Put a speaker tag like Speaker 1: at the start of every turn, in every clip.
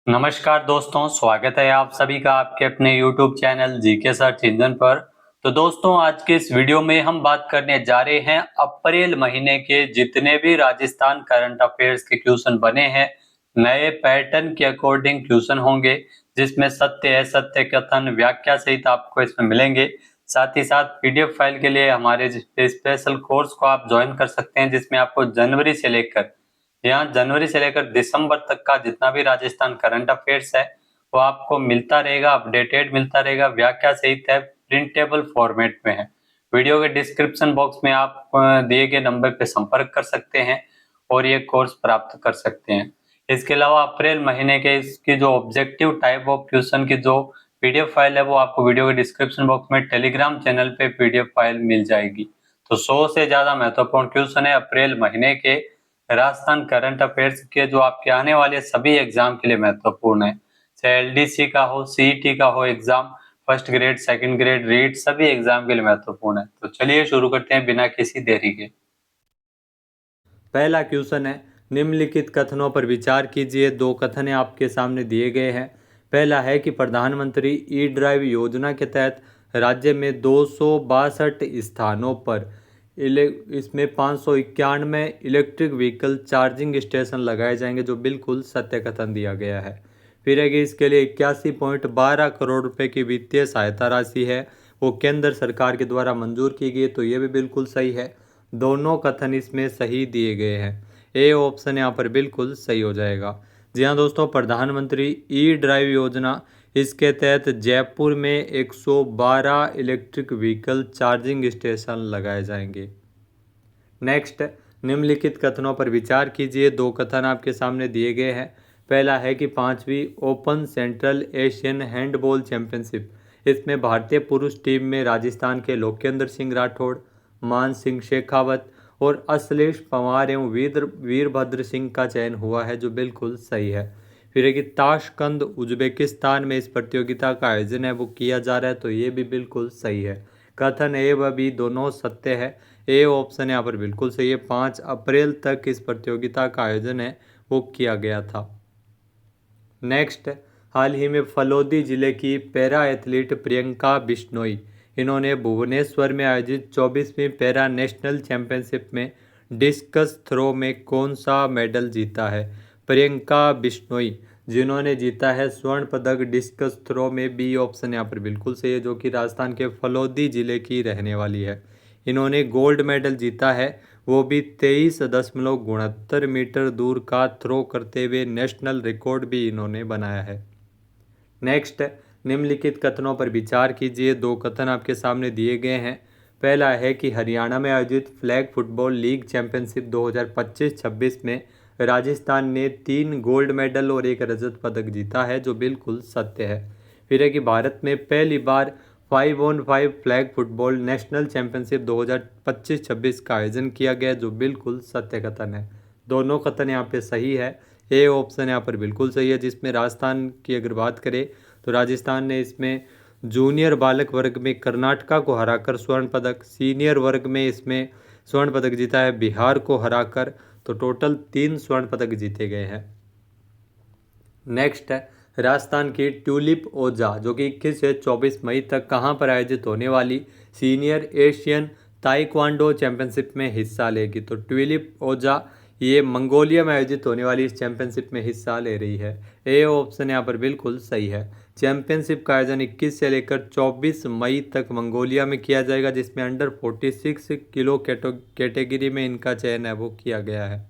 Speaker 1: नमस्कार दोस्तों, स्वागत है आप सभी का आपके अपने YouTube channel GK search engine पर। तो दोस्तों, आज के इस वीडियो में हम बात करने जा रहे हैं अप्रैल महीने के जितने भी राजस्थान करंट अफेयर्स के क्वेश्चन बने हैं, नए पैटर्न के अकॉर्डिंग क्वेश्चन होंगे, जिसमें सत्य असत्य कथन व्याख्या सहित आपको इसमें मिलेंगे। साथ ही साथ पीडीएफ फाइल के लिए हमारे स्पेशल कोर्स को आप ज्वाइन कर सकते हैं, जिसमें आपको जनवरी से लेकर दिसंबर तक का जितना भी राजस्थान करंट अफेयर्स है वो आपको मिलता रहेगा, अपडेटेड मिलता रहेगा, व्याख्या सहित है, प्रिंटेबल फॉर्मेट में है। वीडियो के डिस्क्रिप्शन बॉक्स में आप दिए गए नंबर पे संपर्क कर सकते हैं और ये कोर्स प्राप्त कर सकते हैं। इसके अलावा अप्रैल महीने के इसकी जो ऑब्जेक्टिव टाइप ऑफ क्वेश्चन की जो पीडीएफ फाइल है वो आपको वीडियो के डिस्क्रिप्शन बॉक्स में टेलीग्राम चैनल पे पीडीएफ फाइल मिल जाएगी। तो 100 से ज्यादा महत्वपूर्ण क्वेश्चन है अप्रैल महीने के राजस्थान करंट अफेयर्स के, जो आपके आने वाले सभी एग्जाम के लिए महत्वपूर्ण है, चाहे एलडीसी का हो, सीईटी का हो exam, first grade, second grade, REET, सभी एग्जाम के लिए महत्वपूर्ण है। तो चलिए शुरू करते हैं बिना किसी देरी के।
Speaker 2: पहला क्वेश्चन है, निम्नलिखित कथनों पर विचार कीजिए। दो कथन आपके सामने दिए गए हैं। पहला है कि प्रधानमंत्री ई ड्राइव योजना के तहत राज्य में 262 स्थानों पर इसमें 591 इलेक्ट्रिक व्हीकल चार्जिंग स्टेशन लगाए जाएंगे, जो बिल्कुल सत्य कथन दिया गया है। फिर है कि इसके लिए 81.12 करोड़ रुपए की वित्तीय सहायता राशि है, वो केंद्र सरकार के द्वारा मंजूर की गई, तो ये भी बिल्कुल सही है। दोनों कथन इसमें सही दिए गए हैं। ए ऑप्शन यहाँ पर बिल्कुल सही हो जाएगा। जी हाँ दोस्तों, प्रधानमंत्री ई ड्राइव योजना, इसके तहत जयपुर में 112 इलेक्ट्रिक व्हीकल चार्जिंग स्टेशन लगाए जाएंगे। नेक्स्ट, निम्नलिखित कथनों पर विचार कीजिए। दो कथन आपके सामने दिए गए हैं। पहला है कि 5वीं open central Asian handball championship, इसमें भारतीय पुरुष टीम में राजस्थान के लोकेंद्र सिंह राठौड़, मान सिंह शेखावत और अश्लेष पंवार एवं वीरभद्र सिंह का चयन हुआ है, जो बिल्कुल सही है। फिर है कि ताशकंद उज्बेकिस्तान में इस प्रतियोगिता का आयोजन है वो किया जा रहा है, तो ये भी बिल्कुल सही है। कथन ए व बी दोनों सत्य है। ए ऑप्शन यहाँ पर बिल्कुल सही है। 5 अप्रैल तक इस प्रतियोगिता का आयोजन है वो किया गया था। नेक्स्ट, हाल ही में फलोदी जिले की पैरा एथलीट प्रियंका बिश्नोई, इन्होंने भुवनेश्वर में आयोजित 24वीं पैरा नेशनल चैंपियनशिप में डिस्कस थ्रो में कौन सा मेडल जीता है? प्रियंका बिश्नोई, जिन्होंने जीता है स्वर्ण पदक डिस्कस थ्रो में। बी ऑप्शन यहाँ पर बिल्कुल सही है, जो कि राजस्थान के फलोदी जिले की रहने वाली है। इन्होंने गोल्ड मेडल जीता है, वो भी 23.69 मीटर दूर का थ्रो करते हुए नेशनल रिकॉर्ड भी इन्होंने बनाया है। नेक्स्ट, निम्नलिखित कथनों पर विचार कीजिए। दो कथन आपके सामने दिए गए हैं। पहला है कि हरियाणा में आयोजित फ्लैग फुटबॉल लीग चैंपियनशिप 2025-26 में राजस्थान ने 3 गोल्ड मेडल और 1 रजत पदक जीता है, जो बिल्कुल सत्य है। फिर है कि भारत में पहली बार 5-on-5 flag football national championship 2025-26 का आयोजन किया गया, जो बिल्कुल सत्य कथन है। दोनों कथन यहाँ पे सही है। ए ऑप्शन यहाँ पर बिल्कुल सही है, जिसमें राजस्थान की अगर बात करें तो राजस्थान ने इसमें जूनियर बालक वर्ग में कर्नाटका को हराकर स्वर्ण पदक, सीनियर वर्ग में इसमें स्वर्ण पदक जीता है बिहार को हराकर, तो टोटल 3 स्वर्ण पदक जीते गए हैं। नेक्स्ट है, राजस्थान की ट्यूलिप ओजा, जो कि 21 से 24 मई तक कहां पर आयोजित होने वाली सीनियर एशियन ताइक्वांडो चैंपियनशिप में हिस्सा लेगी? तो ट्यूलिप ओजा ये मंगोलिया में आयोजित होने वाली इस चैंपियनशिप में हिस्सा ले रही है। ए ऑप्शन यहाँ पर बिल्कुल सही है। चैंपियनशिप का आयोजन 21 से लेकर 24 मई तक मंगोलिया में किया जाएगा, जिसमें अंडर 46 किलो कैटेगरी में इनका चयन है वो किया गया है।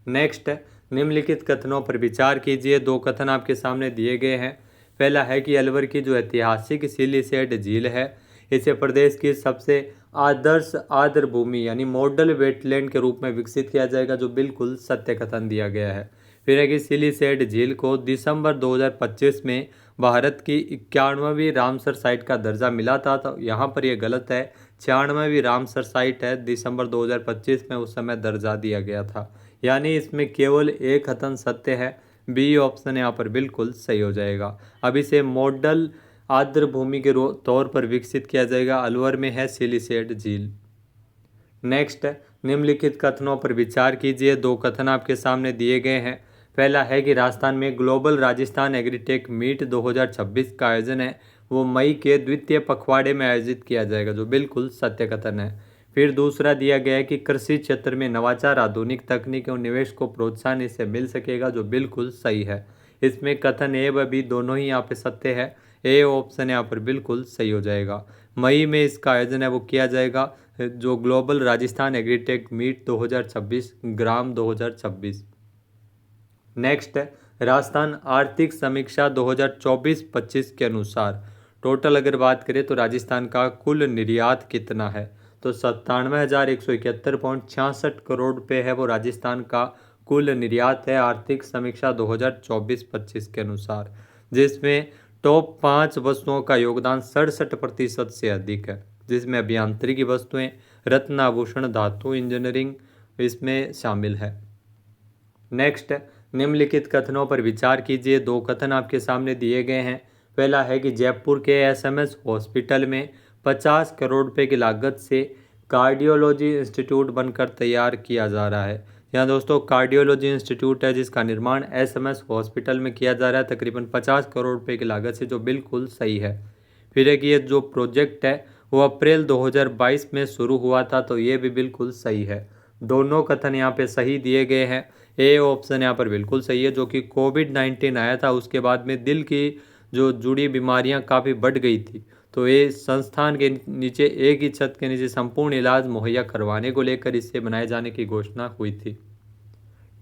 Speaker 2: नेक्स्ट, निम्नलिखित कथनों पर विचार कीजिए। दो कथन आपके सामने दिए गए हैं। पहला है कि अलवर की जो ऐतिहासिक सिलीसेट झील है, इसे प्रदेश की सबसे आदर्श आर्द्र भूमि यानी मॉडल वेटलैंड के रूप में विकसित किया जाएगा, जो बिल्कुल सत्य कथन दिया गया है। फिर है कि सिलीसेट झील को दिसंबर 2025 में भारत की 91वीं रामसर साइट का दर्जा मिला था, तो यहाँ पर यह गलत है। 96वीं रामसर साइट है, दिसंबर 2025 में उस समय दर्जा दिया गया था, यानी इसमें केवल एक कथन सत्य है। बी ऑप्शन यहाँ पर बिल्कुल सही हो जाएगा। अब इसे मॉडल आर्द्र भूमि के तौर पर विकसित किया जाएगा। अलवर में है सिलीसेट झील। नेक्स्ट, निम्नलिखित कथनों पर विचार कीजिए। दो कथन आपके सामने दिए गए हैं। पहला है कि राजस्थान में ग्लोबल राजस्थान एग्रीटेक मीट 2026 का आयोजन है वो मई के द्वितीय पखवाड़े में आयोजित किया जाएगा, जो बिल्कुल सत्य कथन है। फिर दूसरा दिया गया है कि कृषि क्षेत्र में नवाचार, आधुनिक तकनीक और निवेश को प्रोत्साहन इससे मिल सकेगा, जो बिल्कुल सही है। इसमें कथन ए व बी दोनों ही यहाँ पे सत्य है। ए ऑप्शन यहाँ पर बिल्कुल सही हो जाएगा। मई में इसका आयोजन है वो किया जाएगा, जो ग्लोबल राजस्थान एग्रीटेक मीट 2026 ग्राम 2026। नेक्स्ट है राजस्थान आर्थिक समीक्षा 2024-25 के अनुसार टोटल अगर बात करें तो राजस्थान का कुल निर्यात कितना है, तो 97,171.66 करोड़ रुपये है वो राजस्थान का कुल निर्यात है आर्थिक समीक्षा 2024-25 के अनुसार, जिसमें टॉप 5 वस्तुओं का योगदान 67% से अधिक है, जिसमें अभियांत्रिकी वस्तुएं, रत्न आभूषण, धातु, इंजीनियरिंग इसमें शामिल है। नेक्स्ट, निम्नलिखित कथनों पर विचार कीजिए। दो कथन आपके सामने दिए गए हैं। पहला है कि जयपुर के एसएमएस हॉस्पिटल में 50 करोड़ रुपए की लागत से कार्डियोलॉजी इंस्टीट्यूट बनकर तैयार किया जा रहा है। यहाँ दोस्तों कार्डियोलॉजी इंस्टीट्यूट है जिसका निर्माण एसएमएस हॉस्पिटल में किया जा रहा है तकरीबन 50 करोड़ रुपए की लागत से, जो बिल्कुल सही है। फिर है कि ये जो प्रोजेक्ट है वो अप्रैल 2022 में शुरू हुआ था, तो ये भी बिल्कुल सही है। दोनों कथन यहाँ पे सही दिए गए हैं। ए ऑप्शन यहाँ पर बिल्कुल सही है, जो कि कोविड-19 आया था उसके बाद में दिल की जो जुड़ी बीमारियां काफ़ी बढ़ गई थी, तो ये संस्थान के नीचे एक ही छत के नीचे संपूर्ण इलाज मुहैया करवाने को लेकर इससे बनाए जाने की घोषणा हुई थी।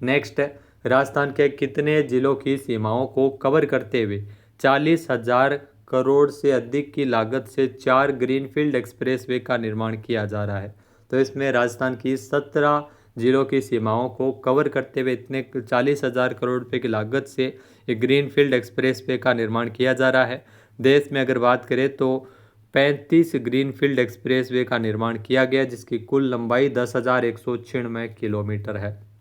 Speaker 2: नेक्स्ट है राजस्थान के कितने जिलों की सीमाओं को कवर करते हुए 40,000 करोड़ से अधिक की लागत से 4 ग्रीनफील्ड एक्सप्रेसवे का निर्माण किया जा रहा है। तो इसमें राजस्थान की 17 जिलों की सीमाओं को कवर करते हुए इतने 40,000 करोड़ रुपए की लागत से एक ग्रीनफील्ड एक्सप्रेसवे का निर्माण किया जा रहा है। देश में अगर बात करें तो 35 ग्रीनफील्ड एक्सप्रेसवे का निर्माण किया गया, जिसकी कुल लंबाई 10,196 किलोमीटर है।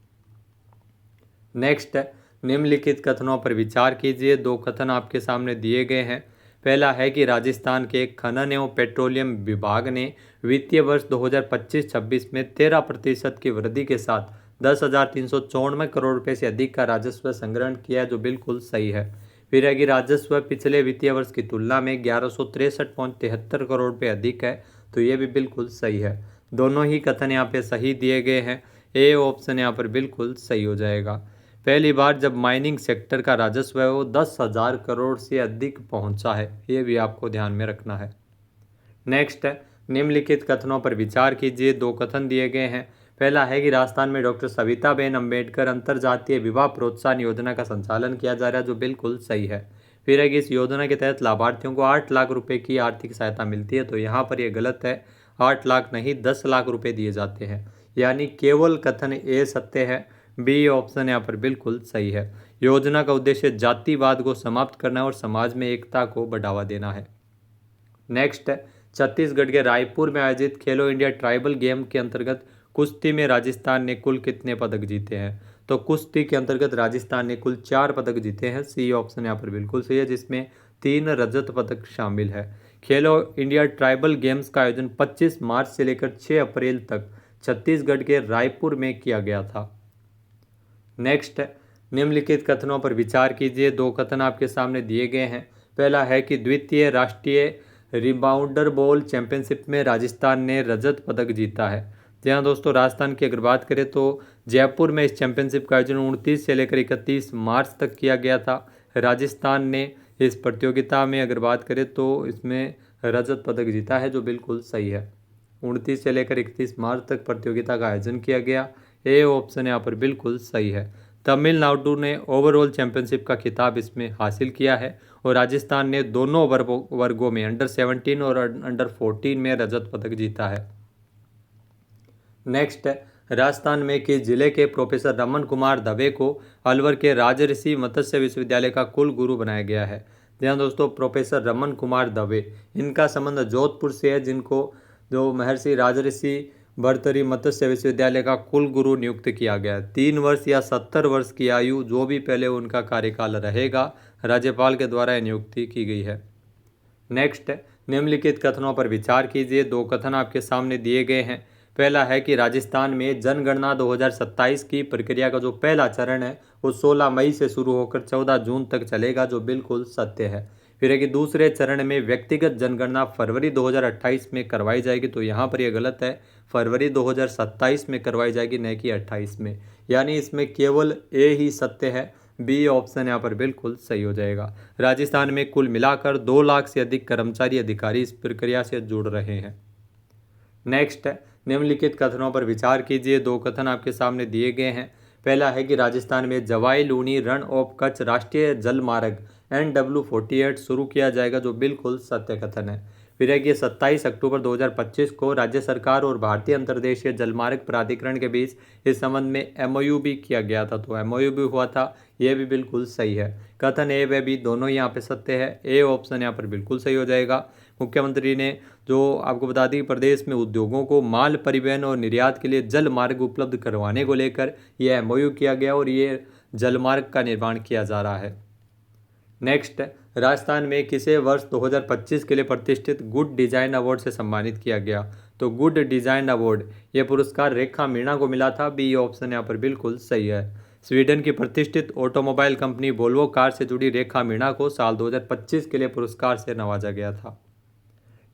Speaker 2: नेक्स्ट है निम्नलिखित कथनों पर विचार कीजिए। दो कथन आपके सामने दिए गए हैं। पहला है कि राजस्थान के खनन एवं पेट्रोलियम विभाग ने वित्तीय वर्ष 2025-26 में 13% की वृद्धि के साथ 10,394 करोड़ रुपए से अधिक का राजस्व संग्रहण किया, जो बिल्कुल सही है। फिर है कि राजस्व पिछले वित्तीय वर्ष की तुलना में 1163.73 करोड़ रुपए अधिक है, तो ये भी बिल्कुल सही है। दोनों ही कथन यहाँ पे सही दिए गए हैं। ए ऑप्शन यहाँ पर बिल्कुल सही हो जाएगा। पहली बार जब माइनिंग सेक्टर का राजस्व है वो 10,000 करोड़ से अधिक पहुंचा है, ये भी आपको ध्यान में रखना है। नेक्स्ट है निम्नलिखित कथनों पर विचार कीजिए। दो कथन दिए गए हैं। पहला है कि राजस्थान में डॉक्टर सविताबेन अम्बेडकर अंतरजातीय विवाह प्रोत्साहन योजना का संचालन किया जा रहा है, जो बिल्कुल सही है। फिर है कि इस योजना के तहत लाभार्थियों को 8 लाख रुपए की आर्थिक सहायता मिलती है, तो यहाँ पर यह गलत है। 8 लाख नहीं 10 लाख रुपए दिए जाते हैं, यानी केवल कथन ए सत्य है। बी ऑप्शन यहाँ पर बिल्कुल सही है। योजना का उद्देश्य जातिवाद को समाप्त करना और समाज में एकता को बढ़ावा देना है। नेक्स्ट है छत्तीसगढ़ के रायपुर में आयोजित खेलो इंडिया ट्राइबल गेम के अंतर्गत कुश्ती में राजस्थान ने कुल कितने पदक जीते हैं, तो कुश्ती के अंतर्गत राजस्थान ने कुल 4 पदक जीते हैं। सी ऑप्शन यहाँ पर बिल्कुल सही है, जिसमें 3 रजत पदक शामिल है। खेलो इंडिया ट्राइबल गेम्स का आयोजन 25 मार्च से लेकर 6 अप्रैल तक छत्तीसगढ़ के रायपुर में किया गया था। नेक्स्ट निम्नलिखित कथनों पर विचार कीजिए। दो कथन आपके सामने दिए गए हैं। पहला है कि द्वितीय राष्ट्रीय रिबाउंडर बॉल चैंपियनशिप में राजस्थान ने रजत पदक जीता है। जहाँ दोस्तों राजस्थान की अगर बात करें तो जयपुर में इस चैंपियनशिप का आयोजन 29 से लेकर 31 मार्च तक किया गया था। राजस्थान ने इस प्रतियोगिता में अगर बात करें तो इसमें रजत पदक जीता है, जो बिल्कुल सही है। 29 से लेकर 31 मार्च तक प्रतियोगिता का आयोजन किया गया। ए ऑप्शन यहाँ पर बिल्कुल सही है। तमिलनाडु ने ओवरऑल चैंपियनशिप का खिताब इसमें हासिल किया है और राजस्थान ने दोनों वर्गों में अंडर 17 और अंडर 14 में रजत पदक जीता है। नेक्स्ट राजस्थान में किस जिले के प्रोफेसर रमन कुमार दवे को अलवर के राजऋषि मत्स्य विश्वविद्यालय का कुल गुरु बनाया गया है। जहाँ दोस्तों प्रोफेसर रमन कुमार दवे, इनका संबंध जोधपुर से है, जिनको जो महर्षि राजऋषि भर्तृहरि मत्स्य विश्वविद्यालय का कुल गुरु नियुक्त किया गया है। 3 वर्ष या 70 वर्ष की आयु जो भी पहले उनका कार्यकाल रहेगा, राज्यपाल के द्वारा नियुक्ति की गई है। नेक्स्ट निम्नलिखित कथनों पर विचार कीजिए। दो कथन आपके सामने दिए गए हैं। पहला है कि राजस्थान में जनगणना 2027 की प्रक्रिया का जो पहला चरण है वो 16 मई से शुरू होकर 14 जून तक चलेगा, जो बिल्कुल सत्य है। फिर है कि दूसरे चरण में व्यक्तिगत जनगणना फरवरी 2028 में करवाई जाएगी, तो यहाँ पर यह गलत है, फरवरी 2027 में करवाई जाएगी, न कि 28 में। यानी इसमें केवल ए ही सत्य है, बी ऑप्शन यहाँ पर बिल्कुल सही हो जाएगा। राजस्थान में कुल मिलाकर 2 लाख से अधिक कर्मचारी अधिकारी इस प्रक्रिया से जुड़ रहे हैं। नेक्स्ट है, निम्नलिखित कथनों पर विचार कीजिए। 2 कथन आपके सामने दिए गए हैं। पहला है कि राजस्थान में जवाई लूनी रण ऑफ कच्छ राष्ट्रीय जल मार्ग NW48 शुरू किया जाएगा, जो बिल्कुल सत्य कथन है। फिर है कि 27 अक्टूबर 2025 को राज्य सरकार और भारतीय अंतर्देशीय जलमार्ग प्राधिकरण के बीच इस संबंध में MOU भी किया गया था, तो MOU भी हुआ था, यह भी बिल्कुल सही है। कथन ए व बी दोनों यहाँ पे सत्य है, ए ऑप्शन यहाँ पर बिल्कुल सही हो जाएगा। मुख्यमंत्री ने जो आपको बता दी, प्रदेश में उद्योगों को माल परिवहन और निर्यात के लिए जल मार्ग उपलब्ध करवाने को लेकर यह MOU किया गया और ये जल मार्ग का निर्माण किया जा रहा है। नेक्स्ट, राजस्थान में किसे वर्ष 2025 के लिए प्रतिष्ठित गुड डिजाइन अवार्ड से सम्मानित किया गया? तो गुड डिजाइन अवार्ड ये पुरस्कार रेखा मीणा को मिला था, बी ऑप्शन यहाँ पर बिल्कुल सही है। स्वीडन की प्रतिष्ठित ऑटोमोबाइल कंपनी वोल्वो कार से जुड़ी रेखा मीणा को साल 2025 के लिए पुरस्कार से नवाजा गया था।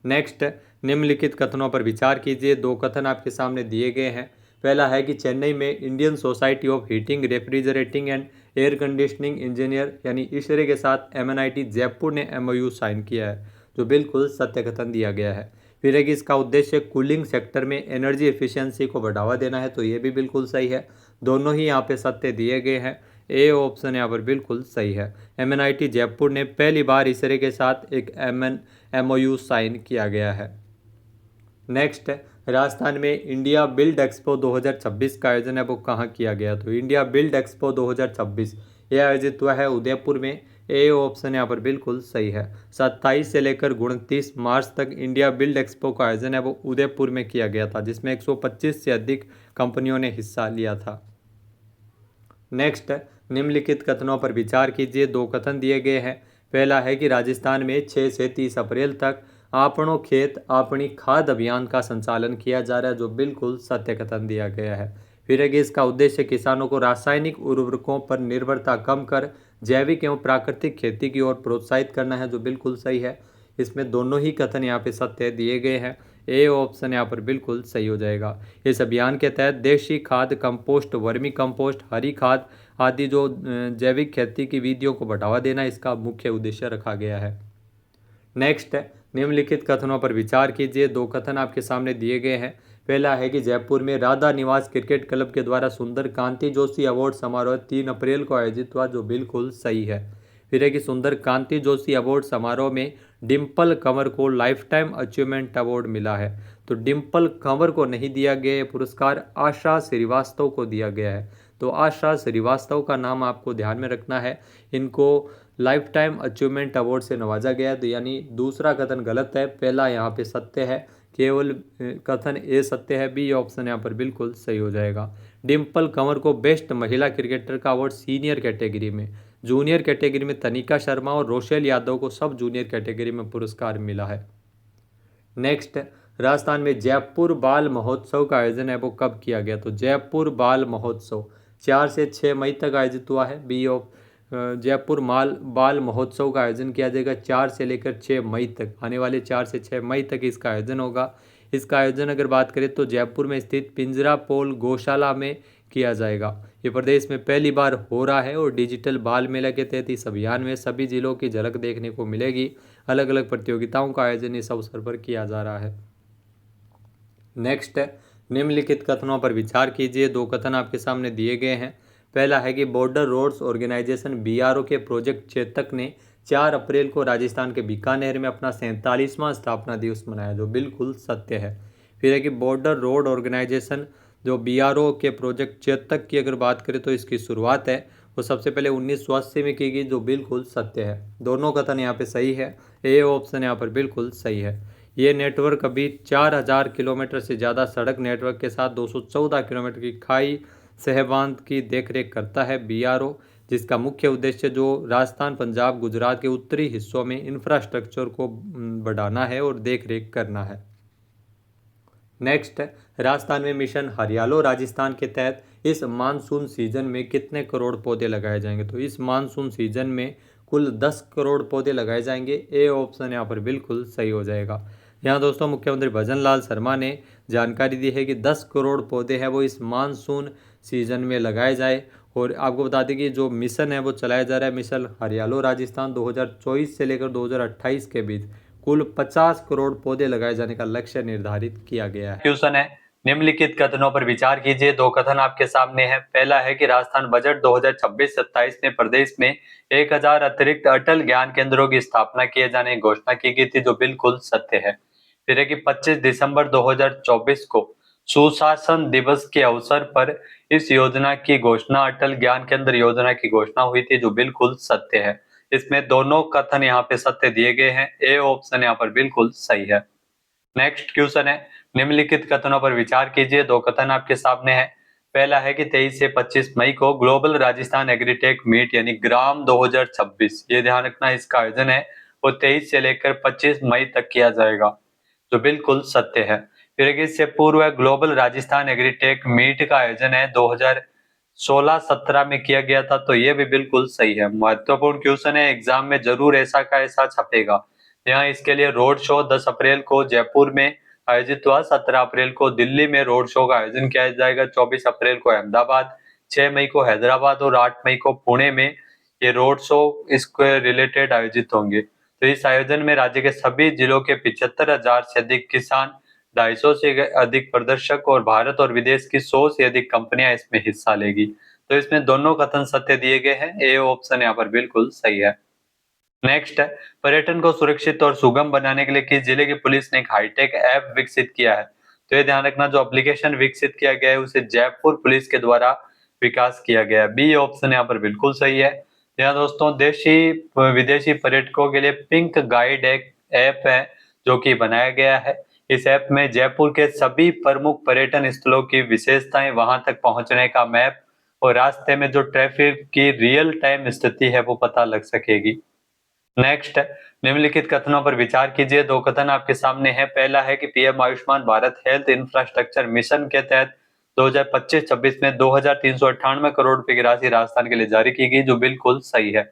Speaker 2: नेक्स्ट, निम्नलिखित कथनों पर विचार कीजिए। 2 कथन आपके सामने दिए गए हैं। पहला है कि चेन्नई में Indian society of heating refrigerating and air conditioning engineer यानी ISRE के साथ MNIT जयपुर ने MOU साइन किया है, जो बिल्कुल सत्य कथन दिया गया है। फिर है कि इसका उद्देश्य कूलिंग सेक्टर में एनर्जी एफिशिएंसी को बढ़ावा देना है, तो ये भी बिल्कुल सही है। दोनों ही यहाँ पे सत्य दिए गए हैं, ए ऑप्शन यहाँ पर बिल्कुल सही है। MNIT जयपुर ने पहली बार ISRE के साथ एक MOU साइन किया गया है। नेक्स्ट, राजस्थान में इंडिया बिल्ड एक्सपो 2026 का आयोजन है वो कहाँ किया गया? तो इंडिया बिल्ड एक्सपो 2026 यह आयोजित हुआ है उदयपुर में, ए ऑप्शन यहाँ पर बिल्कुल सही है। 27 से लेकर 29 मार्च तक इंडिया बिल्ड एक्सपो का आयोजन है वो उदयपुर में किया गया था, जिसमें 125 से अधिक कंपनियों ने हिस्सा लिया था। नेक्स्ट, निम्नलिखित कथनों पर विचार कीजिए। 2 कथन दिए गए हैं। पहला है कि राजस्थान में 6 से 30 अप्रैल तक आपनो खेत अपनी खाद अभियान का संचालन किया जा रहा है, जो बिल्कुल सत्य कथन दिया गया है। फिर है कि इसका उद्देश्य किसानों को रासायनिक उर्वरकों पर निर्भरता कम कर जैविक एवं प्राकृतिक खेती की ओर प्रोत्साहित करना है, जो बिल्कुल सही है। इसमें दोनों ही कथन यहाँ पे सत्य दिए गए हैं, ए ऑप्शन यहाँ पर बिल्कुल सही हो जाएगा। इस अभियान के तहत देशी खाद, कंपोस्ट, वर्मी कंपोस्ट, हरी खाद आदि जो जैविक खेती की विधियों को बढ़ावा देना इसका मुख्य उद्देश्य रखा गया है। नेक्स्ट, निम्नलिखित कथनों पर विचार कीजिए। 2 कथन आपके सामने दिए गए हैं। पहला है कि जयपुर में राधा निवास क्रिकेट क्लब के द्वारा सुंदर कांति जोशी अवार्ड समारोह 3 अप्रैल को आयोजित हुआ, जो बिल्कुल सही है। फिर है कि सुंदर कांति जोशी अवार्ड समारोह में डिम्पल कंवर को लाइफ टाइम अचीवमेंट अवार्ड मिला है, तो डिम्पल कंवर को नहीं दिया गया ये पुरस्कार, आशा श्रीवास्तव को दिया गया है। तो आशा श्रीवास्तव का नाम आपको ध्यान में रखना है, इनको लाइफ टाइम अचीवमेंट अवार्ड से नवाजा गया, तो यानी दूसरा कथन गलत है, पहला यहाँ पे सत्य है, केवल कथन ए सत्य है, बी ऑप्शन यहाँ पर बिल्कुल सही हो जाएगा। डिम्पल कंवर को बेस्ट महिला क्रिकेटर का अवार्ड सीनियर कैटेगरी में, जूनियर कैटेगरी में तनिका शर्मा और रोशेल यादव को सब जूनियर कैटेगरी में पुरस्कार मिला है। नेक्स्ट, राजस्थान में जयपुर बाल महोत्सव का आयोजन है वो कब किया गया? तो जयपुर बाल महोत्सव 4 से 6 मई तक आयोजित हुआ है, बी ऑफ जयपुर बाल महोत्सव का आयोजन किया जाएगा 4 से लेकर 6 मई तक, आने वाले 4 से 6 मई तक इसका आयोजन होगा। इसका आयोजन अगर बात करें तो जयपुर में स्थित पिंजरा पोल गौशाला में किया जाएगा। ये प्रदेश में पहली बार हो रहा है और डिजिटल बाल मेला के तहत इस अभियान में सभी जिलों की झलक देखने को मिलेगी। अलग अलग प्रतियोगिताओं का आयोजन इस अवसर पर किया जा रहा है। नेक्स्ट, निम्नलिखित कथनों पर विचार कीजिए। 2 कथन आपके सामने दिए गए हैं। पहला है कि बॉर्डर रोड्स ऑर्गेनाइजेशन BRO के प्रोजेक्ट चेतक ने 4 अप्रैल को राजस्थान के बीकानेर में अपना 47वां स्थापना दिवस मनाया, जो बिल्कुल सत्य है। फिर है कि बॉर्डर रोड ऑर्गेनाइजेशन जो BRO के प्रोजेक्ट चेतक की अगर बात करें तो इसकी शुरुआत है वो सबसे पहले 1980 में की गई, जो बिल्कुल सत्य है। दोनों कथन यहाँ पे सही है, ए ऑप्शन यहाँ पर बिल्कुल सही है। ये नेटवर्क अभी 4000 किलोमीटर से ज़्यादा सड़क नेटवर्क के साथ 214 किलोमीटर की खाई सहबांध की देखरेख करता है BRO, जिसका मुख्य उद्देश्य जो राजस्थान, पंजाब, गुजरात के उत्तरी हिस्सों में इंफ्रास्ट्रक्चर को बढ़ाना है और देखरेख करना है। नेक्स्ट है राजस्थान में मिशन हरियालो राजस्थान के तहत इस मानसून सीजन में कितने करोड़ पौधे लगाए जाएंगे। तो इस मानसून सीजन में कुल 10 करोड़ पौधे लगाए जाएंगे। ए ऑप्शन यहाँ पर बिल्कुल सही हो जाएगा। यहाँ दोस्तों मुख्यमंत्री भजन लाल शर्मा ने जानकारी दी है कि 10 करोड़ पौधे हैं वो इस मानसून सीजन में लगाए जाए। और आपको बता दें कि जो मिशन है वो चलाया जा रहा है, मिशन हरियालो राजस्थान 2024 से लेकर 2028 के बीच कुल 50 करोड़ पौधे लगाए जाने का लक्ष्य निर्धारित किया गया है।
Speaker 1: क्वेश्चन है, निम्नलिखित कथनों पर विचार कीजिए। दो कथन आपके सामने हैं। पहला है कि राजस्थान बजट 2026-27 में प्रदेश में 1000 अतिरिक्त अटल ज्ञान केंद्रों की स्थापना किए जाने की घोषणा की गई थी, जो बिल्कुल सत्य है। फिर है कि 25 दिसंबर 2024 को सुशासन दिवस के अवसर पर इस योजना की घोषणा अटल ज्ञान केंद्र योजना की घोषणा हुई थी, जो बिल्कुल सत्य है। इसमें दोनों कथन यहाँ पे सत्य दिए गए हैं। ए ऑप्शन यहाँ पर बिल्कुल सही है। नेक्स्ट क्वेश्चन है, निम्नलिखित कथनों पर विचार कीजिए। दो कथन आपके सामने है। पहला है कि 23 से 25 मई को ग्लोबल राजस्थान एग्रीटेक मीट यानी ग्राम 2026, ये ध्यान रखना, इसका आयोजन है वो 23 से लेकर 25 मई तक किया जाएगा, जो बिल्कुल सत्य है। फिर इससे पूर्व ग्लोबल राजस्थान एग्रीटेक मीट का आयोजन है 2016-17 में किया गया था, तो ये भी बिल्कुल सही है। महत्वपूर्ण क्वेश्चन है, एग्जाम में जरूर ऐसा का ऐसा छपेगा। यहाँ इसके लिए रोड शो 10 अप्रैल को जयपुर में आयोजित हुआ, 17 अप्रैल को दिल्ली में रोड शो का आयोजन किया जाएगा, 24 अप्रैल को अहमदाबाद, 6 मई को हैदराबाद और 8 मई को पुणे में ये रोड शो इसके रिलेटेड आयोजित होंगे। तो इस आयोजन में राज्य के सभी जिलों के 75,000 से अधिक किसान, 250 से अधिक प्रदर्शक और भारत और विदेश की 100 से अधिक कंपनियां इसमें हिस्सा लेगी। तो इसमें दोनों कथन सत्य दिए गए हैं। ए ऑप्शन यहाँ पर बिल्कुल सही है। नेक्स्ट है, पर्यटन को सुरक्षित और सुगम बनाने के लिए किस जिले की पुलिस ने एक हाईटेक ऐप विकसित किया है। तो ये ध्यान रखना, जो एप्लीकेशन विकसित किया गया है उसे जयपुर पुलिस के द्वारा विकास किया गया है। बी ऑप्शन यहाँ पर बिल्कुल सही है। यहाँ दोस्तों देशी विदेशी पर्यटकों के लिए पिंक गाइड एक ऐप है जो कि बनाया गया है। इस ऐप में जयपुर के सभी प्रमुख पर्यटन स्थलों की विशेषताएं, वहां तक पहुंचने का मैप और रास्ते में जो ट्रैफिक की रियल टाइम स्थिति है वो पता लग सकेगी। नेक्स्ट है, निम्नलिखित कथनों पर विचार कीजिए। दो कथन आपके सामने हैं। पहला है कि PM Ayushman Bharat health infrastructure mission के तहत 2025-26 में 2398 करोड़ रुपए की राशि राजस्थान के लिए जारी की गई, जो बिल्कुल सही है।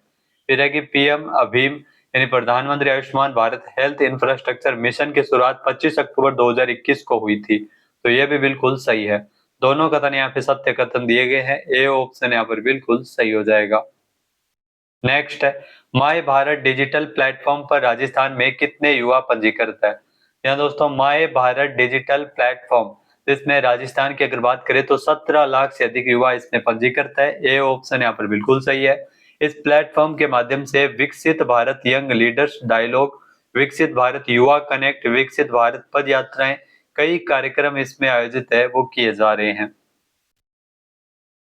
Speaker 1: फिर है कि पीएम अभीम यानी प्रधानमंत्री Ayushman Bharat health infrastructure mission की शुरुआत 25 अक्टूबर 2021 को हुई थी, तो यह भी बिल्कुल सही है। दोनों कथन यहाँ पे सत्य कथन दिए गए हैं। ए ऑप्शन यहाँ पर बिल्कुल सही हो जाएगा। नेक्स्ट है, माय भारत डिजिटल प्लेटफॉर्म पर राजस्थान में कितने युवा पंजीकृत है। यहाँ दोस्तों माय भारत डिजिटल प्लेटफॉर्म, इसमें राजस्थान की अगर बात करें तो 17 लाख से अधिक युवा इसमें पंजीकृत है। ए ऑप्शन यहाँ पर बिल्कुल सही है। इस प्लेटफॉर्म के माध्यम से विकसित भारत यंग लीडर्स डायलॉग, विकसित भारत युवा कनेक्ट, विकसित भारत पद यात्राएं, कई कार्यक्रम इसमें आयोजित है वो किए जा रहे हैं।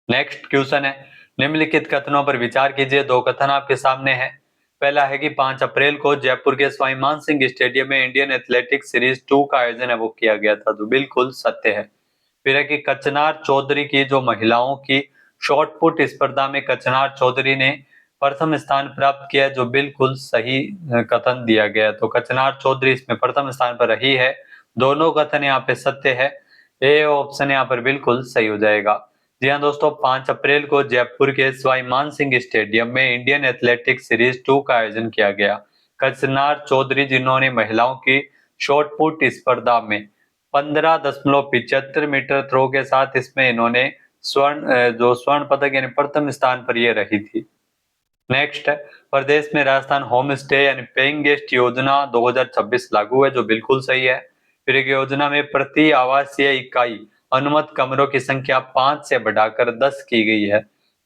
Speaker 1: नेक्स्ट क्वेश्चन है, निम्नलिखित कथनों पर विचार कीजिए। दो कथन आपके सामने हैं। पहला है कि 5 अप्रैल को जयपुर के स्वामी मान सिंह स्टेडियम में इंडियन एथलेटिक्स सीरीज 2 का आयोजन है वो किया गया था, जो बिल्कुल सत्य है। फिर है कि कचनार चौधरी की जो महिलाओं की शॉर्ट पुट स्पर्धा में कचनार चौधरी ने प्रथम स्थान प्राप्त किया, जो बिल्कुल सही कथन दिया गया। तो कचनार चौधरी इसमें प्रथम स्थान पर रही है। दोनों कथन यहाँ पे सत्य है। ए ऑप्शन यहाँ पर बिल्कुल सही हो जाएगा। जी हाँ दोस्तों, 5 अप्रैल को जयपुर के सवाई मान सिंह स्टेडियम में इंडियन एथलेटिक्स सीरीज 2 का आयोजन किया गया। कचनार चौधरी जिन्होंने महिलाओं की शॉर्ट पुट स्पर्धा में 15.75 मीटर थ्रो के साथ इसमें इन्होंने स्वर्ण पदक यानी प्रथम स्थान पर ये रही थी। नेक्स्ट है, प्रदेश में राजस्थान होम स्टे यानी पेइंग गेस्ट योजना 2026 लागू है, जो बिल्कुल सही है। फिर एक योजना में प्रति आवासीय इकाई अनुमत कमरों की संख्या 5 से बढ़ाकर 10 की गई है।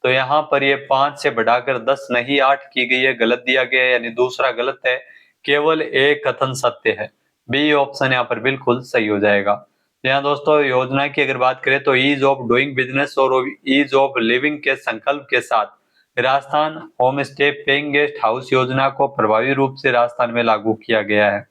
Speaker 1: तो यहाँ पर ये 5 से बढ़ाकर 10 नहीं 8 की गई है, गलत दिया गया है, यानी दूसरा गलत है। केवल एक कथन सत्य है। बी ऑप्शन यहाँ पर बिल्कुल सही हो जाएगा। यहाँ दोस्तों योजना की अगर बात करें तो ईज ऑफ डूइंग बिजनेस और ईज ऑफ लिविंग के संकल्प के साथ Rajasthan home stay paying guest house योजना को प्रभावी रूप से राजस्थान में लागू किया गया है।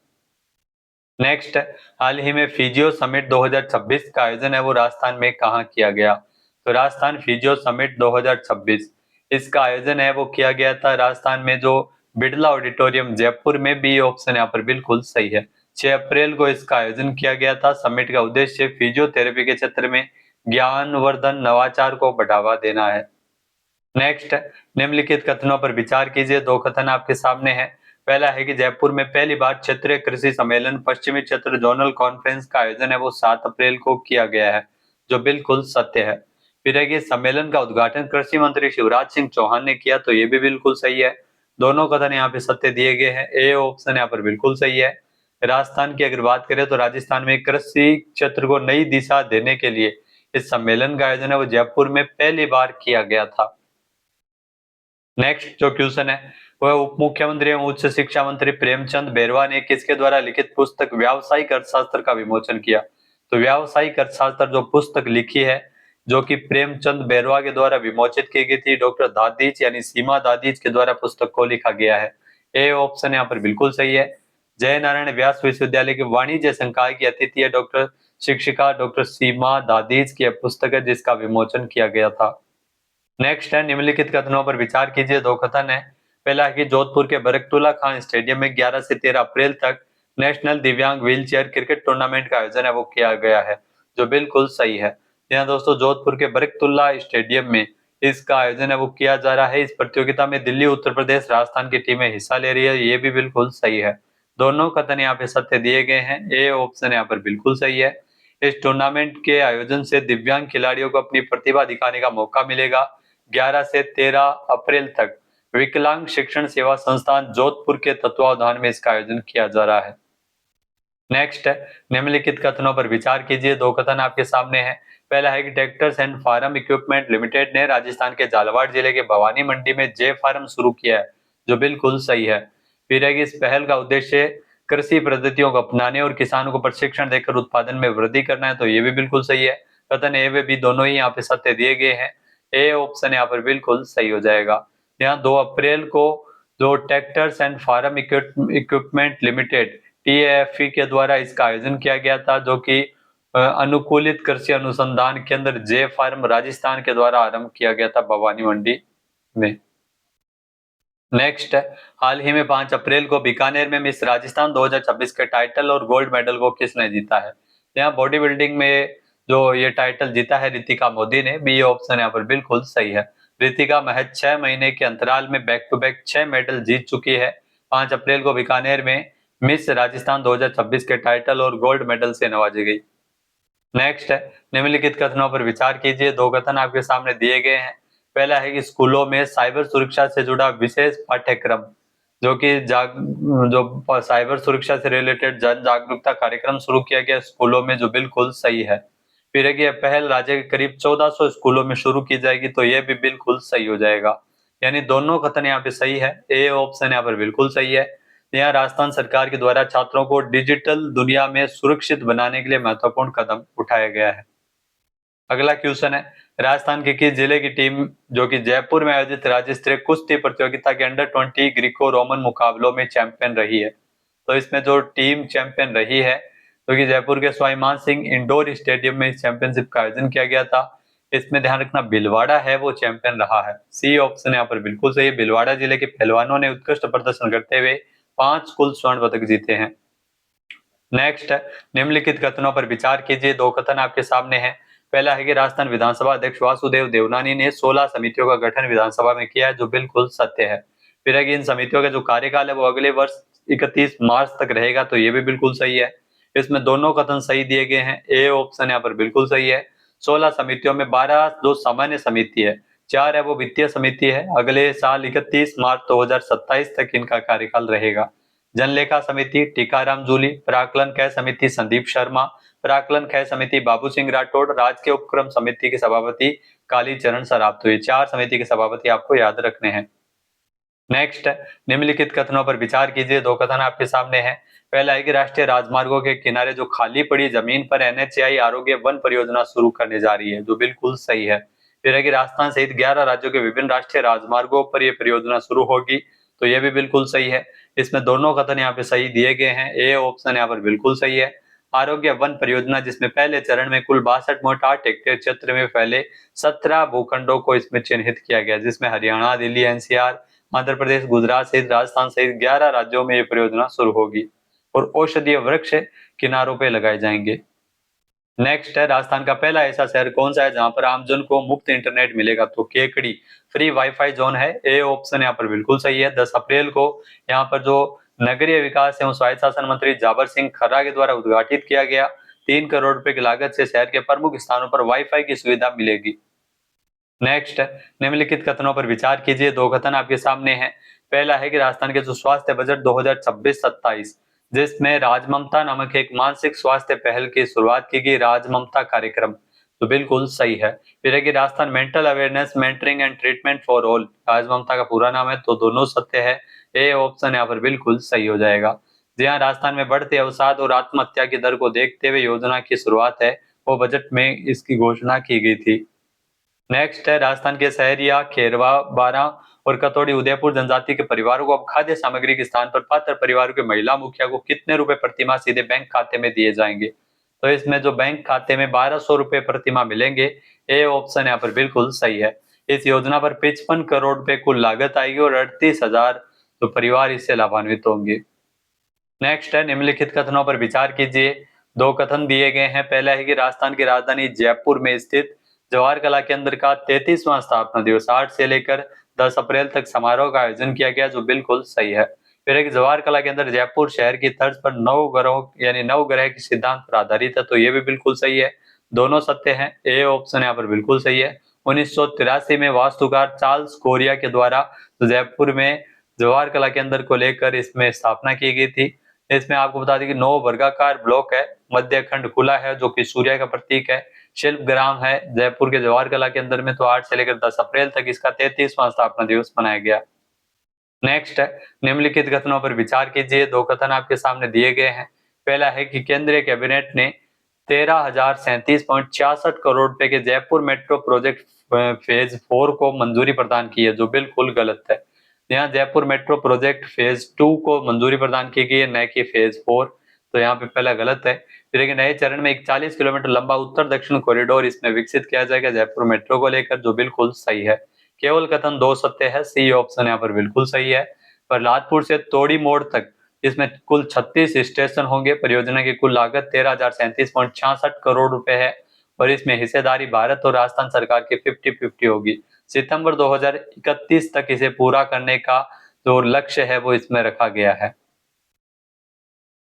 Speaker 1: नेक्स्ट, हाल ही में फिजियो समिट 2026 का आयोजन है वो राजस्थान में कहाँ किया गया। तो राजस्थान फिजियो समिट 2026 इसका आयोजन है वो किया गया था राजस्थान में जो बिड़ला ऑडिटोरियम जयपुर में। बी ऑप्शन यहाँ पर बिल्कुल सही है। 6 अप्रैल को इसका आयोजन किया गया था। समिट का उद्देश्य फिजियोथेरेपी के क्षेत्र में ज्ञानवर्धन नवाचार को बढ़ावा देना है। नेक्स्ट, निम्नलिखित कथनों पर विचार कीजिए। 2 कथन आपके सामने हैं। पहला है कि जयपुर में पहली बार क्षेत्रीय कृषि सम्मेलन पश्चिमी क्षेत्र जोनल कॉन्फ्रेंस का आयोजन है वो 7 अप्रैल को किया गया है, जो बिल्कुल सत्य है। फिर है कि सम्मेलन का उद्घाटन कृषि मंत्री शिवराज सिंह चौहान ने किया, तो ये भी बिल्कुल सही है। दोनों कथन यहाँ पे सत्य दिए गए हैं। ए ऑप्शन यहाँ पर बिल्कुल सही है। राजस्थान की अगर बात करें तो राजस्थान में कृषि क्षेत्र को नई दिशा देने के लिए इस सम्मेलन का आयोजन है वो जयपुर में पहली बार किया गया था। नेक्स्ट जो क्वेश्चन है वह उप मुख्यमंत्री एवं उच्च शिक्षा मंत्री प्रेमचंद बैरवा ने किसके द्वारा लिखित पुस्तक व्यावसायिक अर्थशास्त्र का विमोचन किया? तो व्यावसायिक अर्थशास्त्र जो पुस्तक लिखी है जो कि प्रेमचंद बैरवा के द्वारा विमोचित की गई थी, डॉक्टर दादीज यानी सीमा दादीज के द्वारा पुस्तक को लिखा गया है। ए ऑप्शन यहाँ पर बिल्कुल सही है। जय नारायण व्यास विश्वविद्यालय के वाणिज्य संकाय की अतिथि है डॉक्टर शिक्षिका डॉक्टर सीमा दादीज की पुस्तक है जिसका विमोचन किया गया था। नेक्स्ट है, निम्नलिखित कथनों पर विचार कीजिए। 2 कथन है। पहला है कि जोधपुर के बरकतुल्ला खान स्टेडियम में 11 से 13 अप्रैल तक नेशनल दिव्यांग व्हीलचेयर क्रिकेट टूर्नामेंट का आयोजन है वो किया गया है, जो बिल्कुल सही है। यहाँ दोस्तों जोधपुर के बरकतुल्ला स्टेडियम में इसका आयोजन है वो किया जा रहा है। इस प्रतियोगिता में दिल्ली, उत्तर प्रदेश, राजस्थान की टीमें हिस्सा ले रही है, ये भी बिल्कुल सही है। दोनों कथन यहाँ पे सत्य दिए गए हैं। ए ऑप्शन यहाँ पर बिल्कुल सही है। इस टूर्नामेंट के आयोजन से दिव्यांग खिलाड़ियों को अपनी प्रतिभा दिखाने का मौका मिलेगा। 11 से 13 अप्रैल तक विकलांग शिक्षण सेवा संस्थान जोधपुर के तत्वावधान में इसका आयोजन किया जा रहा है। नेक्स्ट है, निम्नलिखित कथनों पर विचार कीजिए। 2 कथन आपके सामने हैं। पहला है कि tractors and farm equipment limited ने राजस्थान के झालावाड़ जिले के भवानी मंडी में जे फार्म शुरू किया है, जो बिल्कुल सही है। फिर है कि इस पहल का उद्देश्य कृषि पद्धतियों को अपनाने और किसानों को प्रशिक्षण देकर उत्पादन में वृद्धि करना है, तो ये भी बिल्कुल सही है। कथन ए व बी दोनों ही यहाँ पे सत्य दिए गए हैं। ए ऑप्शन यहाँ पर बिल्कुल सही हो जाएगा। यहाँ 2 अप्रैल को जो tractors and farm equipment limited TFE के द्वारा इसका आयोजन किया गया था, जो कि अनुकूलित कृषि अनुसंधान केंद्र जे फार्म राजस्थान के द्वारा आरंभ किया गया था भवानी मंडी में। नेक्स्ट है, हाल ही में 5 अप्रैल को बीकानेर में मिस राजस्थान 2026 के टाइटल और गोल्ड मेडल को किसने जीता है? यहाँ बॉडी बिल्डिंग में जो ये टाइटल जीता है रितिका मोदी ने। बी ऑप्शन यहाँ पर बिल्कुल सही है। रितिका महज 6 महीने के अंतराल में बैक टू बैक 6 मेडल जीत चुकी है। 5 अप्रैल को बीकानेर में मिस राजस्थान 2026 के टाइटल और गोल्ड मेडल से नवाजी गई। नेक्स्ट है, निम्नलिखित कथनों पर विचार कीजिए। 2 कथन आपके सामने दिए गए हैं। पहला है कि स्कूलों में साइबर सुरक्षा से जुड़ा विशेष पाठ्यक्रम जो कि जो साइबर सुरक्षा से रिलेटेड जन जागरूकता कार्यक्रम शुरू किया गया स्कूलों में, जो बिल्कुल सही है। फिर है कि यह पहल राज्य के करीब 1400 स्कूलों में शुरू की जाएगी, तो यह भी बिल्कुल सही हो जाएगा। यानी दोनों कथन यहाँ पे सही है। ए ऑप्शन यहाँ पर बिल्कुल सही है। यहाँ राजस्थान सरकार के द्वारा छात्रों को डिजिटल दुनिया में सुरक्षित बनाने के लिए महत्वपूर्ण कदम उठाया गया है। अगला क्वेश्चन है, राजस्थान के किस जिले की टीम जो कि जयपुर में आयोजित राज्य स्तरीय कुश्ती प्रतियोगिता के अंडर 20 ग्रीको रोमन मुकाबलों में चैंपियन रही है? तो इसमें जो टीम चैंपियन रही है जो कि जयपुर के स्वाभिमान सिंह इंडोर स्टेडियम में इस चैंपियनशिप का आयोजन किया गया था, इसमें ध्यान रखना भीलवाड़ा है वो चैंपियन रहा है। सी ऑप्शन यहाँ पर बिल्कुल सही है। भीलवाड़ा जिले के पहलवानों ने उत्कृष्ट प्रदर्शन करते हुए 5 कुल स्वर्ण पदक जीते हैं। नेक्स्ट है, निम्नलिखित कथनों पर विचार कीजिए। 2 कथन आपके सामने हैं। पहला है कि राजस्थान विधानसभा अध्यक्ष वासुदेव देवनानी ने 16 समितियों का गठन विधानसभा में किया है, जो बिल्कुल सत्य है। फिर है कि इन समितियों का जो कार्यकाल है वो अगले वर्ष 31 मार्च तक रहेगा, तो ये भी बिल्कुल सही है। इसमें दोनों कथन सही दिए गए हैं। ए ऑप्शन यहाँ पर बिल्कुल सही है। 16 समितियों में 12 जो सामान्य समिति है, 4 है वो वित्तीय समिति है। अगले साल 31 मार्च 2027 तक इनका कार्यकाल रहेगा। जनलेखा समिति टीकाराम जूली, प्राकलन खय समिति संदीप शर्मा, प्राकलन खय समिति बाबू सिंह राठौड़, राजकीय उपक्रम समिति के सभापति कालीचरण सराफ। तो ये 4 समिति के सभापति आपको याद रखने हैं। नेक्स्ट, निम्नलिखित कथनों पर विचार कीजिए। 2 कथन आपके सामने हैं। पहला है कि राष्ट्रीय राजमार्गों के किनारे जो खाली पड़ी जमीन पर एनएचएआई आरोग्य वन परियोजना शुरू करने जा रही है, जो बिल्कुल सही है। फिर है कि राजस्थान सहित 11 राज्यों के विभिन्न राष्ट्रीय राजमार्गों पर यह परियोजना शुरू होगी, तो यह भी बिल्कुल सही है। इसमें दोनों कथन यहाँ पे सही दिए गए हैं। ए ऑप्शन यहाँ पर बिल्कुल सही है। आरोग्य वन परियोजना जिसमें पहले चरण में कुल 62.8 हेक्टेयर क्षेत्र में फैले 17 भूखंडों को इसमें चिन्हित किया गया, जिसमें हरियाणा, दिल्ली, एनसीआर, आंध्र प्रदेश, गुजरात सहित राजस्थान सहित 11 राज्यों में ये परियोजना शुरू होगी। और औषधीय वृक्ष किनारों पे लगाए जाएंगे। नेक्स्ट है, राजस्थान का पहला ऐसा शहर कौन सा है जहां पर आमजन को मुफ्त इंटरनेट मिलेगा? तो केकड़ी फ्री वाईफाई जोन है, ए ऑप्शन यहाँ पर बिल्कुल सही है। 10 अप्रैल को यहाँ पर जो नगरीय विकास एवं स्वायत्त शासन मंत्री जाबर सिंह खर्रा के द्वारा उद्घाटित किया गया। 3 करोड़ रुपए की लागत से शहर के प्रमुख स्थानों पर वाईफाई की सुविधा मिलेगी। नेक्स्ट, निम्नलिखित कथनों पर विचार कीजिए। 2 कथन आपके सामने हैं। पहला है कि राजस्थान के जो स्वास्थ्य बजट 2026-27 जिसमें राजममता नामक एक मानसिक स्वास्थ्य पहल की शुरुआत की गई, राजममता कार्यक्रम, तो बिल्कुल सही है। फिर है कि Rajasthan mental awareness mentoring and treatment for all, Rajmamta का पूरा नाम है, तो दोनों सत्य है। ए ऑप्शन यहाँ पर बिल्कुल सही हो जाएगा। जी हाँ, राजस्थान में बढ़ते अवसाद और आत्महत्या की दर को देखते हुए योजना की शुरुआत है, वो बजट में इसकी घोषणा की गई थी। नेक्स्ट है, राजस्थान के सहरिया, खेरवा, बारां और कतौड़ी उदयपुर जनजाति के परिवारों को अब खाद्य सामग्री के स्थान पर पात्र परिवारों के महिला मुखिया को कितने रुपए प्रतिमाह सीधे बैंक खाते में दिए जाएंगे? तो इसमें जो बैंक खाते में 1200 रुपए प्रतिमाह मिलेंगे, ए ऑप्शन यहाँ पर बिल्कुल सही है। इस योजना पर 55 करोड़ रुपए कुल लागत आएगी और 38,000 तो परिवार इससे लाभान्वित होंगे। नेक्स्ट है, निम्नलिखित कथनों पर विचार कीजिए। 2 कथन दिए गए हैं। पहला है कि राजस्थान की राजधानी जयपुर में स्थित जवाहर कला केंद्र का 33वां स्थापना दिवस 8 से लेकर 10 अप्रैल तक समारोह का आयोजन किया गया, जो बिल्कुल सही है। फिर है कि जवाहर कला केंद्र जयपुर शहर की तर्ज पर नवग्रह के सिद्धांत पर आधारित है, तो ये भी बिल्कुल सही है। दोनों सत्य हैं। ए ऑप्शन यहाँ पर बिल्कुल सही है। 1983 में वास्तुकार चार्ल्स कोरिया के द्वारा जयपुर में जवाहर कला केंद्र को लेकर इसमें स्थापना की गई थी। इसमें आपको बता दें कि 9 वर्गाकार ब्लॉक है, मध्य खंड खुला है जो कि सूर्य का प्रतीक है, शिल्प ग्राम है जयपुर के जवाहर कला केंद्र में, तो 8 से लेकर 10 अप्रैल तक इसका 33वां स्थापना दिवस मनाया गया। नेक्स्ट है, निम्नलिखित कथनों पर विचार कीजिए। 2 कथन आपके सामने दिए गए हैं। पहला है कि केंद्रीय कैबिनेट ने 13,037.66 करोड़ रुपए के जयपुर मेट्रो प्रोजेक्ट फेज 4 को मंजूरी प्रदान की है, जो बिल्कुल गलत है। यहाँ जयपुर मेट्रो प्रोजेक्ट फेज 2 को मंजूरी प्रदान की गई है, न कि फेज 4, तो यहाँ पे पहला गलत है। फिर एक नए चरण में 41 किलोमीटर लंबा उत्तर दक्षिण कॉरिडोर इसमें विकसित किया जाएगा जयपुर मेट्रो को लेकर, जो बिल्कुल सही है। केवल कथन 2 सत्य है। सी ऑप्शन यहाँ पर बिल्कुल सही है। प्रहलादपुर से तोड़ी मोड़ तक इसमें कुल 36 स्टेशन होंगे। परियोजना की कुल लागत 13,037.66 करोड़ रुपए है और इसमें हिस्सेदारी भारत और राजस्थान सरकार की 50-50 होगी। सितंबर 2031 तक इसे पूरा करने का जो लक्ष्य है वो इसमें रखा गया है।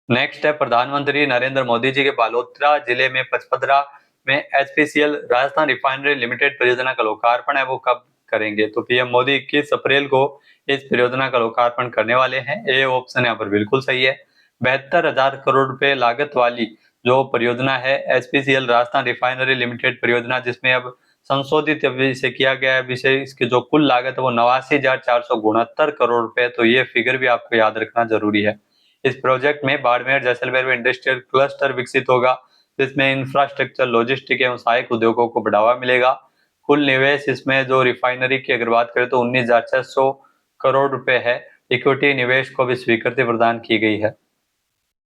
Speaker 1: नेक्स्ट है, प्रधानमंत्री नरेंद्र मोदी जी के बालोतरा जिले में पचपदरा में एचपीसीएल राजस्थान रिफाइनरी लिमिटेड परियोजना का लोकार्पण है, वो कब करेंगे? तो पीएम मोदी 21 अप्रैल को इस परियोजना का लोकार्पण करने वाले हैं। ए ऑप्शन यहाँ पर बिल्कुल सही है। 72,000 करोड़ रुपए लागत वाली जो परियोजना है एचपीसीएल राजस्थान रिफाइनरी लिमिटेड परियोजना, जिसमें अब संशोधित से किया गया है विषय, इसकी जो कुल लागत है वो 89,469 करोड़ रुपए, तो ये फिगर भी आपको याद रखना जरूरी है। इस प्रोजेक्ट में बाड़मेर जैसलमेर में इंडस्ट्रियल क्लस्टर विकसित होगा, जिसमें इंफ्रास्ट्रक्चर, लॉजिस्टिक एवं सहायक उद्योगों को बढ़ावा मिलेगा। कुल निवेश इसमें जो रिफाइनरी की अगर बात करें तो 19,600 करोड़ रुपए है। इक्विटी निवेश को भी स्वीकृति प्रदान की गई है।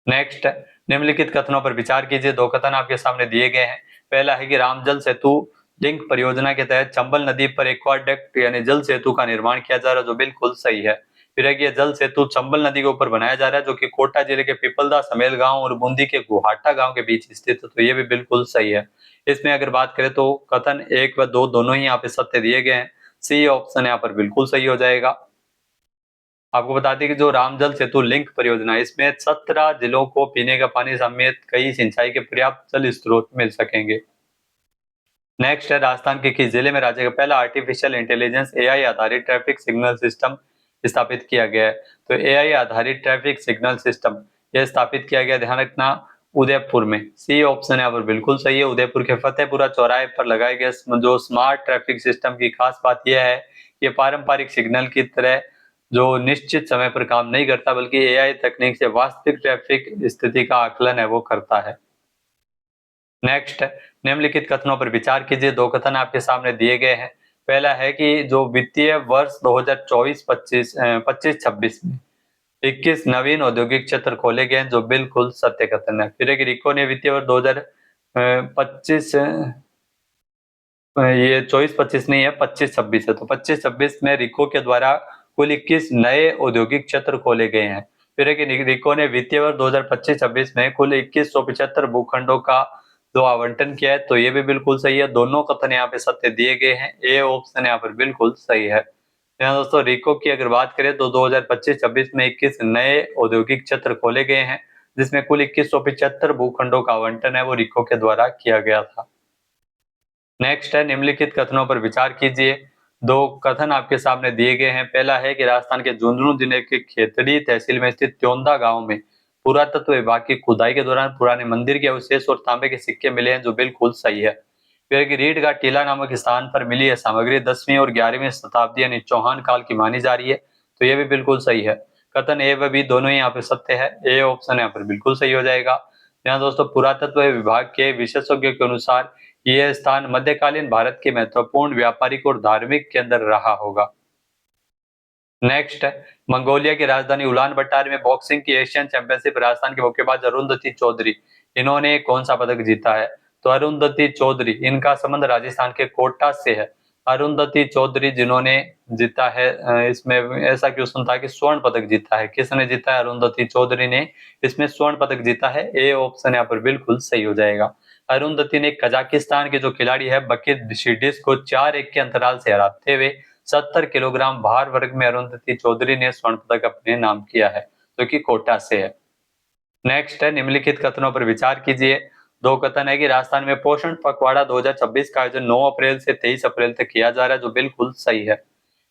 Speaker 1: नेक्स्ट, निम्नलिखित कथनों पर विचार कीजिए। 2 कथन आपके सामने दिए गए हैं। पहला है कि रामजल सेतु लिंक परियोजना के तहत चंबल नदी पर एक्वाडक्ट यानी जल सेतु का निर्माण किया जा रहा है, जो बिल्कुल सही है। फिर है कि जल सेतु चंबल नदी के ऊपर बनाया जा रहा है, जो कि कोटा जिले के पिपलदा समेल गांव और बूंदी के गुहाटा गांव के बीच स्थित है, तो ये भी बिल्कुल सही है। इसमें अगर बात करें तो कथन 1 व 2 दोनों ही यहाँ पे सत्य दिए गए हैं। सी ऑप्शन यहाँ पर बिल्कुल सही हो जाएगा। आपको बता दें कि जो रामजल सेतु लिंक परियोजना है इसमें 17 जिलों को पीने का पानी समेत कई सिंचाई के पर्याप्त जल स्रोत मिल सकेंगे। नेक्स्ट है, राजस्थान के किस जिले में राज्य का पहला आर्टिफिशियल इंटेलिजेंस एआई आधारित ट्रैफिक सिग्नल सिस्टम स्थापित किया गया है? तो एआई आधारित ट्रैफिक सिग्नल सिस्टम यह स्थापित किया गया, ध्यान रखना, उदयपुर में। सी ऑप्शन यहाँ पर बिल्कुल सही है। उदयपुर के फतेहपुरा चौराहे पर लगाए गए जो स्मार्ट ट्रैफिक सिस्टम की खास बात यह है कि पारंपरिक सिग्नल की तरह जो निश्चित समय पर काम नहीं करता, बल्कि एआई तकनीक से वास्तविक ट्रैफिक स्थिति का आकलन है वो करता है। नेक्स्ट, निम्नलिखित कथनों पर विचार कीजिए। 2 कथन आपके सामने दिए गए हैं। पहला है कि जो वित्तीय वर्ष 2024-25-26 में 21 नवीन औद्योगिक क्षेत्र खोले गए हैं, जो बिल्कुल सत्य कथन है। फिर एक रिको ने वित्तीय वर्ष 2025 ये 24-25 नहीं है, 25-26 है, तो 25-26 में रिको के द्वारा कुल 21 नए औद्योगिक क्षेत्र खोले गए हैं, फिर है कि रिको ने वित्तीय वर्ष 2025-26 में कुल 2175 भूखंडों का जो आवंटन किया है, तो ये भी बिल्कुल सही है। दोनों कथन यहाँ पे सत्य दिए गए हैं, ए ऑप्शन यहाँ पर बिल्कुल सही है। यहाँ दोस्तों रिको की अगर बात करें तो 2025-26 में 21 नए औद्योगिक क्षेत्र खोले गए हैं, जिसमें कुल 2175 भूखंडों का आवंटन है वो रिको के द्वारा किया गया था। नेक्स्ट है निम्नलिखित कथनों पर विचार कीजिए। दो कथन आपके सामने दिए गए हैं। पहला है कि राजस्थान के झुंझुनू जिले के खेतड़ी तहसील में स्थित त्योंदा गांव में पुरातत्व विभाग की खुदाई के दौरान पुराने मंदिर के अवशेष और तांबे के सिक्के मिले हैं, जो बिल्कुल सही है। फिर कि रीड का टीला नामक स्थान पर मिली है सामग्री 10वीं और 11वीं शताब्दी यानी चौहान काल की मानी जा रही है, तो ये भी बिल्कुल सही है। कथन ए व बी दोनों ही यहाँ पे सत्य है, ए ऑप्शन यहाँ पर बिल्कुल सही हो जाएगा। यहाँ दोस्तों पुरातत्व विभाग के विशेषज्ञों के अनुसार यह स्थान मध्यकालीन भारत के महत्वपूर्ण व्यापारिक और धार्मिक केंद्र रहा होगा। नेक्स्ट है मंगोलिया की राजधानी उलान बटार में बॉक्सिंग की एशियन चैंपियनशिप राजस्थान के मुक्केबाज अरुंधति चौधरी इन्होंने कौन सा पदक जीता है? तो अरुंधति चौधरी, इनका संबंध राजस्थान के कोटा से है। अरुंधति चौधरी जिन्होंने जीता है, इसमें ऐसा क्यों सुनता कि स्वर्ण पदक जीता है। किसने जीता है? अरुंधति चौधरी ने इसमें स्वर्ण पदक जीता है। ए ऑप्शन यहाँ पर बिल्कुल सही हो जाएगा। अरुंधति ने कजाकिस्तान के जो खिलाड़ी है बकीर शिडिस को 4-1 के अंतराल से हराते हुए 70 किलोग्राम भार वर्ग में अरुंधति चौधरी ने स्वर्ण पदक अपने नाम किया है, जो कि कोटा से है। नेक्स्ट है निम्नलिखित कथनों पर विचार कीजिए। दो कथन है कि राजस्थान में पोषण पखवाड़ा 2026 का आयोजन 9 अप्रैल से 23 अप्रैल तक किया जा रहा है, जो बिल्कुल सही है।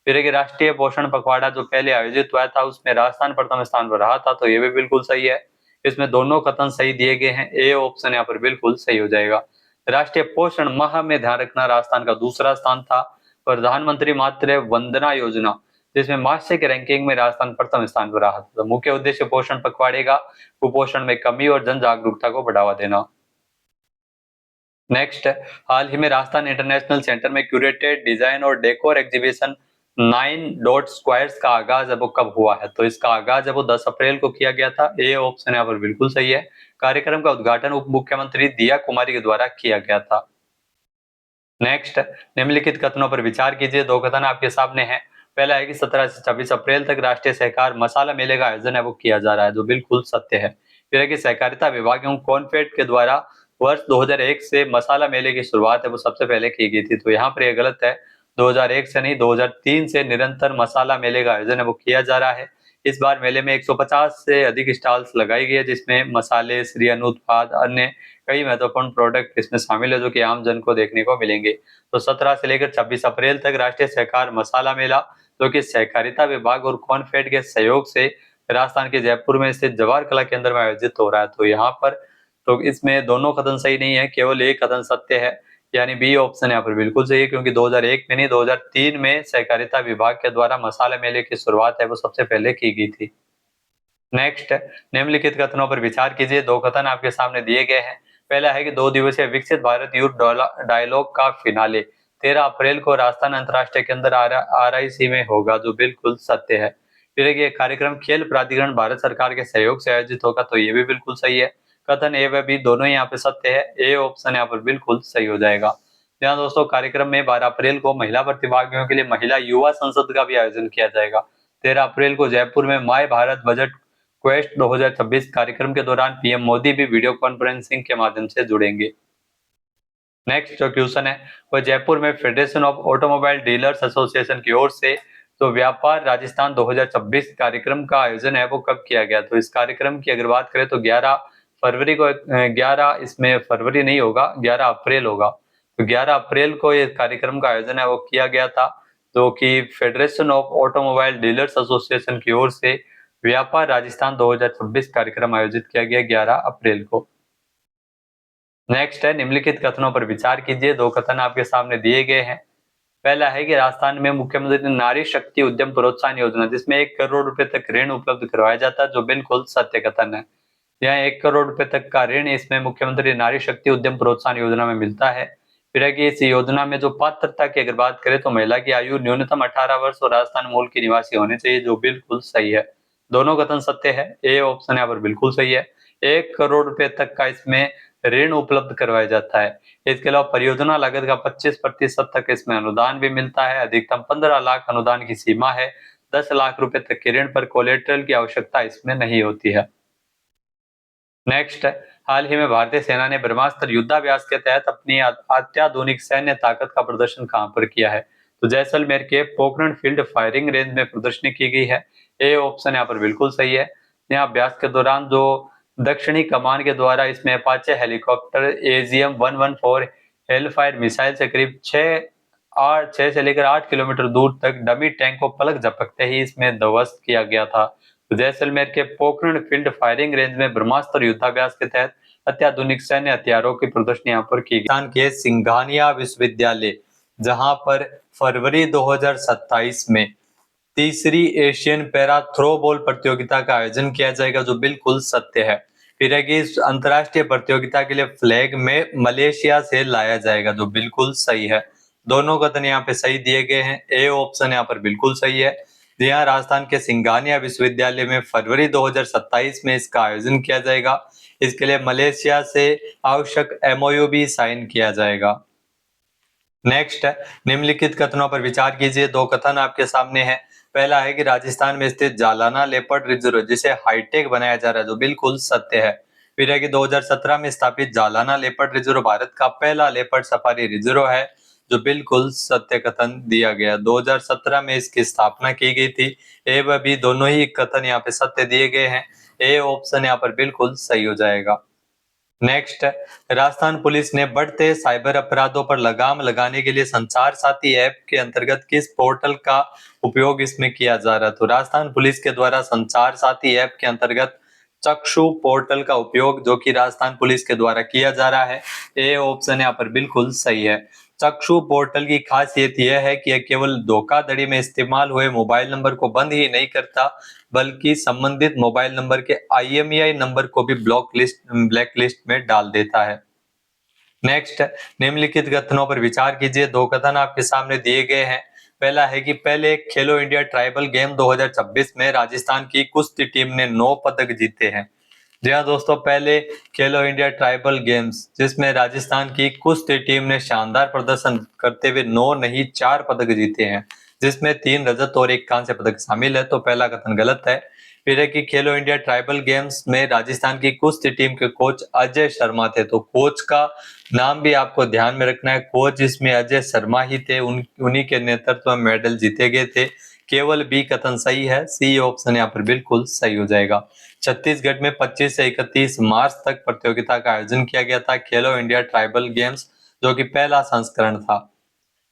Speaker 1: फिर है कि राष्ट्रीय पोषण पखवाड़ा जो पहले आयोजित हुआ था उसमें राजस्थान प्रथम स्थान पर रहा था, तो ये भी बिल्कुल सही है। इसमें दोनों कथन सही दिए गए हैं, ए ऑप्शन यहाँ पर बिल्कुल सही हो जाएगा। राष्ट्रीय पोषण माह में ध्यान रखना राजस्थान का दूसरा स्थान था। प्रधानमंत्री मातृ वंदना योजना जिसमें मासिक रैंकिंग में राजस्थान प्रथम स्थान पर रहा था। मुख्य उद्देश्य पोषण पखवाड़े का कुपोषण में कमी और जन जागरूकता को बढ़ावा देना। नेक्स्ट हाल ही में राजस्थान इंटरनेशनल सेंटर में क्यूरेटेड डिजाइन और डेकोर एग्जीबिशन 9 डॉट स्क्वायर्स का आगाज है वो कब हुआ है? तो इसका आगाज है वो 10 अप्रैल को किया गया था। ए ऑप्शन यहाँ पर बिल्कुल सही है। कार्यक्रम का उद्घाटन उप मुख्यमंत्री दिया कुमारी के द्वारा किया गया था। नेक्स्ट निम्नलिखित कथनों पर विचार कीजिए। दो कथन आपके सामने हैं। पहला है कि 17 से 26 अप्रैल तक राष्ट्रीय सहकार मसाला मेले का आयोजन है वो किया जा रहा है, जो बिल्कुल सत्य है। फिर है कि सहकारिता विभाग एवं कॉनफेड के द्वारा वर्ष 2001 से मसाला मेले की शुरुआत है वो सबसे पहले की गई थी, तो यहाँ पर यह गलत है। 2001 से नहीं 2003 से निरंतर मसाला मेले का आयोजन है वो किया जा रहा है। इस बार मेले में 150 से अधिक स्टॉल्स लगाई गई है, जिसमें मसाले, श्री अन्न उत्पाद, अन्य कई महत्वपूर्ण प्रोडक्ट इसमें शामिल है, जो कि आम जन को देखने को मिलेंगे। तो 17 से लेकर 26 अप्रैल तक राष्ट्रीय सहकार मसाला मेला, जो कि सहकारिता विभाग और कॉनफेड के सहयोग से राजस्थान के जयपुर में स्थित जवाहर कला केंद्र में आयोजित हो रहा है। तो यहाँ पर तो इसमें दोनों कथन सही नहीं है, केवल एक कथन सत्य है, यानी बी ऑप्शन यहाँ पर बिल्कुल सही है, क्योंकि 2001 में नहीं 2003 में सहकारिता विभाग के द्वारा मसाला मेले की शुरुआत है वो सबसे पहले की गई थी। नेक्स्ट निम्नलिखित कथनों पर विचार कीजिए। दो कथन आपके सामने दिए गए हैं। पहला है कि 2 दिवसीय विकसित भारत यूथ डायलॉग का फिनाले 13 अप्रैल को राजस्थान अंतरराष्ट्रीय केंद्र RIC में होगा, जो बिल्कुल सत्य है। फिर है कि यह कार्यक्रम खेल प्राधिकरण भारत सरकार के सहयोग से आयोजित होगा, तो ये भी बिल्कुल सही है। कथन ए व बी दोनों ही यहाँ पे सत्य है। ए ऑप्शन यहाँ पर बिल्कुल सही हो जाएगा। यहाँ दोस्तों कार्यक्रम में 12 अप्रैल को महिला प्रतिभागियों के लिए महिला युवा संसद का भी आयोजन किया जाएगा। 13 अप्रैल को जयपुर में माय भारत बजट क्वेस्ट 2026 कार्यक्रम के दौरान पीएम मोदी भी वीडियो कॉन्फ्रेंसिंग के माध्यम से जुड़ेंगे। नेक्स्ट जो क्वेश्चन है वह जयपुर में federation of automobile dealers association की ओर से तो व्यापार राजस्थान 2026 कार्यक्रम का आयोजन है वो कब किया गया? तो इस कार्यक्रम की अगर बात करें तो 11 फरवरी को 11 इसमें फरवरी नहीं होगा, 11 अप्रैल होगा। तो 11 अप्रैल को ये कार्यक्रम का आयोजन है वो किया गया था, जो कि federation of automobile dealers association की ओर से व्यापार राजस्थान 2026 कार्यक्रम आयोजित किया गया 11 अप्रैल को। नेक्स्ट है निम्नलिखित कथनों पर विचार कीजिए। दो कथन आपके सामने दिए गए हैं। पहला है कि राजस्थान में मुख्यमंत्री नारी शक्ति उद्यम प्रोत्साहन योजना जिसमें 1 करोड़ रुपए तक ऋण उपलब्ध करवाया जाता है, जो बिल्कुल सत्य कथन है। यहाँ 1 करोड़ रुपए तक का ऋण इसमें मुख्यमंत्री नारी शक्ति उद्यम प्रोत्साहन योजना में मिलता है। फिर है कि इस योजना में जो पात्रता की अगर बात करें तो महिला की आयु न्यूनतम 18 वर्ष और राजस्थान मूल की निवासी होनी चाहिए, जो बिल्कुल सही है। दोनों कथन सत्य है। ए ऑप्शन यहाँ पर बिल्कुल सही है। 1 करोड़ रुपए तक का इसमें ऋण उपलब्ध करवाया जाता है। इसके अलावा परियोजना लागत का 25% तक इसमें अनुदान भी मिलता है। अधिकतम 15 लाख अनुदान की सीमा है। 10 लाख रुपए तक के ऋण पर कोलेटरल की आवश्यकता इसमें नहीं होती है। नेक्स्ट है, हाल ही में भारतीय सेना ने ब्रह्मास्त्र युद्धाभ्यास के तहत अपनी अत्याधुनिक सैन्य ताकत का प्रदर्शन कहां पर किया है? तो जैसलमेर के पोखरण फील्ड फायरिंग रेंज में प्रदर्शनी की गई है। ए ऑप्शन यहाँ पर बिल्कुल सही है। यहाँ अभ्यास के दौरान जो दक्षिणी कमान के द्वारा इसमें Apache helicopter AGM 114 Hellfire missile से करीब 6 से लेकर 8 किलोमीटर दूर तक डमी टैंक को पलक झपकते ही इसमें ध्वस्त किया गया था। तो जैसलमेर के पोखरण फील्ड फायरिंग रेंज में ब्रह्मास्त्र युद्धाभ्यास के तहत अत्याधुनिक सैन्य हथियारों की प्रदर्शनी यहाँ पर की गई। राजस्थान के सिंघानिया विश्वविद्यालय, जहां पर फरवरी 2027 में तीसरी एशियन पैरा थ्रोबॉल प्रतियोगिता का आयोजन किया जाएगा, जो बिल्कुल सत्य है। फिर है कि इस अंतर्राष्ट्रीय प्रतियोगिता के लिए फ्लैग में मलेशिया से लाया जाएगा, जो बिल्कुल सही है। दोनों कथन यहाँ पे सही दिए गए हैं। ए ऑप्शन यहाँ पर बिल्कुल सही है। जी हाँ, राजस्थान के सिंघानिया विश्वविद्यालय में फरवरी 2027 में इसका आयोजन किया जाएगा। इसके लिए मलेशिया से आवश्यक MOU भी साइन किया जाएगा। नेक्स्ट है, निम्नलिखित कथनों पर विचार कीजिए। दो कथन आपके सामने हैं। पहला है कि राजस्थान में स्थित जालाना लेपर्ड रिजर्व जिसे हाईटेक बनाया जा रहा है, जो बिल्कुल सत्य है। फिर है कि 2017 में स्थापित जालाना लेपर्ड रिजर्व भारत का पहला लेपर्ड सफारी रिजर्व है, जो बिल्कुल सत्य कथन दिया गया। 2017 में इसकी स्थापना की गई थी। ए व बी दोनों ही कथन यहाँ पे सत्य दिए गए हैं। ए ऑप्शन यहाँ पर बिल्कुल सही हो जाएगा। नेक्स्ट है, राजस्थान पुलिस ने बढ़ते साइबर अपराधों पर लगाम लगाने के लिए संचार साथी ऐप के अंतर्गत किस पोर्टल का उपयोग इसमें किया जा रहा है? तो राजस्थान पुलिस के द्वारा संचार साथी ऐप के अंतर्गत चक्षु पोर्टल का उपयोग जो कि राजस्थान पुलिस के द्वारा किया जा रहा है। ए ऑप्शन यहाँ पर बिल्कुल सही है। चक्षु पोर्टल की खासियत यह है कि यह केवल धोखाधड़ी में इस्तेमाल हुए मोबाइल नंबर को बंद ही नहीं करता, बल्कि संबंधित मोबाइल नंबर के IMEI नंबर को भी ब्लैक लिस्ट में डाल देता है। नेक्स्ट, निम्नलिखित कथनों पर विचार कीजिए। दो कथन आपके सामने दिए गए हैं। पहला है कि पहले खेलो इंडिया ट्राइबल गेम 2026 में राजस्थान की कुश्ती टीम ने 9 पदक जीते हैं। जी हाँ दोस्तों, पहले खेलो इंडिया ट्राइबल गेम्स जिसमें राजस्थान की कुश्ती टीम ने शानदार प्रदर्शन करते हुए 9 नहीं 4 पदक जीते हैं, जिसमें 3 रजत और 1 कांस्य पदक शामिल है। तो पहला कथन गलत है। फिर है कि खेलो इंडिया ट्राइबल गेम्स में राजस्थान की कुश्ती टीम के कोच अजय शर्मा थे। तो कोच का नाम भी आपको ध्यान में रखना है। कोच इसमें अजय शर्मा ही थे। उन्हीं के नेतृत्व में मेडल जीते गए थे। केवल बी कथन सही है। सी ऑप्शन यहाँ पर बिल्कुल सही हो जाएगा। छत्तीसगढ़ में 25 से 31 मार्च तक प्रतियोगिता का आयोजन किया गया था, खेलो इंडिया ट्राइबल गेम्स, जो कि पहला संस्करण था।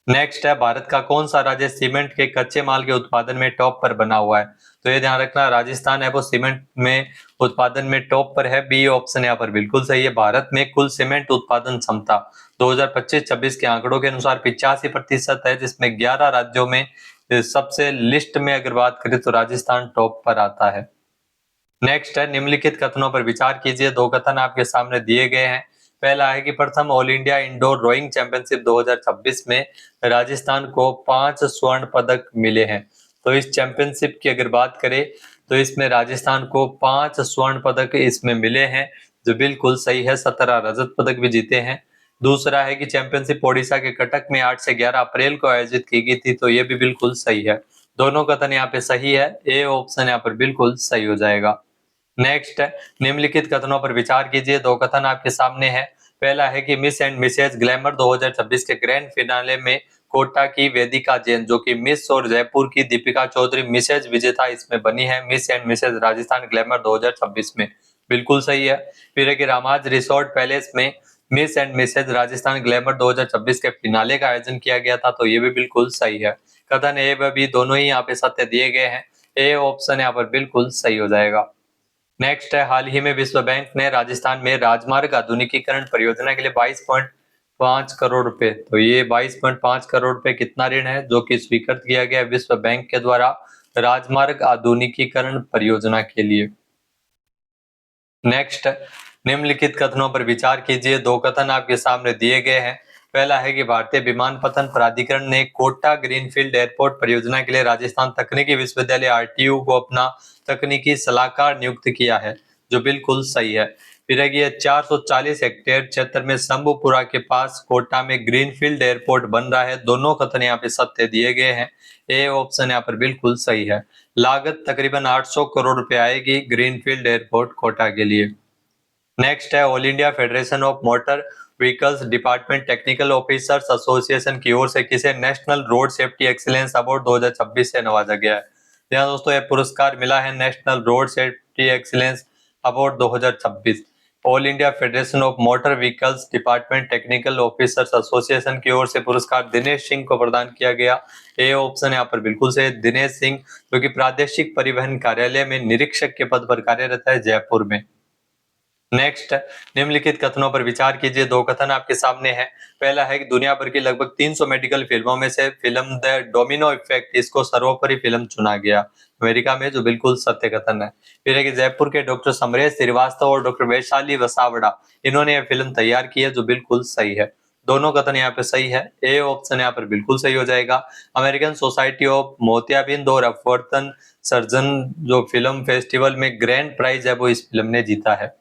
Speaker 1: नेक्स्ट है, भारत का कौन सा राज्य सीमेंट के कच्चे माल के उत्पादन में टॉप पर बना हुआ है? तो ये ध्यान रखना, राजस्थान है वो सीमेंट में उत्पादन में टॉप पर है। बी ऑप्शन यहाँ पर बिल्कुल सही है। भारत में कुल सीमेंट उत्पादन क्षमता 2025-26 के आंकड़ों के अनुसार 85% है, जिसमें 11 राज्यों में सबसे लिस्ट में अगर बात करें तो राजस्थान टॉप पर आता है। नेक्स्ट है, निम्नलिखित कथनों पर विचार कीजिए। दो कथन आपके सामने दिए गए हैं। पहला है कि प्रथम all India indoor rowing championship 2026 में राजस्थान को 5 स्वर्ण पदक मिले हैं। तो इस चैंपियनशिप की अगर बात करें तो इसमें राजस्थान को 5 स्वर्ण पदक इसमें मिले हैं, जो बिल्कुल सही है। 17 रजत पदक भी जीते हैं। दूसरा है कि चैंपियनशिप ओडिशा के कटक में 8 से 11 अप्रैल को आयोजित की गई थी। तो ये भी बिल्कुल सही है। दोनों कथन यहाँ पे सही है। ए ऑप्शन यहाँ पर बिल्कुल सही हो जाएगा। नेक्स्ट है, निम्नलिखित कथनों पर विचार कीजिए। दो कथन आपके सामने है। पहला है कि मिस एंड मिसेज ग्लैमर 2026 के ग्रैंड फिनाले में कोटा की वेदिका जैन, जो कि मिस और जयपुर की दीपिका चौधरी मिसेज विजेता इसमें बनी है miss and Mrs Rajasthan glamour 2026 में, बिल्कुल सही है। फिर है कि रामाज रिसोर्ट पैलेस में miss and Mrs Rajasthan glamour 2026 के फिनाले का आयोजन किया गया था। तो ये भी बिल्कुल सही है। कथन ए व बी दोनों ही यहाँ पे सत्य दिए गए हैं। ए ऑप्शन यहाँ पर बिल्कुल सही हो जाएगा। नेक्स्ट है, हाल ही में विश्व बैंक ने राजस्थान में राजमार्ग आधुनिकीकरण परियोजना के लिए 22.5 करोड़ रुपए, तो ये 22.5 करोड़ रुपए कितना ऋण है जो कि स्वीकृत किया गया विश्व बैंक के द्वारा राजमार्ग आधुनिकीकरण परियोजना के लिए। नेक्स्ट, निम्नलिखित कथनों पर विचार कीजिए। दो कथन आपके सामने दिए गए हैं। पहला है कि भारतीय विमानपत्तन प्राधिकरण ने कोटा ग्रीनफील्ड एयरपोर्ट परियोजना के लिए राजस्थान तकनीकी विश्वविद्यालय RTU को अपना तकनीकी सलाहकार नियुक्त किया है, जो बिल्कुल सही है। फिर है कि ये 440 हेक्टेयर क्षेत्र में शंभुपुरा के पास कोटा में ग्रीनफील्ड एयरपोर्ट बन रहा है। दोनों कथन यहाँ पे सत्य दिए गए हैं। ए ऑप्शन यहाँ पर बिल्कुल सही है। लागत तकरीबन 800 करोड़ रुपए आएगी ग्रीनफील्ड एयरपोर्ट कोटा के लिए। नेक्स्ट है all India federation of motor vehicles department technical officers association की ओर से किसे national road safety excellence award 2026 से नवाजा गया है। यहाँ दोस्तों ये पुरस्कार मिला है national road safety excellence award 2026। All India federation of motor vehicles department technical officers association की ओर से पुरस्कार दिनेश सिंह को प्रदान किया गया। ए ऑप्शन यहाँ पर बिल्कुल से दिनेश सिंह, जो कि प्रादेशिक परिवहन कार्यालय में निरीक्षक के पद पर कार्यरत है जयपुर में। नेक्स्ट, निम्नलिखित कथनों पर विचार कीजिए। दो कथन आपके सामने हैं। पहला है कि दुनिया भर की लगभग 300 मेडिकल फिल्मों में से फिल्म द डोमिनो इफेक्ट इसको सर्वोपरि फिल्म चुना गया अमेरिका में, जो बिल्कुल सत्य कथन है। फिर है कि जयपुर के डॉक्टर समरेश श्रीवास्तव और डॉक्टर वैशाली वसावड़ा इन्होंने यह फिल्म तैयार की है, जो बिल्कुल सही है। दोनों कथन यहाँ पे सही है। ए ऑप्शन यहाँ पर बिल्कुल सही हो जाएगा। अमेरिकन सोसाइटी ऑफ मोतियाबिंद और अपवर्तन सर्जन जो फिल्म फेस्टिवल में ग्रैंड प्राइज है वो इस फिल्म ने जीता है।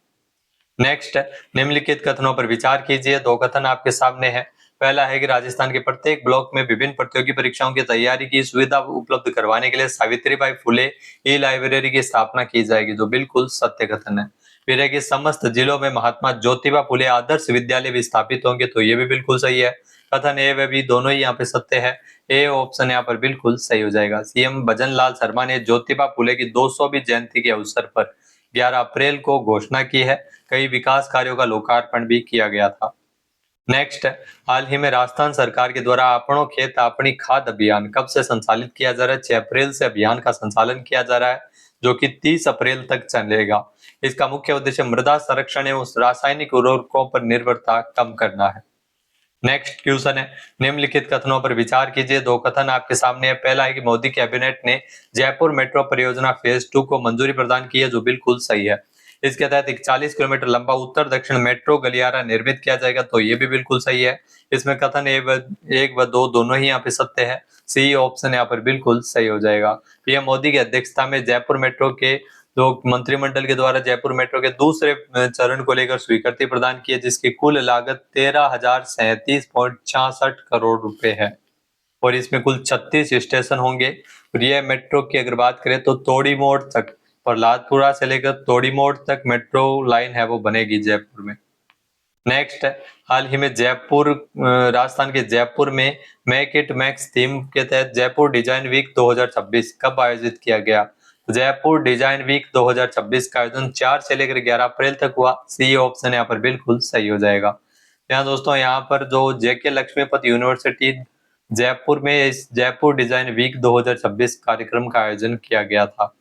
Speaker 1: नेक्स्ट, निम्नलिखित कथनों पर विचार कीजिए। दो कथन आपके सामने हैं। पहला है कि राजस्थान के प्रत्येक ब्लॉक में विभिन्न प्रतियोगी परीक्षाओं की तैयारी की सुविधा उपलब्ध करवाने के लिए सावित्रीबाई फुले ई लाइब्रेरी की स्थापना की जाएगी, जो बिल्कुल सत्य कथन है। फिर है कि समस्त जिलों में महात्मा ज्योतिबा फुले आदर्श विद्यालय भी स्थापित होंगे, तो ये भी बिल्कुल सही है। कथन ए व बी दोनों ही यहाँ पे सत्य है। ए ऑप्शन यहाँ पर बिल्कुल सही हो जाएगा। सीएम भजन लाल शर्मा ने ज्योतिबा फुले की 200वीं जयंती के अवसर पर 11 अप्रैल को घोषणा की है। कई विकास कार्यों का लोकार्पण भी किया गया था। नेक्स्ट, हाल ही में राजस्थान सरकार के द्वारा आपनों खेत अपनी खाद अभियान कब से संचालित किया जा रहा है। 6 अप्रैल से अभियान का संचालन किया जा रहा है, जो कि 30 अप्रैल तक चलेगा। इसका मुख्य उद्देश्य मृदा संरक्षण एवं रासायनिक उर्वरकों पर निर्भरता कम करना है। नेक्स्ट क्वेश्चन है, निम्नलिखित कथनों पर विचार कीजिए। दो कथन आपके सामने है। पहला है कि मोदी कैबिनेट ने जयपुर मेट्रो परियोजना फेज 2 को मंजूरी प्रदान की है, जो बिल्कुल सही है। इसके तहत एक 40 किलोमीटर लंबा उत्तर दक्षिण मेट्रो गलियारा निर्मित किया जाएगा, तो ये भी बिल्कुल सही है। इसमें कथन एक व दो दोनों ही यहाँ पे सत्य है। सी ऑप्शन यहाँ पर बिल्कुल सही हो जाएगा। पीएम मोदी की अध्यक्षता में जयपुर मेट्रो के मंत्रिमंडल के द्वारा जयपुर मेट्रो के दूसरे चरण को लेकर स्वीकृति प्रदान की है, जिसकी कुल लागत 13,037.66 करोड़ रुपए है और इसमें कुल 36 स्टेशन होंगे। और यह मेट्रो की अगर बात करें तो तोड़ी मोड़ तक, प्रहलादपुरा से लेकर तोड़ी मोड़ तक मेट्रो लाइन है वो बनेगी जयपुर में। नेक्स्ट, हाल ही में राजस्थान के जयपुर में मेक इट मैक्स थीम के तहत जयपुर डिजाइन वीक 2026 कब आयोजित किया गया। जयपुर डिजाइन वीक 2026 का आयोजन 4 से लेकर 11 अप्रैल तक हुआ। सी ऑप्शन यहाँ पर बिल्कुल सही हो जाएगा। यहाँ दोस्तों यहाँ पर जो जेके लक्ष्मीपत यूनिवर्सिटी जयपुर में इस जयपुर डिजाइन वीक 2026 कार्यक्रम का आयोजन किया गया था।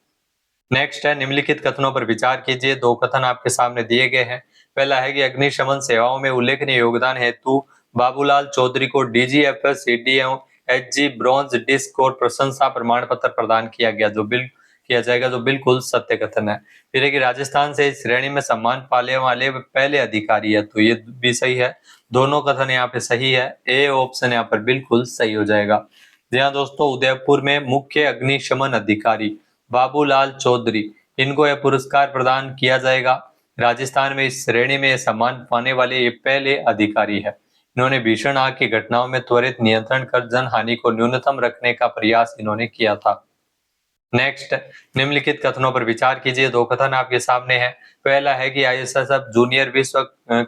Speaker 1: नेक्स्ट है, निम्नलिखित कथनों पर विचार कीजिए। दो कथन आपके सामने दिए गए हैं। पहला है कि अग्निशमन सेवाओं में उल्लेखनीय योगदान हेतु बाबूलाल चौधरी को डीजीएफएस सीडी एवं एचजी ब्रॉन्ज डिस्क और प्रशंसा प्रमाण पत्र प्रदान किया जाएगा, जो बिल्कुल सत्य कथन है। फिर है कि राजस्थान से इस श्रेणी में सम्मान पाने वाले पहले अधिकारी है, तो ये भी सही है। दोनों कथन यहाँ पे सही है। ए ऑप्शन यहाँ पर बिल्कुल सही हो जाएगा। जी हाँ दोस्तों, उदयपुर में मुख्य अग्निशमन अधिकारी बाबूलाल चौधरी, इनको यह पुरस्कार प्रदान किया जाएगा। राजस्थान में इस श्रेणी में सम्मान पाने वाले ये पहले अधिकारी है। इन्होंने भीषण आग की घटनाओं में त्वरित नियंत्रण कर जन हानि को न्यूनतम रखने का प्रयास इन्होंने किया था। नेक्स्ट, निम्नलिखित कथनों पर विचार कीजिए। दो कथन आपके सामने हैं। पहला है कि आईएसएसएफ जूनियर विश्व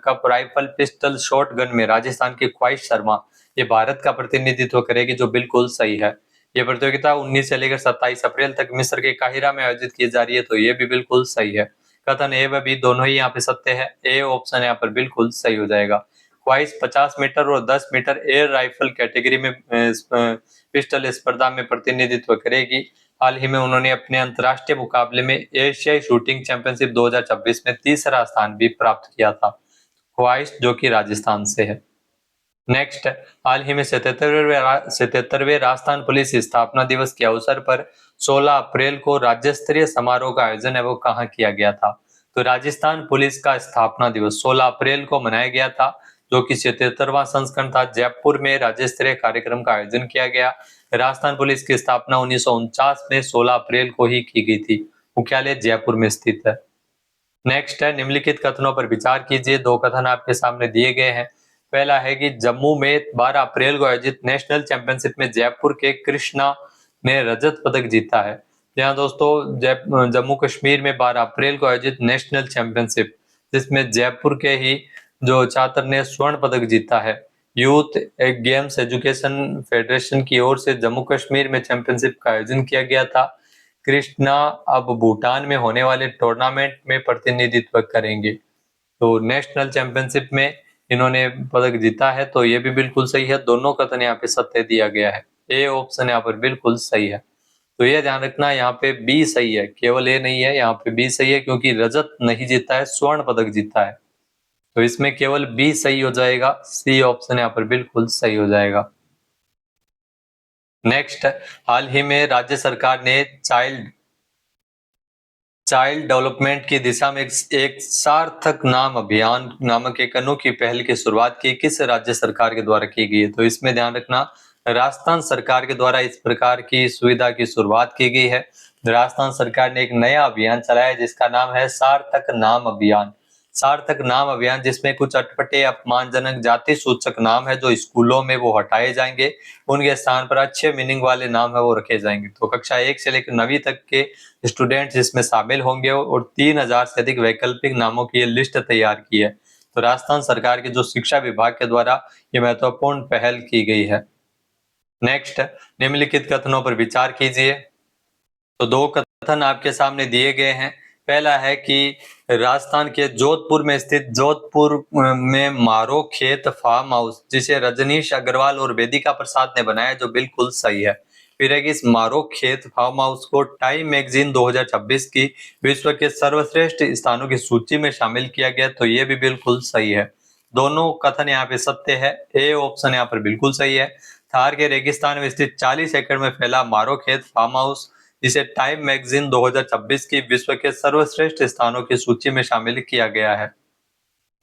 Speaker 1: कप राइफल पिस्टल शॉटगन में राजस्थान की ख्वाहिश शर्मा ये भारत का प्रतिनिधित्व करेगी, जो बिल्कुल सही है। ये प्रतियोगिता 19 से लेकर 27 अप्रैल तक मिस्र के काहिरा में आयोजित की जा रही है, तो ये भी बिल्कुल सही है। कथन ए व बी दोनों ही यहाँ पे सत्य है। ए ऑप्शन यहाँ पर बिल्कुल सही हो जाएगा। ख्वाहिश 50 मीटर और 10 मीटर एयर राइफल कैटेगरी में पिस्टल स्पर्धा में प्रतिनिधित्व करेगी। हाल ही में उन्होंने अपने अंतर्राष्ट्रीय मुकाबले में एशियाई शूटिंग चैंपियनशिप 2026 में तीसरा स्थान भी प्राप्त किया था। ख्वाहिश जो कि राजस्थान से है। नेक्स्ट, हाल ही में 77वें राजस्थान पुलिस स्थापना दिवस के अवसर पर 16 अप्रैल को राज्य स्तरीय समारोह का आयोजन है वो कहाँ किया गया था। तो राजस्थान पुलिस का स्थापना दिवस 16 अप्रैल को मनाया गया था, जो कि 77वां संस्करण था। जयपुर में राज्य स्तरीय कार्यक्रम का आयोजन किया गया। राजस्थान पुलिस की स्थापना 1949 में 16 अप्रैल को ही की गई थी। मुख्यालय जयपुर में स्थित है। नेक्स्ट है निम्नलिखित कथनों पर विचार कीजिए। दो कथन आपके सामने दिए गए हैं। पहला है कि जम्मू में 12 अप्रैल को आयोजित नेशनल चैंपियनशिप में जयपुर के कृष्णा ने रजत पदक जीता है। यहाँ दोस्तों जम्मू कश्मीर में 12 अप्रैल को आयोजित नेशनल चैंपियनशिप जिसमें जयपुर के ही जो छात्र ने स्वर्ण पदक जीता है। यूथ गेम्स एजुकेशन फेडरेशन की ओर से जम्मू कश्मीर में चैंपियनशिप का आयोजन किया गया था। कृष्णा अब भूटान में होने वाले टूर्नामेंट में प्रतिनिधित्व करेंगे। तो नेशनल चैंपियनशिप में इन्होंने पदक जीता है, तो ये भी बिल्कुल सही है। दोनों कथन यहाँ पे सत्य दिया गया है। ए ऑप्शन यहाँ पर बिल्कुल सही है। तो ये ध्यान रखना, यहाँ पे बी सही है, केवल ए नहीं है, यहाँ पे बी सही है क्योंकि रजत नहीं जीता है, स्वर्ण पदक जीता है। तो इसमें केवल बी सही हो जाएगा, सी ऑप्शन यहाँ पर बिल्कुल सही हो जाएगा। नेक्स्ट, हाल ही में राज्य सरकार ने चाइल्ड डेवलपमेंट की दिशा में एक सार्थक नाम अभियान नामक एक अनोखी पहल की शुरुआत की। किस राज्य सरकार के द्वारा की गई है? तो इसमें ध्यान रखना, राजस्थान सरकार के द्वारा इस प्रकार की सुविधा की शुरुआत की गई है। राजस्थान सरकार ने एक नया अभियान चलाया जिसका नाम है सार्थक नाम अभियान। सार्थक नाम अभियान जिसमें कुछ अटपटे अपमानजनक जाति सूचक नाम है जो स्कूलों में वो हटाए जाएंगे, उनके स्थान पर अच्छे मीनिंग वाले नाम है वो रखे जाएंगे। तो कक्षा 1 से लेकर 9वीं तक के स्टूडेंट्स इसमें शामिल होंगे और 3000 से अधिक वैकल्पिक नामों की ये लिस्ट तैयार की है। तो राजस्थान सरकार के जो शिक्षा विभाग के द्वारा ये महत्वपूर्ण पहल की गई है। नेक्स्ट, निम्नलिखित कथनों पर विचार कीजिए। तो दो कथन आपके सामने दिए गए हैं। पहला है कि राजस्थान के जोधपुर में स्थित जोधपुर में मारो खेत फार्म हाउस जिसे रजनीश अग्रवाल और वेदिका प्रसाद ने बनाया, जो बिल्कुल सही है। फिर है कि इस मारो खेत फार्म हाउस को टाइम मैगजीन 2026 की विश्व के सर्वश्रेष्ठ स्थानों की सूची में शामिल किया गया, तो ये भी बिल्कुल सही है। दोनों कथन यहाँ पे सत्य है। ए ऑप्शन यहाँ पर बिल्कुल सही है। थार के रेगिस्तान में स्थित 40 एकड़ में फैला मारो खेत फार्म हाउस जिसे टाइम मैगजीन 2026 की विश्व के सर्वश्रेष्ठ स्थानों की सूची में शामिल किया गया है।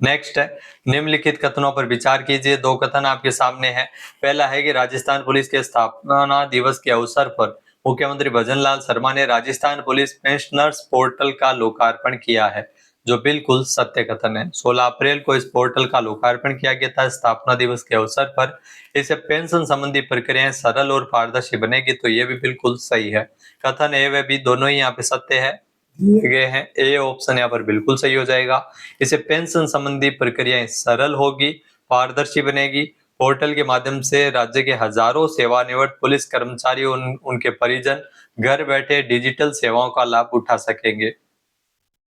Speaker 1: नेक्स्ट है, निम्नलिखित कथनों पर विचार कीजिए। दो कथन आपके सामने हैं। पहला है कि राजस्थान पुलिस के स्थापना दिवस के अवसर पर मुख्यमंत्री भजन लाल शर्मा ने राजस्थान पुलिस पेंशनर्स पोर्टल का लोकार्पण किया है, जो बिल्कुल सत्य कथन है। 16 अप्रैल को इस पोर्टल का लोकार्पण किया गया था स्थापना दिवस के अवसर पर। इससे पेंशन संबंधी प्रक्रियाएं सरल और पारदर्शी बनेगी, तो ये भी बिल्कुल सही है। कथन ए व बी दोनों ही यहाँ पे सत्य है दिए गए हैं। ए ऑप्शन यहाँ पर बिल्कुल सही हो जाएगा। इसे पेंशन संबंधी प्रक्रियाएं सरल होगी, पारदर्शी बनेगी। पोर्टल के माध्यम से राज्य के हजारों सेवानिवृत्त पुलिस कर्मचारी उनके परिजन घर बैठे डिजिटल सेवाओं का लाभ उठा सकेंगे।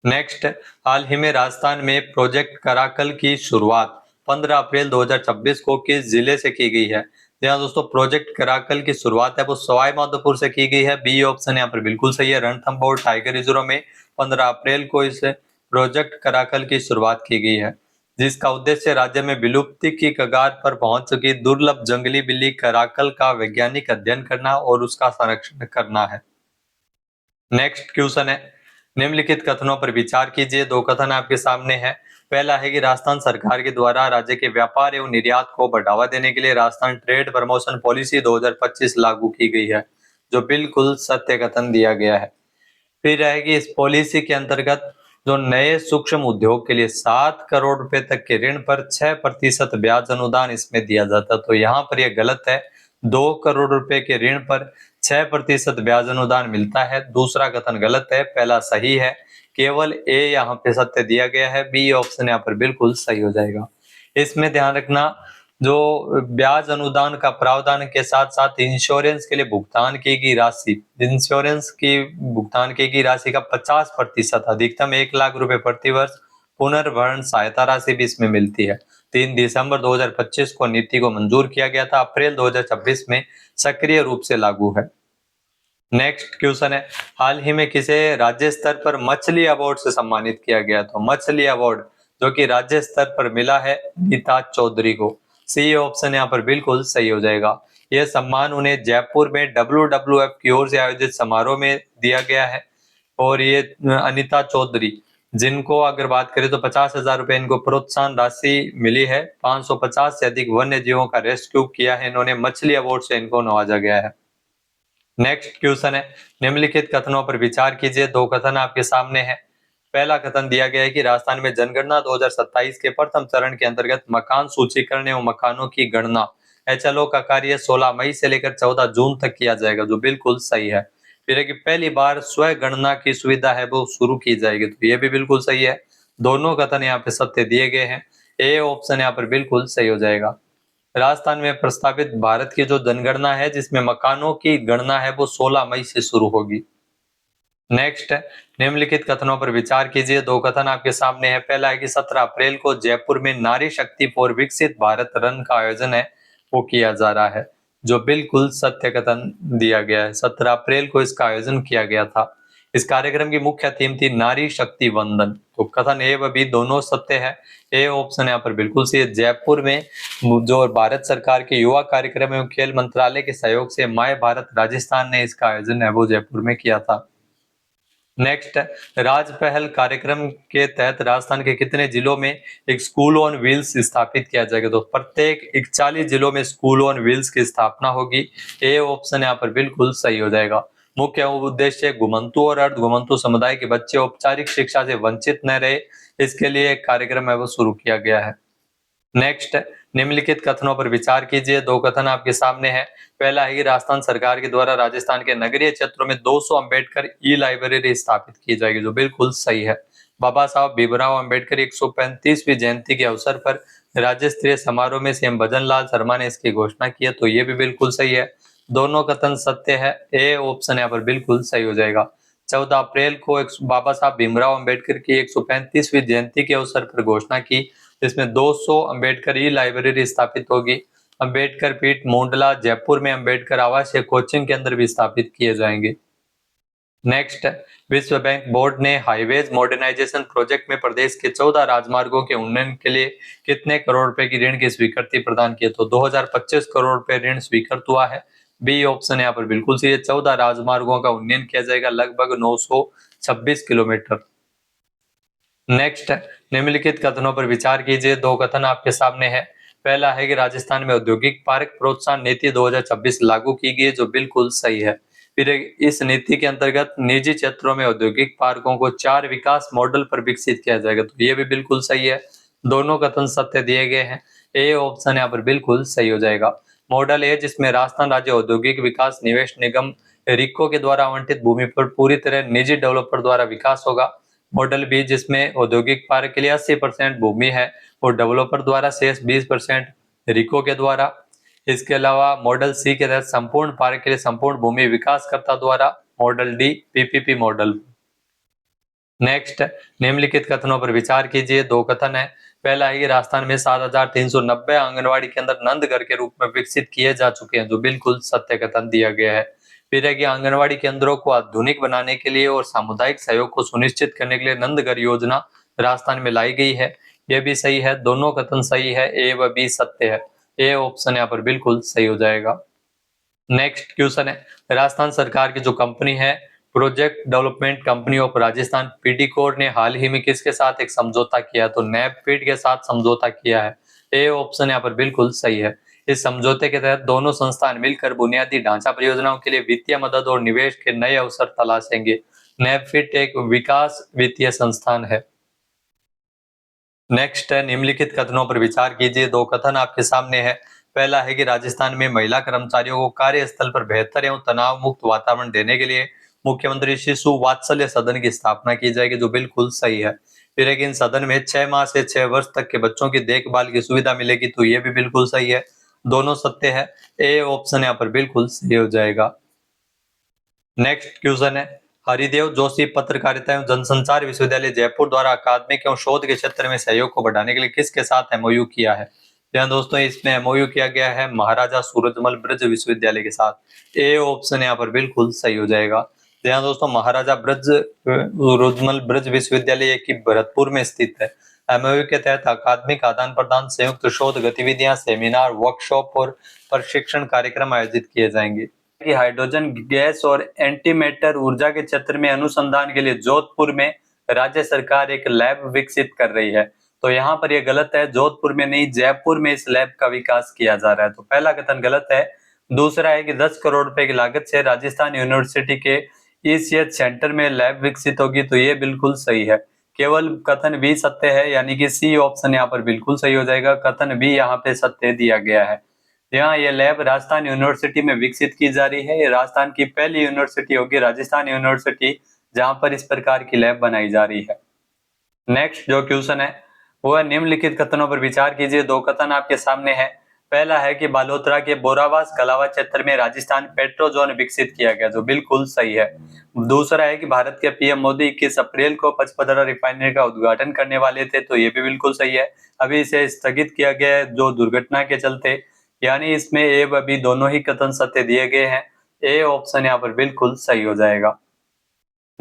Speaker 1: नेक्स्ट, हाल ही में राजस्थान में प्रोजेक्ट कराकल की शुरुआत 15 अप्रैल 2026 को किस जिले से की गई है? यहाँ दोस्तों प्रोजेक्ट कराकल की शुरुआत है वो सवाई माधोपुर से की गई है। बी ऑप्शन यहाँ पर बिल्कुल सही है। रणथंभौर टाइगर रिजर्व में 15 अप्रैल को इस प्रोजेक्ट कराकल की शुरुआत की गई है, जिसका उद्देश्य राज्य में विलुप्ति की कगार पर पहुंच चुकी दुर्लभ जंगली बिल्ली कराकल का वैज्ञानिक अध्ययन करना और उसका संरक्षण करना है। नेक्स्ट क्वेश्चन है, निम्नलिखित कथनों पर विचार कीजिए। दो कथन आपके सामने हैं। पहला है कि राजस्थान सरकार के द्वारा राज्य के व्यापार एवं निर्यात को बढ़ावा देने के लिए राजस्थान ट्रेड प्रमोशन पॉलिसी 2025 लागू की गई है, जो बिल्कुल सत्य कथन दिया गया है। फिर रहेगी इस पॉलिसी के अंतर्गत जो नए सूक्ष्म उद्योग के लिए 7 करोड़ रुपए तक के ऋण पर 6% ब्याज अनुदान इसमें दिया जाता, तो यहाँ पर यह गलत है। 2 करोड़ रुपए के ऋण पर 6% ब्याज अनुदान मिलता है। दूसरा कथन गलत है, पहला सही है। केवल ए यहाँ पे सत्य दिया गया है। बी ऑप्शन यहाँ पर बिल्कुल सही हो जाएगा। इसमें ध्यान रखना, जो ब्याज अनुदान का प्रावधान के साथ साथ इंश्योरेंस के लिए भुगतान की गई राशि, इंश्योरेंस की भुगतान की गई राशि का 50% अधिकतम 1 लाख रुपए प्रति वर्ष पुनर्भरण सहायता राशि भी इसमें मिलती है। 3 दिसंबर 2025 को नीति को मंजूर किया गया था। अप्रैल 2026 में सक्रिय रूप से लागू है। नेक्स्ट क्वेश्चन है, हाल ही में किसे राज्य स्तर पर मछली अवार्ड से सम्मानित किया गया? तो मछली अवार्ड जो कि राज्य स्तर पर मिला है नीता चौधरी को। सी ऑप्शन यहाँ पर बिल्कुल सही हो जाएगा। यह सम्मान उन्हें जयपुर में WWF की ओर से आयोजित समारोह में दिया गया है। और ये अनीता चौधरी, जिनको अगर बात करें तो 50,000 रुपए इनको प्रोत्साहन राशि मिली है। 550 से अधिक वन्य जीवों का रेस्क्यू किया है इन्होंने। मछली अवार्ड से इनको नवाजा गया है। नेक्स्ट क्वेश्चन है, निम्नलिखित कथनों पर विचार कीजिए। दो कथन आपके सामने हैं। पहला कथन दिया गया है कि राजस्थान में जनगणना 2027 के प्रथम चरण के अंतर्गत मकान सूचीकरण एवं मकानों की गणना HLO का कार्य 16 मई से लेकर 14 जून तक किया जाएगा, जो बिल्कुल सही है। फिर है कि पहली बार स्व गणना की सुविधा है वो शुरू की जाएगी, तो ये भी बिल्कुल सही है। दोनों कथन यहाँ पे सत्य दिए गए हैं। ए ऑप्शन यहाँ पर बिल्कुल सही हो जाएगा। राजस्थान में प्रस्तावित भारत की जो जनगणना है जिसमें मकानों की गणना है वो 16 मई से शुरू होगी। नेक्स्ट है, निम्नलिखित कथनों पर विचार कीजिए। दो कथन आपके सामने है। पहला है कि 17 अप्रैल को जयपुर में नारी शक्ति फॉर विकसित भारत रन का आयोजन है वो किया जा रहा है, जो बिल्कुल सत्य कथन दिया गया है। 17 अप्रैल को इसका आयोजन किया गया था। इस कार्यक्रम की मुख्य थीम थी नारी शक्ति वंदन। तो कथन ए व बी दोनों सत्य है। ए ऑप्शन यहाँ पर बिल्कुल सही है। जयपुर में जो भारत सरकार के युवा कार्यक्रम एवं खेल मंत्रालय के सहयोग से माय भारत राजस्थान ने इसका आयोजन है वो जयपुर में किया था। नेक्स्ट, राज पहल कार्यक्रम के तहत राजस्थान के कितने जिलों में एक स्कूल ऑन व्हील्स स्थापित किया जाएगा? तो प्रत्येक 41 जिलों में स्कूल ऑन व्हील्स की स्थापना होगी। ए ऑप्शन यहाँ पर बिल्कुल सही हो जाएगा। मुख्य उद्देश्य घुमंतु और अर्ध घुमंतु समुदाय के बच्चे औपचारिक शिक्षा से वंचित न रहे, इसके लिए एक कार्यक्रम है वो शुरू किया गया है। नेक्स्ट, निम्नलिखित कथनों पर विचार कीजिए। दो कथन आपके सामने हैं। पहला है कि राजस्थान सरकार के द्वारा राजस्थान के नगरीय क्षेत्रों में 200 अंबेडकर ई लाइब्रेरी स्थापित की जाएगी, जो बिल्कुल सही है। बाबा साहब भीमराव अंबेडकर 135वीं जयंती के अवसर पर राज्य स्तरीय समारोह में सीएम भजन लाल शर्मा ने इसकी घोषणा की है, तो ये भी बिल्कुल सही है। दोनों कथन सत्य है। ए ऑप्शन यहाँ पर बिल्कुल सही हो जाएगा। 14 अप्रैल को बाबा साहब भीमराव अंबेडकर की 135वीं जयंती के अवसर पर घोषणा की, जिसमें 200 अंबेडकर ई लाइब्रेरी स्थापित होगी। अंबेडकर पीठ मोंडला जयपुर में अंबेडकर आवास या कोचिंग केंद्र भी स्थापित किए जाएंगे। नेक्स्ट, विश्व बैंक बोर्ड ने हाईवेज मॉडर्नाइजेशन प्रोजेक्ट में प्रदेश के 14 राजमार्गों के उन्नयन के लिए कितने करोड़ रुपए की ऋण की स्वीकृति प्रदान की है? तो 2025 करोड़ रुपए ऋण स्वीकृत हुआ है। बी ऑप्शन यहाँ पर बिल्कुल सही है। 14 राजमार्गों का उन्नयन किया जाएगा, लगभग 926 किलोमीटर। नेक्स्ट, निम्नलिखित कथनों पर विचार कीजिए। दो कथन आपके सामने है। पहला है कि राजस्थान में औद्योगिक पार्क प्रोत्साहन नीति 2026 लागू की गई है, जो बिल्कुल सही है। फिर इस नीति के अंतर्गत निजी क्षेत्रों में औद्योगिक पार्कों को 4 विकास मॉडल पर विकसित किया जाएगा, तो ये भी बिल्कुल सही है। दोनों कथन सत्य दिए गए हैं। ए ऑप्शन यहाँ पर बिल्कुल सही हो जाएगा। मॉडल ए, जिसमें राजस्थान राज्य औद्योगिक विकास निवेश निगम रिको के द्वारा आवंटित भूमि पर पूरी तरह निजी डेवलपर द्वारा विकास होगा। मॉडल बी, जिसमें औद्योगिक पार्क के लिए 80% भूमि है और डेवलपर द्वारा शेष 20% रिको के द्वारा। इसके अलावा मॉडल सी के तहत संपूर्ण पार्क के लिए संपूर्ण भूमि विकासकर्ता द्वारा। Model D PPP model. Next, निम्नलिखित कथनों पर विचार कीजिए। दो कथन है। पहला है कि राजस्थान में 7390 आंगनवाड़ी केंद्र नंद घर के रूप में विकसित किए जा चुके हैं, जो बिल्कुल सत्य कथन दिया गया है। फिर है कि आंगनवाड़ी केंद्रों को आधुनिक बनाने के लिए और सामुदायिक सहयोग को सुनिश्चित करने के लिए नंद घर योजना राजस्थान में लाई गई है, यह भी सही है। दोनों कथन सही है। ए व बी सत्य है। ए ऑप्शन यहाँ पर बिल्कुल सही हो जाएगा। नेक्स्ट क्वेश्चन है, राजस्थान सरकार की जो कंपनी है project development company of Rajasthan PDCOR ने हाल ही में किसके साथ एक समझौता किया? तो नैपफीड के साथ समझौता किया है। ए ऑप्शन यहाँ पर बिल्कुल सही है। इस समझौते के तहत दोनों संस्थान मिलकर बुनियादी ढांचा परियोजनाओं के लिए वित्तीय मदद और निवेश के नए अवसर तलाशेंगे। नैपफीड एक विकास वित्तीय संस्थान है। नेक्स्ट है, निम्नलिखित कथनों पर विचार कीजिए। दो कथन आपके सामने है। पहला है कि राजस्थान में महिला कर्मचारियों को कार्यस्थल पर बेहतर एवं तनाव मुक्त वातावरण देने के लिए मुख्यमंत्री शिशु वात्सल्य सदन की स्थापना की जाएगी, जो बिल्कुल सही है। फिर एक इन सदन में 6 माह से 6 वर्ष तक के बच्चों की देखभाल की सुविधा मिलेगी, तो ये भी बिल्कुल सही है। दोनों सत्य है। ए ऑप्शन यहाँ पर बिल्कुल सही हो जाएगा। नेक्स्ट क्वेश्चन है, हरिदेव जोशी पत्रकारिता एवं जनसंचार विश्वविद्यालय जयपुर द्वारा अकादमिक एवं शोध के क्षेत्र में सहयोग को बढ़ाने के लिए किसके साथ एमओयू किया है? ध्यान दोस्तों, इसमें एमओयू किया गया है महाराजा सूरजमल ब्रज विश्वविद्यालय के साथ। ए ऑप्शन यहाँ पर बिल्कुल सही हो जाएगा। ध्यान दोस्तों, महाराजा सूरजमल ब्रज विश्वविद्यालय की भरतपुर में स्थित है। एमओयू के तहत अकादमिक आदान प्रदान, संयुक्त शोध गतिविधियां, सेमिनार, वर्कशॉप और प्रशिक्षण कार्यक्रम आयोजित किए जाएंगे। कि हाइड्रोजन गैस और एंटीमैटर ऊर्जा के क्षेत्र में अनुसंधान के लिए जोधपुर में राज्य सरकार एक लैब विकसित कर रही है, तो यहाँ पर यह गलत है। जोधपुर में नहीं, जयपुर में इस लैब का विकास किया जा रहा है, तो पहला कथन गलत है। दूसरा है कि 10 करोड़ रुपए की लागत से राजस्थान यूनिवर्सिटी के ईसीएच सेंटर में लैब विकसित होगी, तो ये बिल्कुल सही है। केवल कथन बी सत्य है, यानी कि सी ऑप्शन यहाँ पर बिल्कुल सही हो जाएगा। कथन बी यहाँ पे सत्य दिया गया है। यहाँ ये लैब राजस्थान यूनिवर्सिटी में विकसित की जा रही है। ये राजस्थान की पहली यूनिवर्सिटी होगी, राजस्थान यूनिवर्सिटी, जहां पर इस प्रकार की लैब बनाई जा रही है। नेक्स्ट जो क्वेश्चन है वो है, निम्नलिखित कथनों पर विचार कीजिए। दो कथन आपके सामने है। पहला है कि बालोतरा के बोरावास कलावा क्षेत्र में राजस्थान पेट्रोजोन विकसित किया गया, जो बिल्कुल सही है। दूसरा है कि भारत के पीएम मोदी 21 अप्रैल को पचपदरा रिफाइनरी का उद्घाटन करने वाले थे, तो ये भी बिल्कुल सही है। अभी इसे स्थगित किया गया है जो दुर्घटना के चलते, यानी इसमें ए व बी दोनों ही कथन सत्य दिए गए हैं। ए ऑप्शन यहाँ पर बिल्कुल सही हो जाएगा।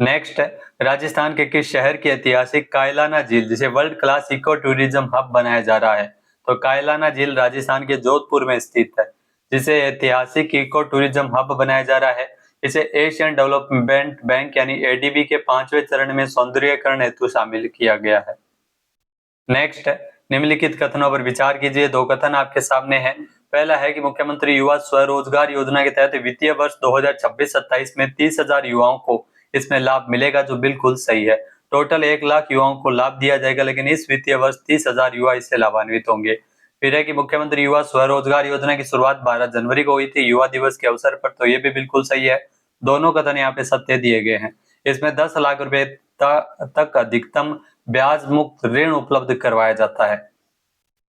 Speaker 1: नेक्स्ट है, राजस्थान के किस शहर की ऐतिहासिक कायलाना झील जिसे world class eco tourism hub बनाया जा रहा है? तो कायलाना झील राजस्थान के जोधपुर में स्थित है, जिसे ऐतिहासिक इको टूरिज्म हब बनाया जा रहा है। इसे एशियन डेवलपमेंट बैंक यानी एडीबी के 5वें चरण में सौंदर्यीकरण हेतु शामिल किया गया है। नेक्स्ट है, निम्नलिखित कथनों पर विचार कीजिए। दो कथन आपके सामने हैं। पहला है कि मुख्यमंत्री युवा स्वरोजगार योजना के तहत वित्तीय वर्ष 2026-27 में 30,000 युवाओं को इसमें लाभ मिलेगा, जो बिल्कुल सही है। टोटल 1 लाख युवाओं को लाभ दिया जाएगा, लेकिन इस वित्तीय वर्ष 30,000 युवा इससे लाभान्वित होंगे। फिर है कि मुख्यमंत्री युवा स्वरोजगार योजना की शुरुआत 12 जनवरी को हुई थी युवा दिवस के अवसर पर, तो ये भी बिल्कुल सही है। दोनों कथन यहाँ पे सत्य दिए गए हैं। इसमें 10 लाख रुपए तक अधिकतम ब्याज मुक्त ऋण उपलब्ध करवाया जाता है।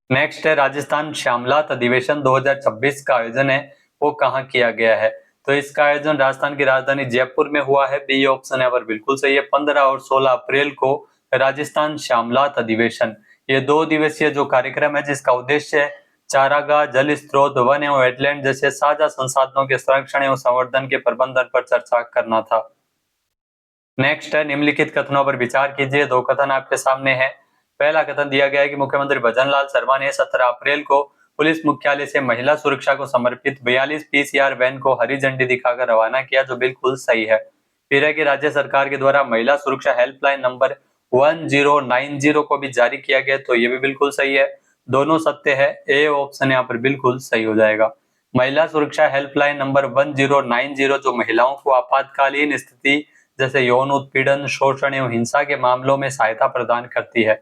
Speaker 1: नेक्स्ट है, राजस्थान श्यामलात अधिवेशन 2026 का आयोजन है वो कहाँ किया गया है? तो इसका आयोजन राजस्थान की राजधानी जयपुर में हुआ है। बी ऑप्शन यहाँ पर बिल्कुल सही है। 15 और 16 अप्रैल को राजस्थान श्यामलात अधिवेशन, ये 2 दिवसीय जो कार्यक्रम है जिसका उद्देश्य चारागाह, जल स्रोत, वन एवं वेटलैंड जैसे साझा संसाधनों के संरक्षण एवं संवर्धन के प्रबंधन पर चर्चा करना था। नेक्स्ट है, निम्नलिखित कथनों पर विचार कीजिए। दो कथन आपके सामने है। पहला कथन दिया गया है कि मुख्यमंत्री भजनलाल शर्मा ने 17 अप्रैल को पुलिस मुख्यालय से महिला सुरक्षा को समर्पित 42 पीसीआर वैन को हरी झंडी दिखाकर रवाना किया, जो बिल्कुल सही है। फिर है कि राज्य सरकार के द्वारा महिला सुरक्षा हेल्पलाइन नंबर 1090 को भी जारी किया गया, तो ये भी बिल्कुल सही है। दोनों सत्य है। ए ऑप्शन यहाँ पर बिल्कुल सही हो जाएगा। महिला सुरक्षा हेल्पलाइन नंबर 1090 जो महिलाओं को आपातकालीन स्थिति जैसे यौन उत्पीड़न, शोषण एवं हिंसा के मामलों में सहायता प्रदान करती है।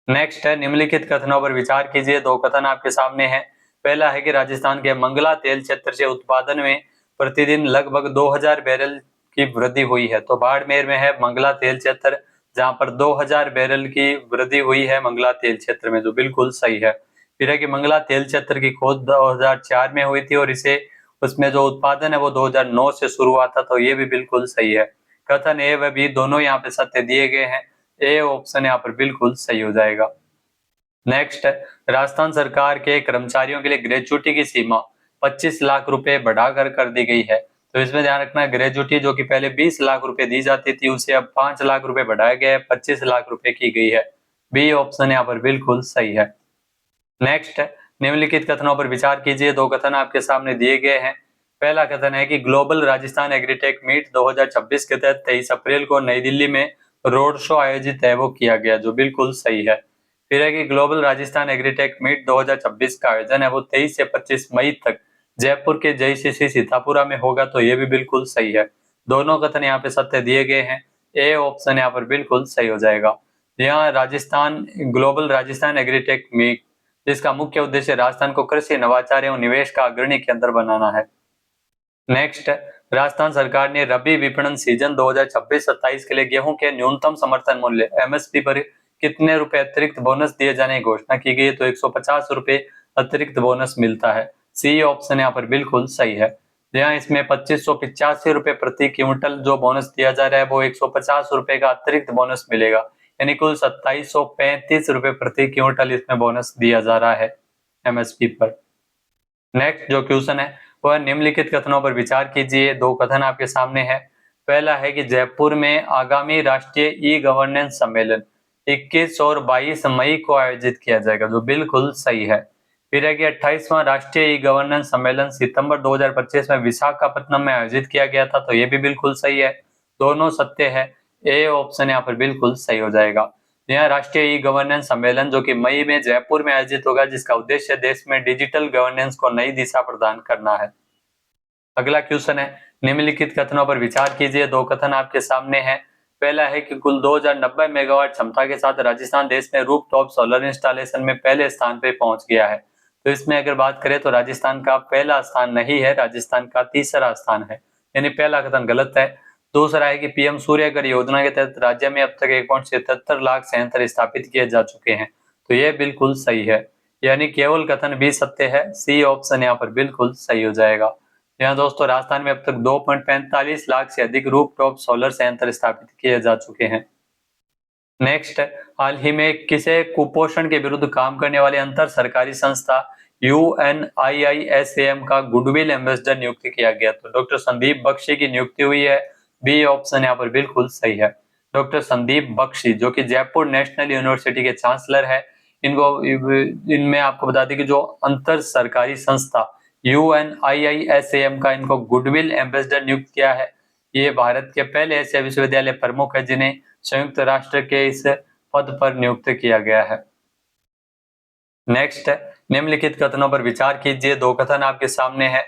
Speaker 1: नेक्स्ट है, निम्नलिखित कथनों पर विचार कीजिए। दो कथन आपके सामने हैं। पहला है कि राजस्थान के मंगला तेल क्षेत्र से उत्पादन में प्रतिदिन लगभग 2000 बैरल की वृद्धि हुई है, तो बाड़मेर में है मंगला तेल क्षेत्र, जहां पर 2000 बैरल की वृद्धि हुई है मंगला तेल क्षेत्र में, जो बिल्कुल सही है। फिर है कि मंगला तेल क्षेत्र की खोज 2004 में हुई थी और इसे उसमें जो उत्पादन है वो 2009 से शुरू हुआ था, तो ये भी बिल्कुल सही है। कथन ए व बी दोनों यहाँ पे सत्य दिए गए हैं। ए ऑप्शन यहाँ पर बिल्कुल सही हो जाएगा। नेक्स्ट है, राजस्थान सरकार के कर्मचारियों के लिए ग्रेजुटी की सीमा 25 लाख रुपए बढ़ाकर कर दी गई है। तो इसमें ध्यान रखना, ग्रेजुटी जो कि पहले 20 लाख रुपए दी जाती थी उसे अब 5 लाख रुपए बढ़ाया गया है, 25 लाख रुपए की गई है। बी ऑप्शन यहाँ पर बिल्कुल सही है। नेक्स्ट है, निम्नलिखित कथनों पर विचार कीजिए। दो कथन आपके सामने दिए गए हैं। पहला कथन है कि ग्लोबल राजस्थान एग्रीटेक मीट 2026 के तहत 23 अप्रैल को नई दिल्ली में रोड शो आयोजित है वो किया गया, जो बिल्कुल सही है। फिर है कि ग्लोबल राजस्थान एग्रीटेक मीट 2026 का आयोजन है वो 23 से 25 मई तक जयपुर के जयसीसी सीतापुरा में होगा, तो ये भी बिल्कुल सही है। दोनों कथन यहाँ पे सत्य दिए गए हैं। ए ऑप्शन यहाँ पर बिल्कुल सही हो जाएगा। यहाँ Rajasthan global Rajasthan agritech meet, जिसका मुख्य उद्देश्य राजस्थान को कृषि, नवाचार एवं निवेश का अग्रणी केंद्र बनाना है। नेक्स्ट, राजस्थान सरकार ने रबी विपणन सीजन 2026-27 के लिए गेहूं के न्यूनतम समर्थन मूल्य एमएसपी पर कितने रुपए अतिरिक्त बोनस दिए जाने की घोषणा की गई है? तो 150 रुपए अतिरिक्त बोनस मिलता है। सी ऑप्शन यहाँ पर बिल्कुल सही है। जहाँ इसमें 2585 रुपए प्रति क्विंटल जो बोनस दिया जा रहा है वो 150 रुपए का अतिरिक्त बोनस मिलेगा, यानी कुल 2735 रुपए प्रति क्विंटल इसमें बोनस दिया जा रहा है एमएसपी पर। नेक्स्ट जो क्वेश्चन है वह निम्नलिखित कथनों पर विचार कीजिए। दो कथन आपके सामने है। पहला है कि जयपुर में आगामी राष्ट्रीय ई गवर्नेंस सम्मेलन 21 और 22 मई को आयोजित किया जाएगा, जो बिल्कुल सही है। फिर है कि 28वां राष्ट्रीय ई गवर्नेंस सम्मेलन सितंबर 2025 में विशाखापट्टनम में आयोजित किया गया था, तो ये भी बिल्कुल सही है। दोनों सत्य है। ए ऑप्शन यहाँ पर बिल्कुल सही हो जाएगा। यह राष्ट्रीय ई गवर्नेंस सम्मेलन जो कि मई में जयपुर में आयोजित होगा, जिसका उद्देश्य देश में डिजिटल गवर्नेंस को नई दिशा प्रदान करना है। अगला क्वेश्चन है, निम्नलिखित कथनों पर विचार कीजिए। दो कथन आपके सामने हैं। पहला है कि कुल 2090 मेगावाट क्षमता के साथ राजस्थान देश में रूफटॉप सोलर इंस्टॉलेशन में पहले स्थान पे पहुंच गया है। तो इसमें अगर बात करें तो राजस्थान का पहला स्थान नहीं है, राजस्थान का तीसरा स्थान है, यानी पहला कथन गलत है। दूसरा है कि पीएम सूर्यघर योजना के तहत राज्य में अब तक 1.77 लाख संयंत्र स्थापित किए जा चुके हैं। तो ये बिल्कुल सही है, यानी केवल कथन भी सत्य है। सी ऑप्शन यहाँ पर बिल्कुल सही हो जाएगा। यहाँ दोस्तों राजस्थान में अब तक 2.45 लाख से अधिक रूफटॉप सोलर संयंत्र स्थापित किए जा चुके हैं। नेक्स्ट, हाल ही में किसे कुपोषण के विरुद्ध काम करने वाले अंतर सरकारी संस्था UNIISAM का गुडविल एम्बेसडर नियुक्त किया गया? तो डॉक्टर संदीप बख्शी की नियुक्ति हुई है। बी ऑप्शन यहाँ पर बिल्कुल सही है। डॉक्टर संदीप बख्शी जो कि जयपुर नेशनल यूनिवर्सिटी के चांसलर है, इनमें आपको बता दें कि जो अंतर सरकारी संस्था UNIISAM का इनको गुडविल एम्बेसडर नियुक्त किया है। ये भारत के पहले ऐसे विश्वविद्यालय प्रमुख है जिन्हें संयुक्त राष्ट्र के इस पद पर नियुक्त किया गया है। नेक्स्ट, निम्नलिखित कथनों पर विचार कीजिए। दो कथन आपके सामने है।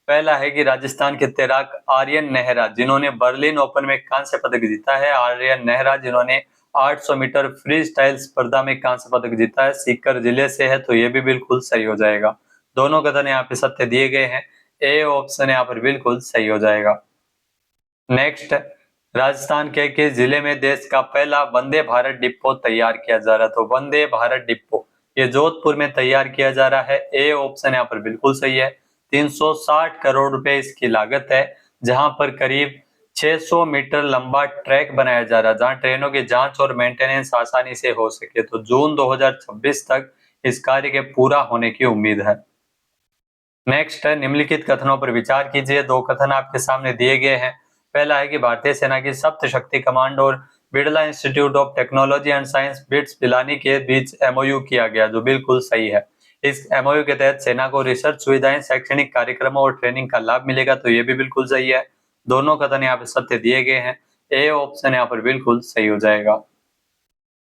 Speaker 1: पहला है कि राजस्थान के तैराक आर्यन नेहरा जिन्होंने बर्लिन ओपन में कांस्य पदक जीता है, आर्यन नेहरा जिन्होंने 800 मीटर फ्री स्टाइल स्पर्धा में कांस्य पदक जीता है, सीकर जिले से है। तो ये भी बिल्कुल सही हो जाएगा। दोनों कथन यहाँ पे सत्य दिए गए हैं। ए ऑप्शन यहाँ पर बिल्कुल सही हो जाएगा। नेक्स्ट, राजस्थान के किस जिले में देश का पहला वंदे भारत डिपो तैयार किया जा रहा है? तो वंदे भारत डिपो ये जोधपुर में तैयार किया जा रहा है। ए ऑप्शन यहाँ पर बिल्कुल सही है। 360 करोड़ रुपए इसकी लागत है, जहां पर करीब 600 मीटर लंबा ट्रैक बनाया जा रहा है, जहां ट्रेनों की जांच और मेंटेनेंस आसानी से हो सके। तो जून 2026 तक इस कार्य के पूरा होने की उम्मीद है। नेक्स्ट है, निम्नलिखित कथनों पर विचार कीजिए। दो कथन आपके सामने दिए गए हैं। पहला है कि भारतीय सेना की सप्त शक्ति कमांड और Birla institute of technology and science bits Pilani के बीच MOU किया गया, जो बिल्कुल सही है। इस MOU के तहत सेना को रिसर्च सुविधाएं, शैक्षणिक कार्यक्रमों और ट्रेनिंग का लाभ मिलेगा। तो ये भी बिल्कुल सही है। दोनों कथन यहाँ पे सत्य दिए गए हैं। ए ऑप्शन यहाँ पर बिल्कुल सही हो जाएगा।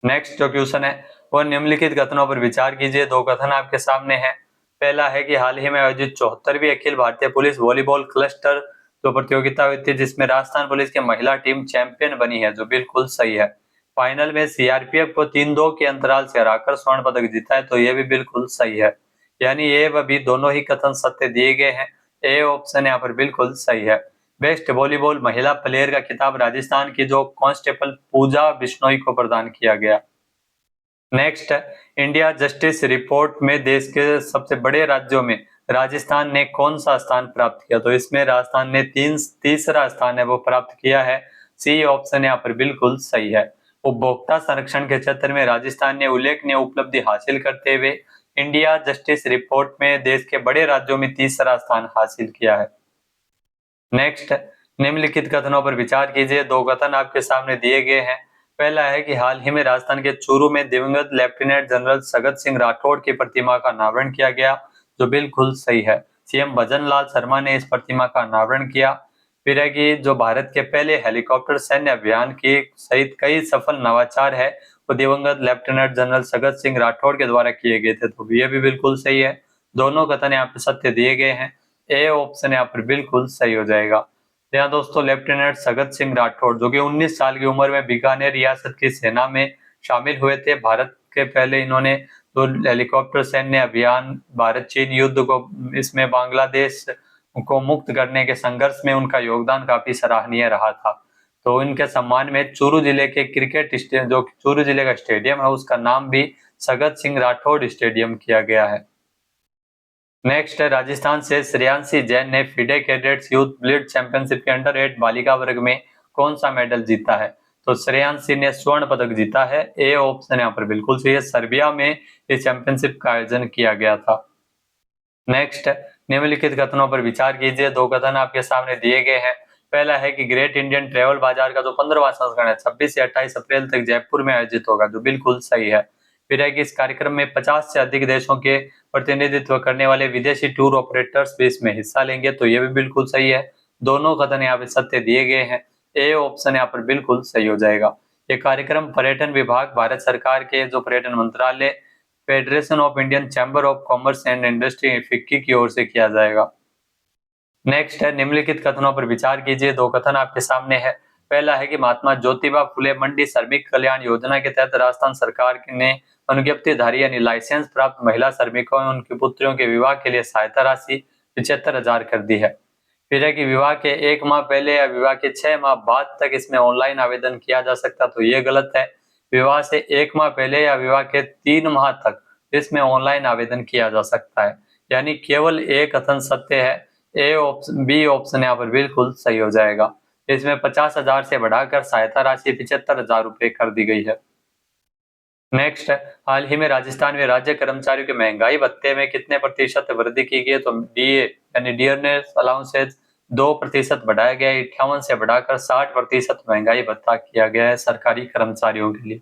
Speaker 1: नेक्स्ट जो क्वेश्चन है वो निम्नलिखित कथनों पर विचार कीजिए। दो कथन आपके सामने है। पहला है कि हाल ही में आयोजित 74वीं Akhil Bharatiya police volleyball cluster जो प्रतियोगिता हुई थी, जिसमें राजस्थान पुलिस की महिला टीम चैंपियन बनी है, जो बिल्कुल सही है। फाइनल में CRPF को 3-2 के अंतराल से हराकर स्वर्ण पदक जीता है। तो ये भी बिल्कुल सही है, यानी ये व बी दोनों ही कथन सत्य दिए गए हैं। ए ऑप्शन यहाँ पर बिल्कुल सही है। बेस्ट वॉलीबॉल महिला प्लेयर का खिताब राजस्थान की जो कांस्टेबल पूजा बिश्नोई को प्रदान किया गया। नेक्स्ट, इंडिया जस्टिस रिपोर्ट में देश के सबसे बड़े राज्यों में राजस्थान ने कौन सा स्थान प्राप्त किया? तो इसमें राजस्थान ने तीसरा स्थान है वो प्राप्त किया है। सी ऑप्शन यहाँ पर बिल्कुल सही है। उपभोक्ता संरक्षण के क्षेत्र में राजस्थान ने उल्लेखनीय उपलब्धि हासिल करते हुए इंडिया जस्टिस रिपोर्ट में देश के बड़े राज्यों में तीसरा स्थान हासिल किया है। नेक्स्ट, निम्नलिखित कथनों पर विचार कीजिए। दो कथन आपके सामने दिए गए हैं। पहला है कि हाल ही में राजस्थान के चूरू में दिवंगत लेफ्टिनेंट जनरल सगत सिंह राठौड़ की प्रतिमा का अनावरण किया गया, जो बिल्कुल सही है। CM भजन लाल शर्मा ने इस प्रतिमा का अनावरण किया। फिर है कि जो भारत के पहले हेलीकॉप्टर सैन्य अभियान की सहित कई सफल नवाचार है वो दिवंगत लेफ्टिनेंट जनरल सगत सिंह राठौड़ के द्वारा किए गए थे। तो ये भी बिल्कुल सही है। दोनों कथन यहाँ पे सत्य दिए गए हैं। ए ऑप्शन यहाँ पर बिल्कुल सही हो जाएगा। यहाँ दोस्तों लेफ्टिनेंट सगत सिंह राठौड़ जो कि 19 साल की उम्र में बीकानेर रियासत की सेना में शामिल हुए थे। भारत के पहले इन्होंने तो हेलीकॉप्टर सैन्य अभियान, भारत चीन युद्ध को, इसमें बांग्लादेश को मुक्त करने के संघर्ष में उनका योगदान काफी सराहनीय रहा था। तो इनके सम्मान में चूरू जिले के क्रिकेट स्टेडियम, जो चूरू जिले का स्टेडियम है, उसका नाम भी सगत सिंह राठौड़ स्टेडियम किया गया है। नेक्स्ट है, राजस्थान से श्रेयांशी जैन ने FIDE cadets youth blitz championship के अंडर-8 बालिका वर्ग में कौन सा मेडल जीता है? तो श्रेयांशी ने स्वर्ण पदक जीता है। ए ऑप्शन यहाँ पर बिल्कुल सही है। सर्बिया में इस चैंपियनशिप का आयोजन किया गया था। नेक्स्ट, निम्नलिखित कथनों पर विचार कीजिए। दो कथन आपके सामने दिए गए हैं। पहला है कि ग्रेट इंडियन ट्रेवल बाजार का जो 15वां संस्करण है 26 से 28 अप्रैल तक जयपुर में आयोजित होगा, जो बिल्कुल सही है। फिर है कि इस कार्यक्रम में 50 से अधिक देशों के प्रतिनिधित्व करने वाले विदेशी टूर ऑपरेटर्स भी इसमें हिस्सा लेंगे। तो ये भी बिल्कुल सही है। दोनों कथन यहाँ पे सत्य दिए गए हैं। ए ऑप्शन यहाँ पर बिल्कुल सही हो जाएगा। ये कार्यक्रम पर्यटन विभाग, भारत सरकार के जो पर्यटन मंत्रालय, federation of Indian chamber of commerce and industry FICCI की ओर से किया जाएगा। नेक्स्ट है, निम्नलिखित कथनों पर विचार कीजिए। दो कथन आपके सामने है। पहला है कि महात्मा ज्योतिबा फुले मंडी श्रमिक कल्याण योजना के तहत राजस्थान सरकार ने अनुज्ञप्तिधारी यानी लाइसेंस प्राप्त महिला श्रमिकों और उनकी पुत्रियों के विवाह के लिए सहायता राशि 75,000 कर दी है। फिर है कि विवाह के 1 माह पहले या विवाह के 6 माह बाद तक इसमें ऑनलाइन आवेदन किया जा सकता, तो ये गलत है। विवाह से 1 माह पहले या विवाह के 3 माह तक इसमें ऑनलाइन आवेदन किया जा सकता है, यानी केवल एक कथन सत्य है। बी ऑप्शन यहाँ पर बिल्कुल सही हो जाएगा। इसमें 50,000 से बढ़ाकर सहायता राशि 75,000 रुपए कर दी गई है। नेक्स्ट है, हाल ही में राजस्थान में राज्य कर्मचारियों के महंगाई भत्ते में कितने प्रतिशत वृद्धि की गई है? तो डीए यानी डियरनेस अलाउंसेस 2% बढ़ाया गया है, 58 से बढ़ाकर 60% महंगाई भत्ता किया गया है सरकारी कर्मचारियों के लिए।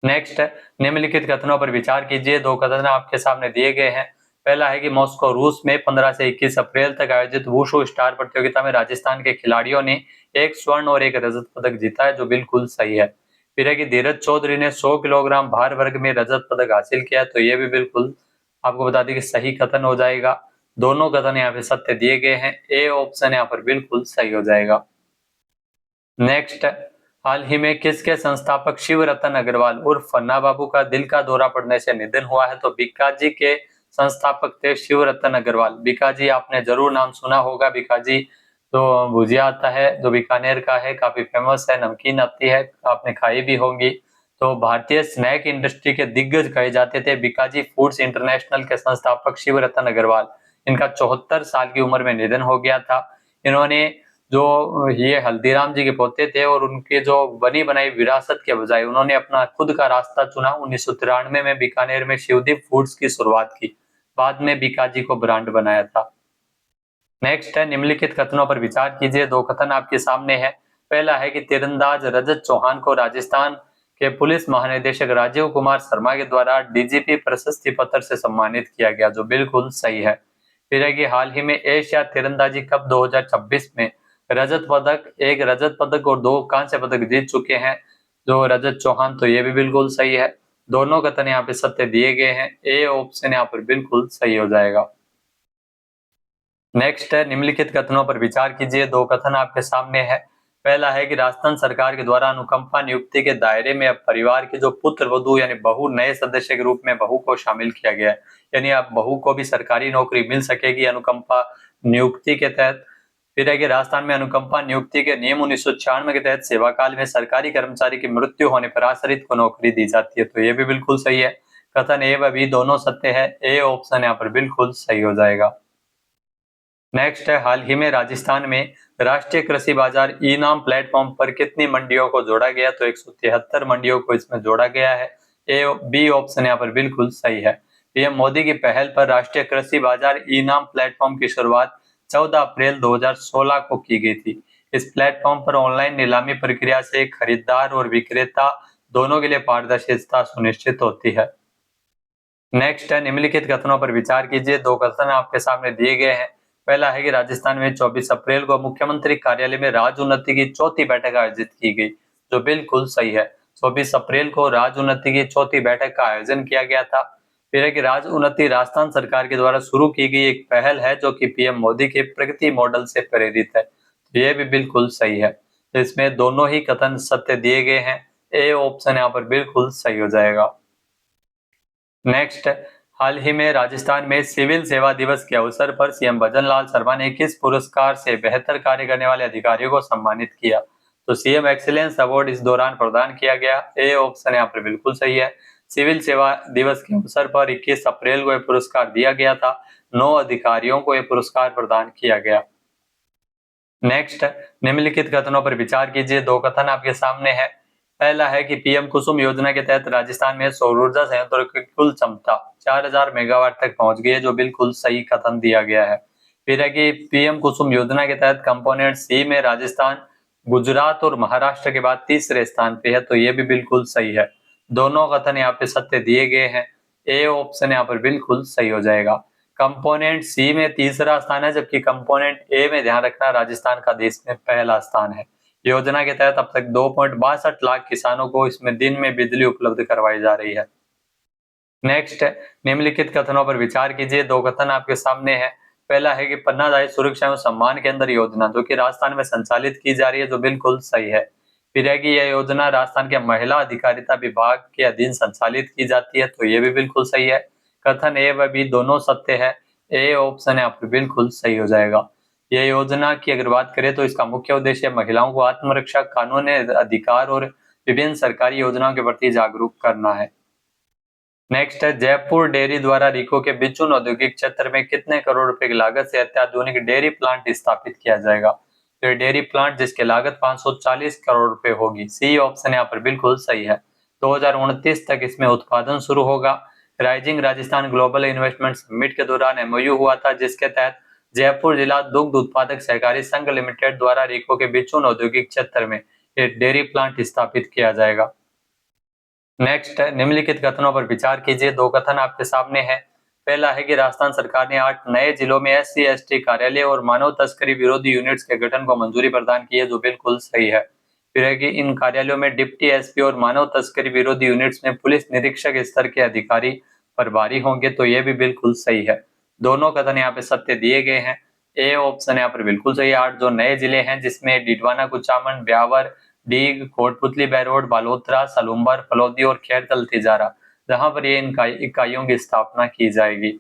Speaker 1: नेक्स्ट है, निम्नलिखित कथनों पर विचार कीजिए। 2 कथन आपके सामने दिए गए हैं। पहला है कि मॉस्को रूस में 15 से 21 अप्रैल तक आयोजित वुशु स्टार प्रतियोगिता में राजस्थान के खिलाड़ियों ने 1 स्वर्ण और 1 रजत पदक जीता है, जो बिल्कुल सही है। फिर है कि धीरज चौधरी ने 100 किलोग्राम भार वर्ग में रजत पदक हासिल किया, तो ये भी बिल्कुल आपको बता दें कि सही कथन हो जाएगा। दोनों कथन यहाँ पे सत्य दिए गए हैं। ए ऑप्शन यहाँ पर बिल्कुल सही हो जाएगा। नेक्स्ट, हाल ही में किसके संस्थापक शिव रतन अग्रवाल उर्फ फन्ना बाबू का दिल का दौरा पड़ने से निधन हुआ है? तो बीकाजी के संस्थापक थे शिव रतन अग्रवाल। बीकाजी आपने जरूर नाम सुना होगा। बीकाजी तो भुजिया आता है जो बीकानेर का है, काफी फेमस है, नमकीन आती है, आपने खाई भी होंगी। तो भारतीय स्नैक इंडस्ट्री के दिग्गज कहे जाते थे। बीकाजी फूड्स इंटरनेशनल के संस्थापक शिव रतन अग्रवाल, इनका 74 साल की उम्र में निधन हो गया था। इन्होंने जो ये हल्दीराम जी के पोते थे और उनके जो बनी बनाई विरासत के बजाय उन्होंने अपना खुद का रास्ता चुना। 1993 में बीकानेर में शिवदीप फूड्स की शुरुआत की, बाद में बीकाजी को ब्रांड बनाया था। नेक्स्ट है, निम्नलिखित कथनों पर विचार कीजिए। 2 कथन आपके सामने है। पहला है कि तीरंदाज रजत चौहान को राजस्थान के पुलिस महानिदेशक राजीव कुमार शर्मा के द्वारा डीजीपी प्रशस्ति पत्र से सम्मानित किया गया, जो बिल्कुल सही है। फिर है कि हाल ही में एशिया तीरंदाजी कप 2026 में एक रजत पदक और 2 कांस्य पदक जीत चुके हैं जो रजत चौहान, तो ये भी बिल्कुल सही है। दोनों कथन यहाँ पे सत्य दिए गए हैं। ए ऑप्शन यहाँ पर बिल्कुल सही हो जाएगा। नेक्स्ट है, निम्नलिखित कथनों पर विचार कीजिए। 2 कथन आपके सामने है। पहला है कि राजस्थान सरकार के द्वारा अनुकंपा नियुक्ति के दायरे में अब परिवार के जो पुत्र वधू यानी बहू नए सदस्य के रूप में बहू को शामिल किया गया है, यानी अब बहू को भी सरकारी नौकरी मिल सकेगी अनुकंपा नियुक्ति के तहत। फिर है कि राजस्थान में अनुकंपा नियुक्ति के नियम 1996 के तहत सेवा काल में सरकारी कर्मचारी की मृत्यु होने पर आश्रित को नौकरी दी जाती है, तो ये भी बिल्कुल सही है। कथन ए व बी दोनों सत्य है। ए ऑप्शन यहाँ पर बिल्कुल सही हो जाएगा। नेक्स्ट है, हाल ही में राजस्थान में राष्ट्रीय कृषि बाजार ई नाम प्लेटफॉर्म पर कितनी मंडियों को जोड़ा गया? तो 173 मंडियों को इसमें जोड़ा गया है। बी ऑप्शन यहाँ पर बिल्कुल सही है। पीएम मोदी की पहल पर राष्ट्रीय कृषि बाजार ई नाम प्लेटफॉर्म की शुरुआत 14 अप्रैल 2016 को की गई थी। इस प्लेटफॉर्म पर ऑनलाइन नीलामी प्रक्रिया से खरीदार और विक्रेता दोनों के लिए पारदर्शिता सुनिश्चित होती है। नेक्स्ट है, निम्नलिखित कथनों पर विचार कीजिए। 2 कथन आपके सामने दिए गए हैं। पहला है कि राजस्थान में 24 अप्रैल को मुख्यमंत्री कार्यालय में राज्य उन्नति की 4थी बैठक आयोजित की गई, जो बिल्कुल सही है। 24 अप्रैल को राज्य उन्नति की 4थी बैठक का आयोजन किया गया था। फिर है कि राज्य उन्नति राजस्थान सरकार के द्वारा शुरू की गई एक पहल है जो कि पीएम मोदी के प्रगति मॉडल से प्रेरित है, तो ये भी बिल्कुल सही है। तो इसमें दोनों ही कथन सत्य दिए गए हैं। ए ऑप्शन यहाँ पर बिल्कुल सही हो जाएगा। नेक्स्ट, हाल ही में राजस्थान में सिविल सेवा दिवस के अवसर पर सीएम भजन लाल शर्मा ने किस पुरस्कार से बेहतर कार्य करने वाले अधिकारियों को सम्मानित किया? तो सीएम एक्सीलेंस अवार्ड इस दौरान प्रदान किया गया। ए ऑप्शन यहाँ पर बिल्कुल सही है। सिविल सेवा दिवस के अवसर पर 21 अप्रैल को यह पुरस्कार दिया गया था। 9 अधिकारियों को यह पुरस्कार प्रदान किया गया। नेक्स्ट, निम्नलिखित कथनों पर विचार कीजिए। 2 कथन आपके सामने है। पहला है कि पीएम कुसुम योजना के तहत राजस्थान में सौर ऊर्जा संयंत्रों की कुल क्षमता 4000 मेगावाट तक पहुंच गई है, जो बिल्कुल सही कथन दिया गया है। फिर है कि पीएम कुसुम योजना के तहत कंपोनेंट सी में राजस्थान गुजरात और महाराष्ट्र के बाद तीसरे स्थान पे है, तो ये भी बिल्कुल सही है। दोनों कथन यहाँ पे सत्य दिए गए हैं। ए ऑप्शन यहाँ पर बिल्कुल सही हो जाएगा। कंपोनेंट सी में तीसरा स्थान है, जबकि कंपोनेंट ए में ध्यान रखना राजस्थान का देश में पहला स्थान है। योजना के तहत अब तक 2.62 लाख किसानों को इसमें दिन में बिजली उपलब्ध करवाई जा रही है। नेक्स्ट, निम्नलिखित कथनों पर विचार कीजिए। 2 कथन आपके सामने है। पहला है कि पन्नादायी सुरक्षा एवं सम्मान केंद्र योजना, जो कि राजस्थान में संचालित की जा रही है, जो बिल्कुल सही है। फिर है कि यह योजना राजस्थान के महिला अधिकारिता विभाग के अधीन संचालित की जाती है, तो ये भी बिल्कुल सही है। कथन ए व बी दोनों सत्य है। ए ऑप्शन यहाँ पर बिल्कुल सही हो जाएगा। यह योजना की अगर बात करें तो इसका मुख्य उद्देश्य महिलाओं को आत्मरक्षा, कानूनी अधिकार और विभिन्न सरकारी योजनाओं के प्रति जागरूक करना है। नेक्स्ट है, जयपुर डेयरी द्वारा रीको के बिचुन औद्योगिक क्षेत्र में कितने करोड़ रुपए की लागत से अत्याधुनिक डेयरी प्लांट स्थापित किया जाएगा? तो डेयरी प्लांट जिसकी लागत 540 करोड़ रुपए होगी। सी ऑप्शन यहाँ पर बिल्कुल सही है। 2029 तक इसमें उत्पादन शुरू होगा। Rising Rajasthan global investment summit के दौरान एमओयू हुआ था, जिसके तहत जयपुर जिला दुग्ध उत्पादक सहकारी संघ लिमिटेड द्वारा रीको के बिचुन औद्योगिक क्षेत्र में एक डेयरी प्लांट स्थापित किया जाएगा। नेक्स्ट, निम्नलिखित कथनों पर विचार कीजिए। दो कथन आपके सामने है। पहला है कि राजस्थान सरकार ने 8 नए जिलों में SC/ST कार्यालय और मानव तस्करी विरोधी यूनिट्स के गठन को मंजूरी प्रदान की है, जो बिल्कुल सही है। फिर है कि इन कार्यालयों में डिप्टी SP और मानव तस्करी विरोधी यूनिट्स में पुलिस निरीक्षक स्तर के अधिकारी प्रभारी होंगे, तो ये भी बिल्कुल सही है। दोनों कथन यहाँ पे सत्य दिए गए हैं। ए ऑप्शन यहाँ पर बिल्कुल सही है। 8 जो नए जिले हैं जिसमें डिडवाना, कुचामन, ब्यावर, डीग, कोटपुतली, बैरोड, बालोतरा, सलूम्बर, फलौदी और खैरतल तिजारा, जहां पर ये इकाइयों की स्थापना की जाएगी।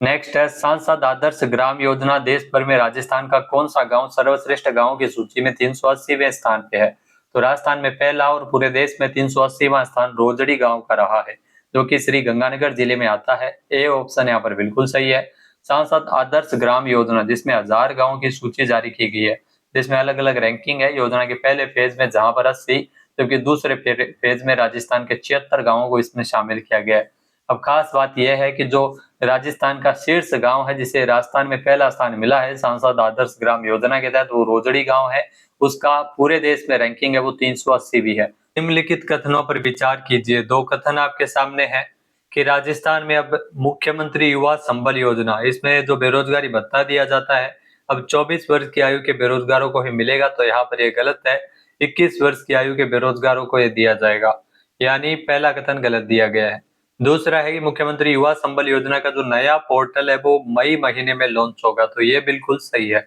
Speaker 1: नेक्स्ट है, सांसद आदर्श ग्राम योजना देश भर में राजस्थान का कौन सा गांव सर्वश्रेष्ठ गांवों की सूची में 380वें स्थान पे है? तो राजस्थान में पहला और पूरे देश में 380वां स्थान रोजड़ी गांव का रहा है, जो कि श्री गंगानगर जिले में आता है। ए ऑप्शन यहाँ पर बिल्कुल सही है। सांसद आदर्श ग्राम योजना जिसमें 1000 गाँव की सूची जारी की गई है, जिसमें अलग अलग रैंकिंग है। योजना के पहले फेज में जहां पर 80, जबकि दूसरे फेज में राजस्थान के 76 गांवों को इसमें शामिल किया गया है। अब खास बात यह है कि जो राजस्थान का शीर्ष गांव है जिसे राजस्थान में पहला स्थान मिला है सांसद आदर्श ग्राम योजना के तहत, वो रोजड़ी गांव है। उसका पूरे देश में रैंकिंग है वो 380 है। निम्नलिखित कथनों पर विचार कीजिए। दो कथन आपके सामने हैं कि राजस्थान में अब मुख्यमंत्री युवा संबल योजना, इसमें जो बेरोजगारी भत्ता दिया जाता है अब 24 वर्ष की आयु के बेरोजगारों को ही मिलेगा, तो यहाँ पर यह गलत है। 21 वर्ष की आयु के बेरोजगारों को यह दिया जाएगा, यानी पहला कथन गलत दिया गया है। दूसरा है कि मुख्यमंत्री युवा संबल योजना का जो नया पोर्टल है वो मई महीने में लॉन्च होगा, तो ये बिल्कुल सही है।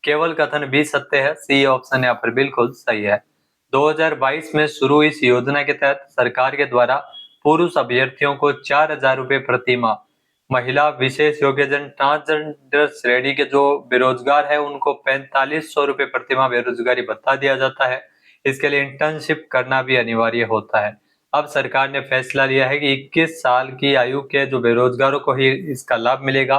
Speaker 1: केवल कथन भी सत्य है। सी ऑप्शन यहाँ पर बिल्कुल सही है। 2022 में शुरू इस योजना के तहत सरकार के द्वारा पुरुष अभ्यर्थियों को 4000 रुपए प्रति माह, महिला, विशेष योग्यजन, ट्रांसजेंडर श्रेणी के जो बेरोजगार है उनको 4500 रुपए प्रति माह बेरोजगारी भत्ता दिया जाता है। इसके लिए इंटर्नशिप करना भी अनिवार्य होता है। अब सरकार ने फैसला लिया है कि 21 साल की आयु के जो बेरोजगारों को ही इसका लाभ मिलेगा।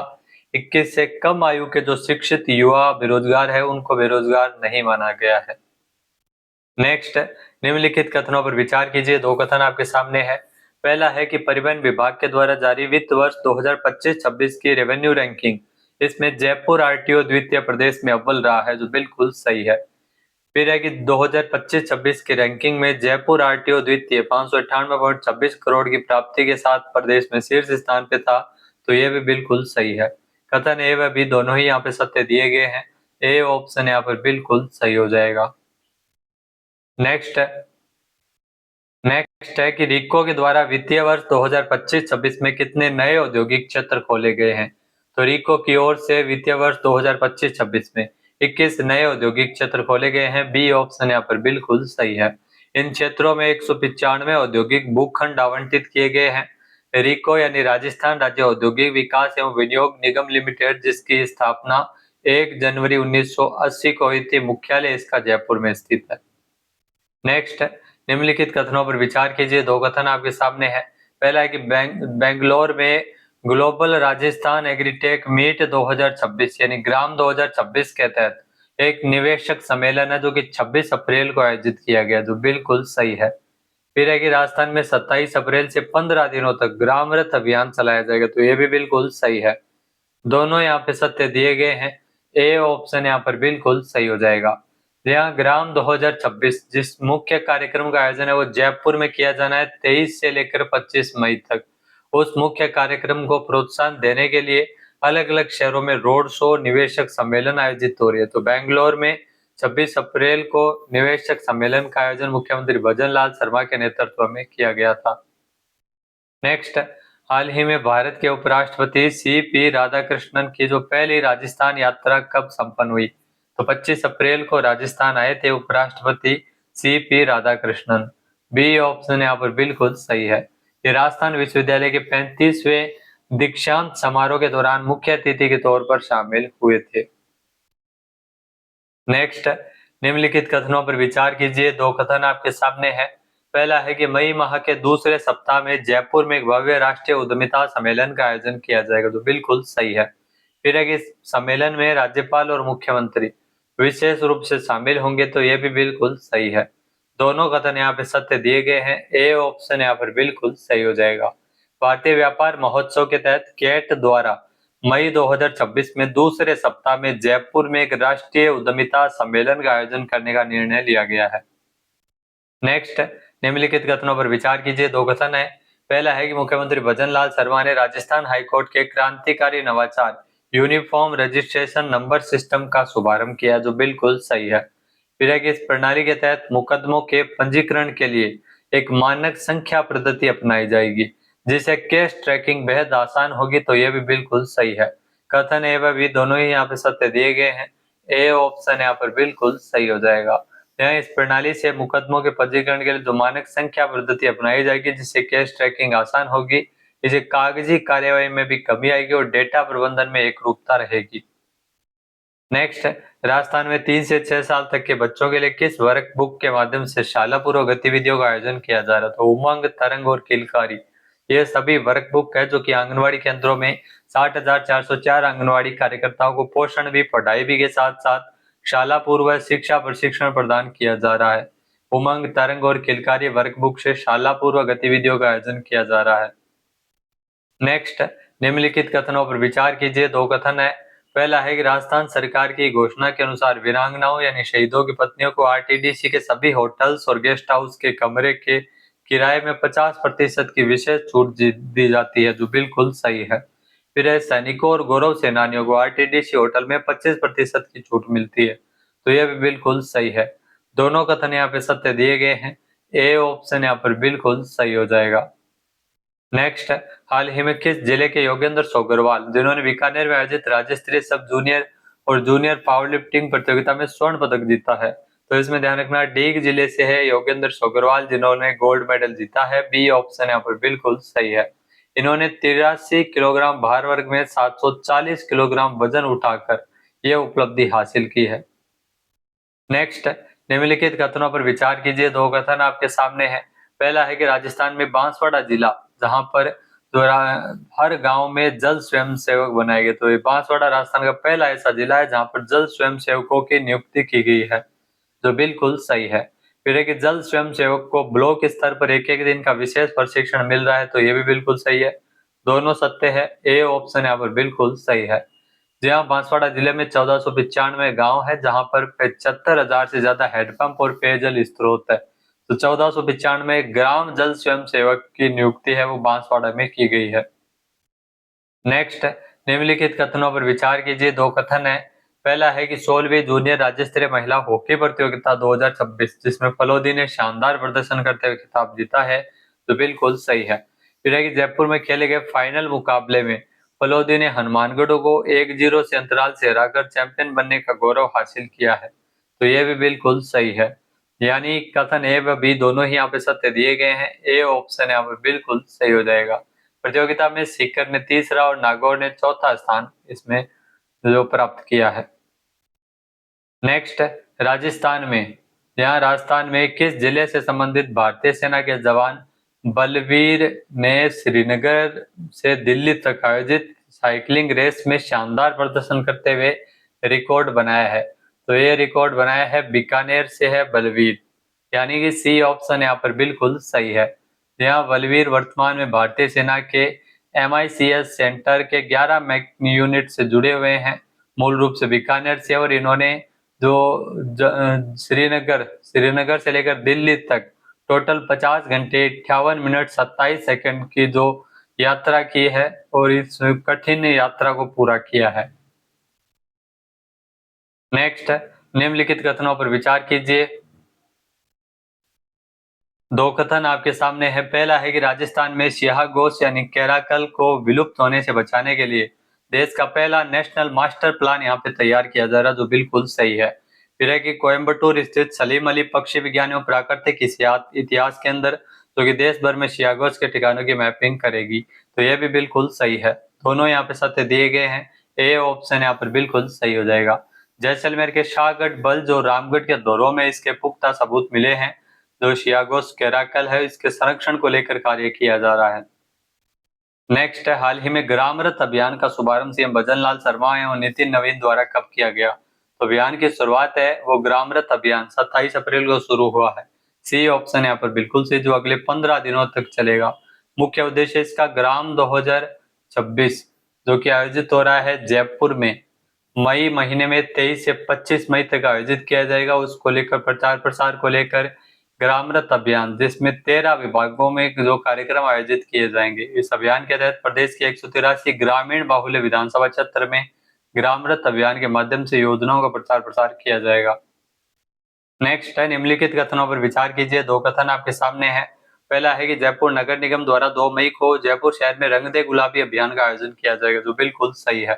Speaker 1: 21 से कम आयु के जो शिक्षित युवा बेरोजगार है उनको बेरोजगार नहीं माना गया है। नेक्स्ट, निम्नलिखित कथनों पर विचार कीजिए। दो कथन आपके सामने है। पहला है कि परिवहन विभाग के द्वारा जारी वित्त वर्ष 2025-26 की रेवेन्यू रैंकिंग, इसमें जयपुर RTO द्वितीय प्रदेश में अव्वल रहा है, जो बिल्कुल सही है। फिर है कि 2025-26 की रैंकिंग में जयपुर RTO द्वितीय 598.26 करोड़ की प्राप्ति के साथ प्रदेश में शीर्ष स्थान पे था, तो यह भी बिल्कुल सही है। कथन ए व बी दोनों ही यहाँ पे सत्य दिए गए हैं। ए ऑप्शन यहाँ पर बिल्कुल सही हो जाएगा। नेक्स्ट है कि रीको के द्वारा वित्तीय वर्ष 2025-26 में कितने नए औद्योगिक क्षेत्र खोले गए हैं? तो रीको की ओर से वित्तीय वर्ष 2025-26 में 21 नए औद्योगिक क्षेत्र खोले गए हैं। बी ऑप्शन यहाँ पर बिल्कुल सही है। इन क्षेत्रों में 195 औद्योगिक भूखंड आवंटित किए गए हैं। रीको यानी राजस्थान राज्य औद्योगिक विकास एवं विनियोग निगम लिमिटेड, जिसकी स्थापना 1 जनवरी 1980 को हुई थी, मुख्यालय इसका जयपुर में स्थित है। नेक्स्ट, निम्नलिखित कथनों पर विचार कीजिए। दो कथन आपके सामने है। पहला है कि बेंगलोर में ग्लोबल राजस्थान एग्रीटेक मीट 2026 यानी ग्राम 2026 के तहत एक निवेशक सम्मेलन है जो कि 26 अप्रैल को आयोजित किया गया, जो बिल्कुल सही है। फिर है कि राजस्थान में 27 अप्रैल से 15 दिनों तक ग्राम रथ अभियान चलाया जाएगा, तो ये भी बिल्कुल सही है। दोनों यहाँ पे सत्य दिए गए हैं। ए ऑप्शन यहाँ पर बिल्कुल सही हो जाएगा। यहाँ ग्राम 2026 जिस मुख्य कार्यक्रम का आयोजन है वो जयपुर में किया जाना है 23 से लेकर 25 मई तक। उस मुख्य कार्यक्रम को प्रोत्साहन देने के लिए अलग अलग शहरों में रोड शो, निवेशक सम्मेलन आयोजित हो रही है। तो बेंगलोर में 26 अप्रैल को निवेशक सम्मेलन का आयोजन मुख्यमंत्री भजन लाल शर्मा के नेतृत्व में किया गया था। नेक्स्ट, हाल ही में भारत के उपराष्ट्रपति सीपी राधाकृष्णन की जो पहली राजस्थान यात्रा कब संपन्न हुई? तो 25 अप्रैल को राजस्थान आए थे उपराष्ट्रपति सीपी राधाकृष्णन। बी ऑप्शन यहाँ पर बिल्कुल सही है। ये राजस्थान विश्वविद्यालय के 35वें दीक्षांत समारोह के दौरान मुख्य अतिथि के तौर पर शामिल हुए थे। नेक्स्ट, निम्नलिखित कथनों पर विचार कीजिए। दो कथन आपके सामने है। पहला है कि मई माह के दूसरे सप्ताह में जयपुर में एक भव्य राष्ट्रीय उद्यमिता सम्मेलन का आयोजन किया जाएगा, जो बिल्कुल सही है। फिर है कि इस सम्मेलन में राज्यपाल और मुख्यमंत्री विशेष रूप से शामिल होंगे, तो यह भी बिल्कुल सही है। दोनों कथन यहाँ पे सत्य दिए गए हैं। ए ऑप्शन यहाँ पर बिल्कुल सही हो जाएगा। भारतीय व्यापार महोत्सव के तहत केट द्वारा मई 2026 में दूसरे सप्ताह में जयपुर में एक राष्ट्रीय उद्यमिता सम्मेलन का आयोजन करने का निर्णय लिया गया है। नेक्स्ट, निम्नलिखित कथनों पर विचार कीजिए। दो कथन है। पहला है कि मुख्यमंत्री भजन लाल शर्मा ने राजस्थान हाईकोर्ट के क्रांतिकारी नवाचार यूनिफॉर्म रजिस्ट्रेशन नंबर सिस्टम का शुभारंभ किया, जो बिल्कुल सही है। फिर है कि इस प्रणाली के तहत मुकदमों के पंजीकरण के लिए एक मानक संख्या पद्धति अपनाई जाएगी, जिससे केस ट्रैकिंग बेहद आसान होगी, तो यह भी बिल्कुल सही है। कथन ए व बी दोनों ही यहाँ पे सत्य दिए गए हैं। ए ऑप्शन यहाँ पर बिल्कुल सही हो जाएगा। यहाँ इस प्रणाली से मुकदमों के पंजीकरण के लिए जो मानक संख्या पद्धति अपनाई जाएगी, जिससे केस ट्रैकिंग आसान होगी, इसे कागजी कार्यवाही में भी कमी आएगी और डेटा प्रबंधन में एकरूपता रहेगी। नेक्स्ट, राजस्थान में 3 से 6 साल तक के बच्चों के लिए किस वर्क बुक के माध्यम से शाला पूर्व गतिविधियों का आयोजन किया जा रहा है? तो उमंग, तरंग और किलकारी, ये सभी वर्क बुक है जो कि आंगनवाड़ी केंद्रों में 60,404 आंगनवाड़ी कार्यकर्ताओं को पोषण भी, पढ़ाई भी के साथ साथ शाला पूर्व शिक्षा प्रशिक्षण प्रदान किया जा रहा है। उमंग, तरंग और किलकारी वर्क बुक से शाला पूर्व गतिविधियों का आयोजन किया जा रहा है। नेक्स्ट, निम्नलिखित कथनों पर विचार कीजिए। दो कथन है। पहला है कि राजस्थान सरकार की घोषणा के अनुसार वीरांगनाओं यानी शहीदों की पत्नियों को आरटीडीसी के सभी होटल्स और गेस्ट हाउस के कमरे के किराए में 50% की विशेष छूट दी जाती है, जो बिल्कुल सही है। फिर है सैनिकों और गौरव सेनानियों को आरटीडीसी होटल में 25% की छूट मिलती है, तो यह भी बिल्कुल सही है। दोनों कथन यहाँ पे सत्य दिए गए हैं। ए ऑप्शन यहाँ पर बिल्कुल सही हो जाएगा। नेक्स्ट, हाल ही में किस जिले के योगेंद्र सोगरवाल, जिन्होंने बीकानेर में आयोजित राज्य स्तरीय सब जूनियर और जूनियर पावर लिफ्टिंग प्रतियोगिता में स्वर्ण पदक जीता है? तो इसमें ध्यान रखना, डीग जिले से है योगेंद्र सोगरवाल, जिन्होंने गोल्ड मेडल जीता है। बी ऑप्शन यहाँ पर बिल्कुल सही है। इन्होंने 83 किलोग्राम भार वर्ग में 740 किलोग्राम वजन उठाकर यह उपलब्धि हासिल की है। नेक्स्ट, निम्नलिखित कथनों पर विचार कीजिए। दो कथन आपके सामने हैं। पहला है कि राजस्थान में बांसवाड़ा जिला, जहां पर हर गांव में जल स्वयं सेवक बनाए गए, तो ये बांसवाड़ा राजस्थान का पहला ऐसा जिला है जहां पर जल स्वयं सेवकों की नियुक्ति की गई है, जो बिल्कुल सही है। फिर है कि जल स्वयं सेवक को ब्लॉक स्तर पर एक एक दिन का विशेष प्रशिक्षण मिल रहा है, तो ये भी बिल्कुल सही है। दोनों सत्य है। ए ऑप्शन यहाँ पर बिल्कुल सही है। जी हाँ, बांसवाड़ा जिले में 1495 गांव है, जहां पर 75,000 से ज्यादा हैंडपंप और पेयजल स्रोत है। तो 1495 ग्राम जल स्वयं सेवक की नियुक्ति है वो बांसवाड़ा में की गई है। नेक्स्ट, निम्नलिखित कथनों पर विचार कीजिए। दो कथन है। पहला है कि 16वीं जूनियर राज्य स्तरीय महिला हॉकी प्रतियोगिता 2026, जिसमें फलोदी ने शानदार प्रदर्शन करते हुए खिताब जीता है, तो बिल्कुल सही है। फिर है कि जयपुर में खेले गए फाइनल मुकाबले में फलोदी ने हनुमानगढ़ को 1-0 से अंतराल से हराकर चैंपियन बनने का गौरव हासिल किया है, तो यह भी बिल्कुल सही है। यानी कथन ए व बी दोनों ही यहाँ पे सत्य दिए गए हैं। ए ऑप्शन यहाँ पर बिल्कुल सही हो जाएगा। प्रतियोगिता में सीकर ने तीसरा और नागौर ने चौथा स्थान इसमें जो प्राप्त किया है। नेक्स्ट, राजस्थान में, यहाँ राजस्थान में किस जिले से संबंधित भारतीय सेना के जवान बलवीर ने श्रीनगर से दिल्ली तक आयोजित साइकिलिंग रेस में शानदार प्रदर्शन करते हुए रिकॉर्ड बनाया है? तो ये रिकॉर्ड बनाया है बीकानेर से है बलवीर, यानी कि सी ऑप्शन यहाँ पर बिल्कुल सही है। यहाँ बलवीर वर्तमान में भारतीय सेना के MICS सेंटर के 11 मैक यूनिट से जुड़े हुए हैं, मूल रूप से बीकानेर से, और इन्होंने जो श्रीनगर से लेकर दिल्ली तक टोटल 50 घंटे 58 मिनट 27 सेकंड की जो यात्रा की है और इस कठिन यात्रा को पूरा किया है। नेक्स्ट, निम्नलिखित कथनों पर विचार कीजिए। दो कथन आपके सामने है। पहला है कि राजस्थान में सियाह घोष यानी कैराकल को विलुप्त होने से बचाने के लिए देश का पहला नेशनल मास्टर प्लान यहाँ पे तैयार किया जा रहा है, जो बिल्कुल सही है। फिर है कि कोयम्बटूर स्थित सलीम अली पक्षी विज्ञान एवं प्राकृतिक इतिहास के अंदर जो कि देश भर में सियाह घोष के ठिकानों की मैपिंग करेगी, तो यह भी बिल्कुल सही है। दोनों यहाँ पे सत्य दिए गए हैं, ए ऑप्शन यहाँ पर बिल्कुल सही हो जाएगा। जैसलमेर के शाहगढ़ बल जो रामगढ़ के दौरों में इसके पुख्ता सबूत मिले हैं, जो शियागोस कैराकल है, इसके संरक्षण को लेकर कार्य किया जा रहा है। नेक्स्ट है, हाल ही में ग्रामरथ अभियान का शुभारंभ सीएम भजन लाल शर्मा एवं नितिन नवीन द्वारा कब किया गया? तो अभियान की शुरुआत है वो ग्रामरथ अभियान 27 अप्रैल को शुरू हुआ है। सी ऑप्शन यहाँ पर बिल्कुल सही, जो अगले 15 दिनों तक चलेगा। मुख्य उद्देश्य इसका ग्राम 2026 जो कि आयोजित हो रहा है जयपुर में मई महीने में 23 से 25 मई तक आयोजित किया जाएगा। उसको लेकर प्रचार प्रसार को लेकर ग्रामरथ अभियान, जिसमें 13 विभागों में जो कार्यक्रम आयोजित किए जाएंगे। इस अभियान के तहत प्रदेश के 183 ग्रामीण बाहुल्य विधानसभा क्षेत्र में ग्रामरथ अभियान के माध्यम से योजनाओं का प्रचार प्रसार किया जाएगा। नेक्स्ट है, निम्नलिखित कथनों पर विचार कीजिए। दो कथन आपके सामने है। पहला है कि जयपुर नगर निगम द्वारा 2 मई को जयपुर शहर में रंग दे गुलाबी अभियान का आयोजन किया जाएगा, जो बिल्कुल सही है।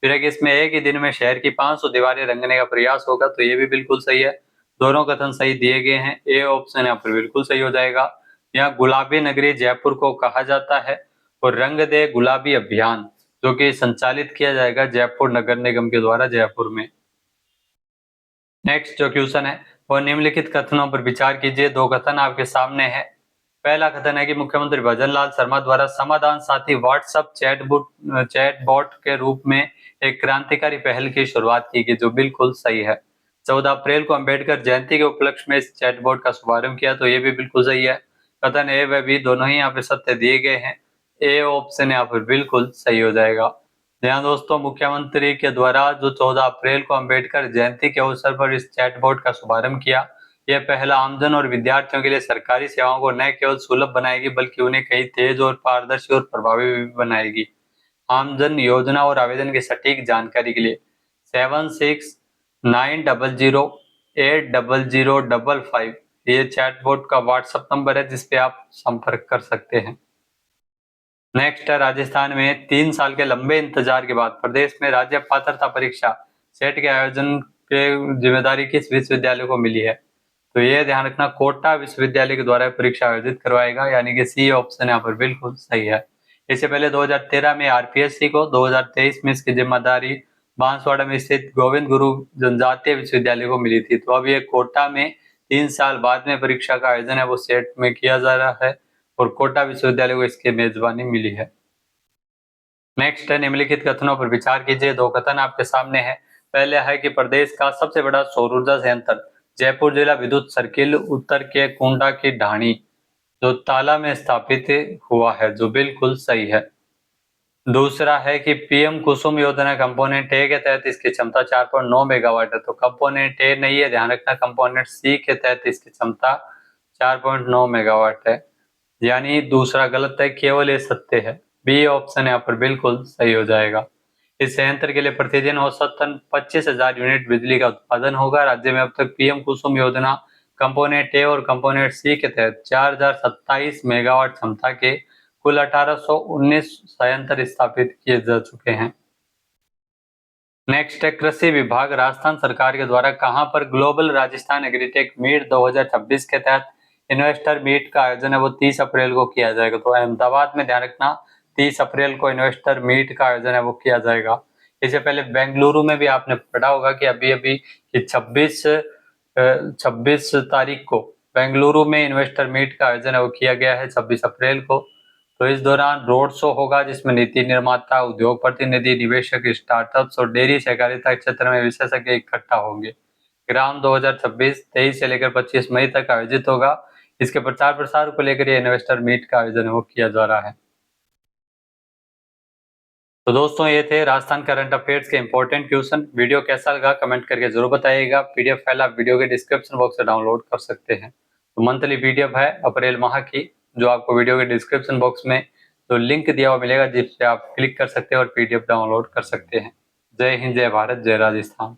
Speaker 1: फिर है कि इसमें एक ही दिन में शहर की 500 दीवारें रंगने का प्रयास होगा, तो ये भी बिल्कुल सही है। दोनों कथन सही दिए गए हैं, ए ऑप्शन यहाँ पर बिल्कुल सही हो जाएगा। यहाँ गुलाबी नगरी जयपुर को कहा जाता है और रंग दे गुलाबी अभियान जो कि संचालित किया जाएगा जयपुर नगर निगम के द्वारा जयपुर में। नेक्स्ट जो क्वेश्चन है वो निम्नलिखित कथनों पर विचार कीजिए। दो कथन आपके सामने है। पहला कथन है कि मुख्यमंत्री भजन लाल शर्मा द्वारा समाधान साथी व्हाट्सएप चैटबॉट के रूप में एक क्रांतिकारी पहल की शुरुआत की गई, जो बिल्कुल सही है। 14 अप्रैल को अंबेडकर जयंती के उपलक्ष्य में इस चैटबॉट का शुभारंभ किया, तो ये भी बिल्कुल सही है। कथन ए व बी दोनों ही यहाँ पे सत्य दिए गए हैं। ए ऑप्शन यहाँ पर बिल्कुल सही हो जाएगा। ध्यान दोस्तों, मुख्यमंत्री के द्वारा जो 14 अप्रैल को अंबेडकर जयंती के अवसर पर इस चैटबॉट का शुभारंभ किया, यह पहला आमजन और विद्यार्थियों के लिए सरकारी सेवाओं को न केवल सुलभ बनाएगी बल्कि उन्हें कई तेज और पारदर्शी और प्रभावी भी बनाएगी। आमजन योजना और आवेदन की सटीक जानकारी के लिए 7690080055 ये चैटबॉट का व्हाट्सएप नंबर है, जिसपे आप संपर्क कर सकते हैं। नेक्स्ट है, राजस्थान में 3 साल के लंबे इंतजार के बाद प्रदेश में राज्य पात्रता परीक्षा सेट के आयोजन के जिम्मेदारी किस विश्वविद्यालय को मिली है? तो ये ध्यान रखना, कोटा विश्वविद्यालय के द्वारा परीक्षा आयोजित करवाएगा, यानी कि सी ऑप्शन यहाँ पर बिल्कुल सही है। इससे पहले 2013 में आरपीएससी को, 2023 में इसकी जिम्मेदारी बांसवाड़ा में स्थित गोविंद गुरु जनजातीय विश्वविद्यालय को मिली थी। तो अब ये कोटा में 3 साल बाद में परीक्षा का आयोजन है वो सेट में किया जा रहा है और कोटा विश्वविद्यालय को इसकी मेजबानी मिली है। नेक्स्ट है, निम्नलिखित कथनों पर विचार कीजिए। दो कथन आपके सामने है। पहले है कि प्रदेश का सबसे बड़ा सौर ऊर्जा संयंत्र जयपुर जिला विद्युत सर्किल उत्तर के कुंडा की ढाणी जो ताला में स्थापित हुआ है, जो बिल्कुल सही है। दूसरा है कि पीएम कुसुम योजना कंपोनेंट ए के तहत इसकी क्षमता 4.9 मेगावाट है, तो कंपोनेंट ए नहीं है, ध्यान रखना। कंपोनेंट सी के तहत इसकी क्षमता 4.9 मेगावाट है, यानी दूसरा गलत है, केवल ये सत्य है। बी ऑप्शन यहाँ पर बिल्कुल सही हो जाएगा। इस संयंत्र के लिए प्रतिदिन औसतन 25,000 यूनिट बिजली का उत्पादन होगा। राज्य में अब तक पीएम कुसुम योजना कंपोनेंट ए और कंपोनेंट सी के तहत 4027 मेगावाट क्षमता के कुल 1819 संयंत्र स्थापित किए जा चुके हैं। नेक्स्ट है, कृषि विभाग राजस्थान सरकार के द्वारा कहां पर ग्लोबल राजस्थान एग्रीटेक मीट 2026 के तहत इन्वेस्टर मीट का आयोजन है वो 30 अप्रैल को किया जाएगा। तो अहमदाबाद में, ध्यान रखना, 30 अप्रैल को इन्वेस्टर मीट का आयोजन है वो किया जाएगा। इससे पहले बेंगलुरु में भी आपने पढ़ा होगा कि अभी अभी 26 तारीख को बेंगलुरु में इन्वेस्टर मीट का आयोजन है वो किया गया है 26 अप्रैल को। तो इस दौरान रोड शो होगा जिसमें नीति निर्माता, उद्योग प्रतिनिधि, निवेशक, स्टार्टअप्स और डेयरी सहकारिता क्षेत्र में विशेषज्ञ इकट्ठा होंगे। ग्राम 2026 23 से लेकर 25 मई तक आयोजित होगा। इसके प्रचार प्रसार को लेकर ये इन्वेस्टर मीट का आयोजन वो किया जा रहा है। तो दोस्तों, ये थे राजस्थान करंट अफेयर्स के इंपॉर्टेंट क्वेश्चन। वीडियो कैसा लगा कमेंट करके जरूर बताइएगा। पीडीएफ फाइल आप वीडियो के डिस्क्रिप्शन बॉक्स से डाउनलोड कर सकते हैं। तो मंथली पीडीएफ है अप्रैल माह की, जो आपको वीडियो के डिस्क्रिप्शन बॉक्स में जो लिंक दिया हुआ मिलेगा, जिस पे आप क्लिक कर सकते हैं और पीडीएफ डाउनलोड कर सकते हैं। जय हिंद, जय भारत, जय राजस्थान।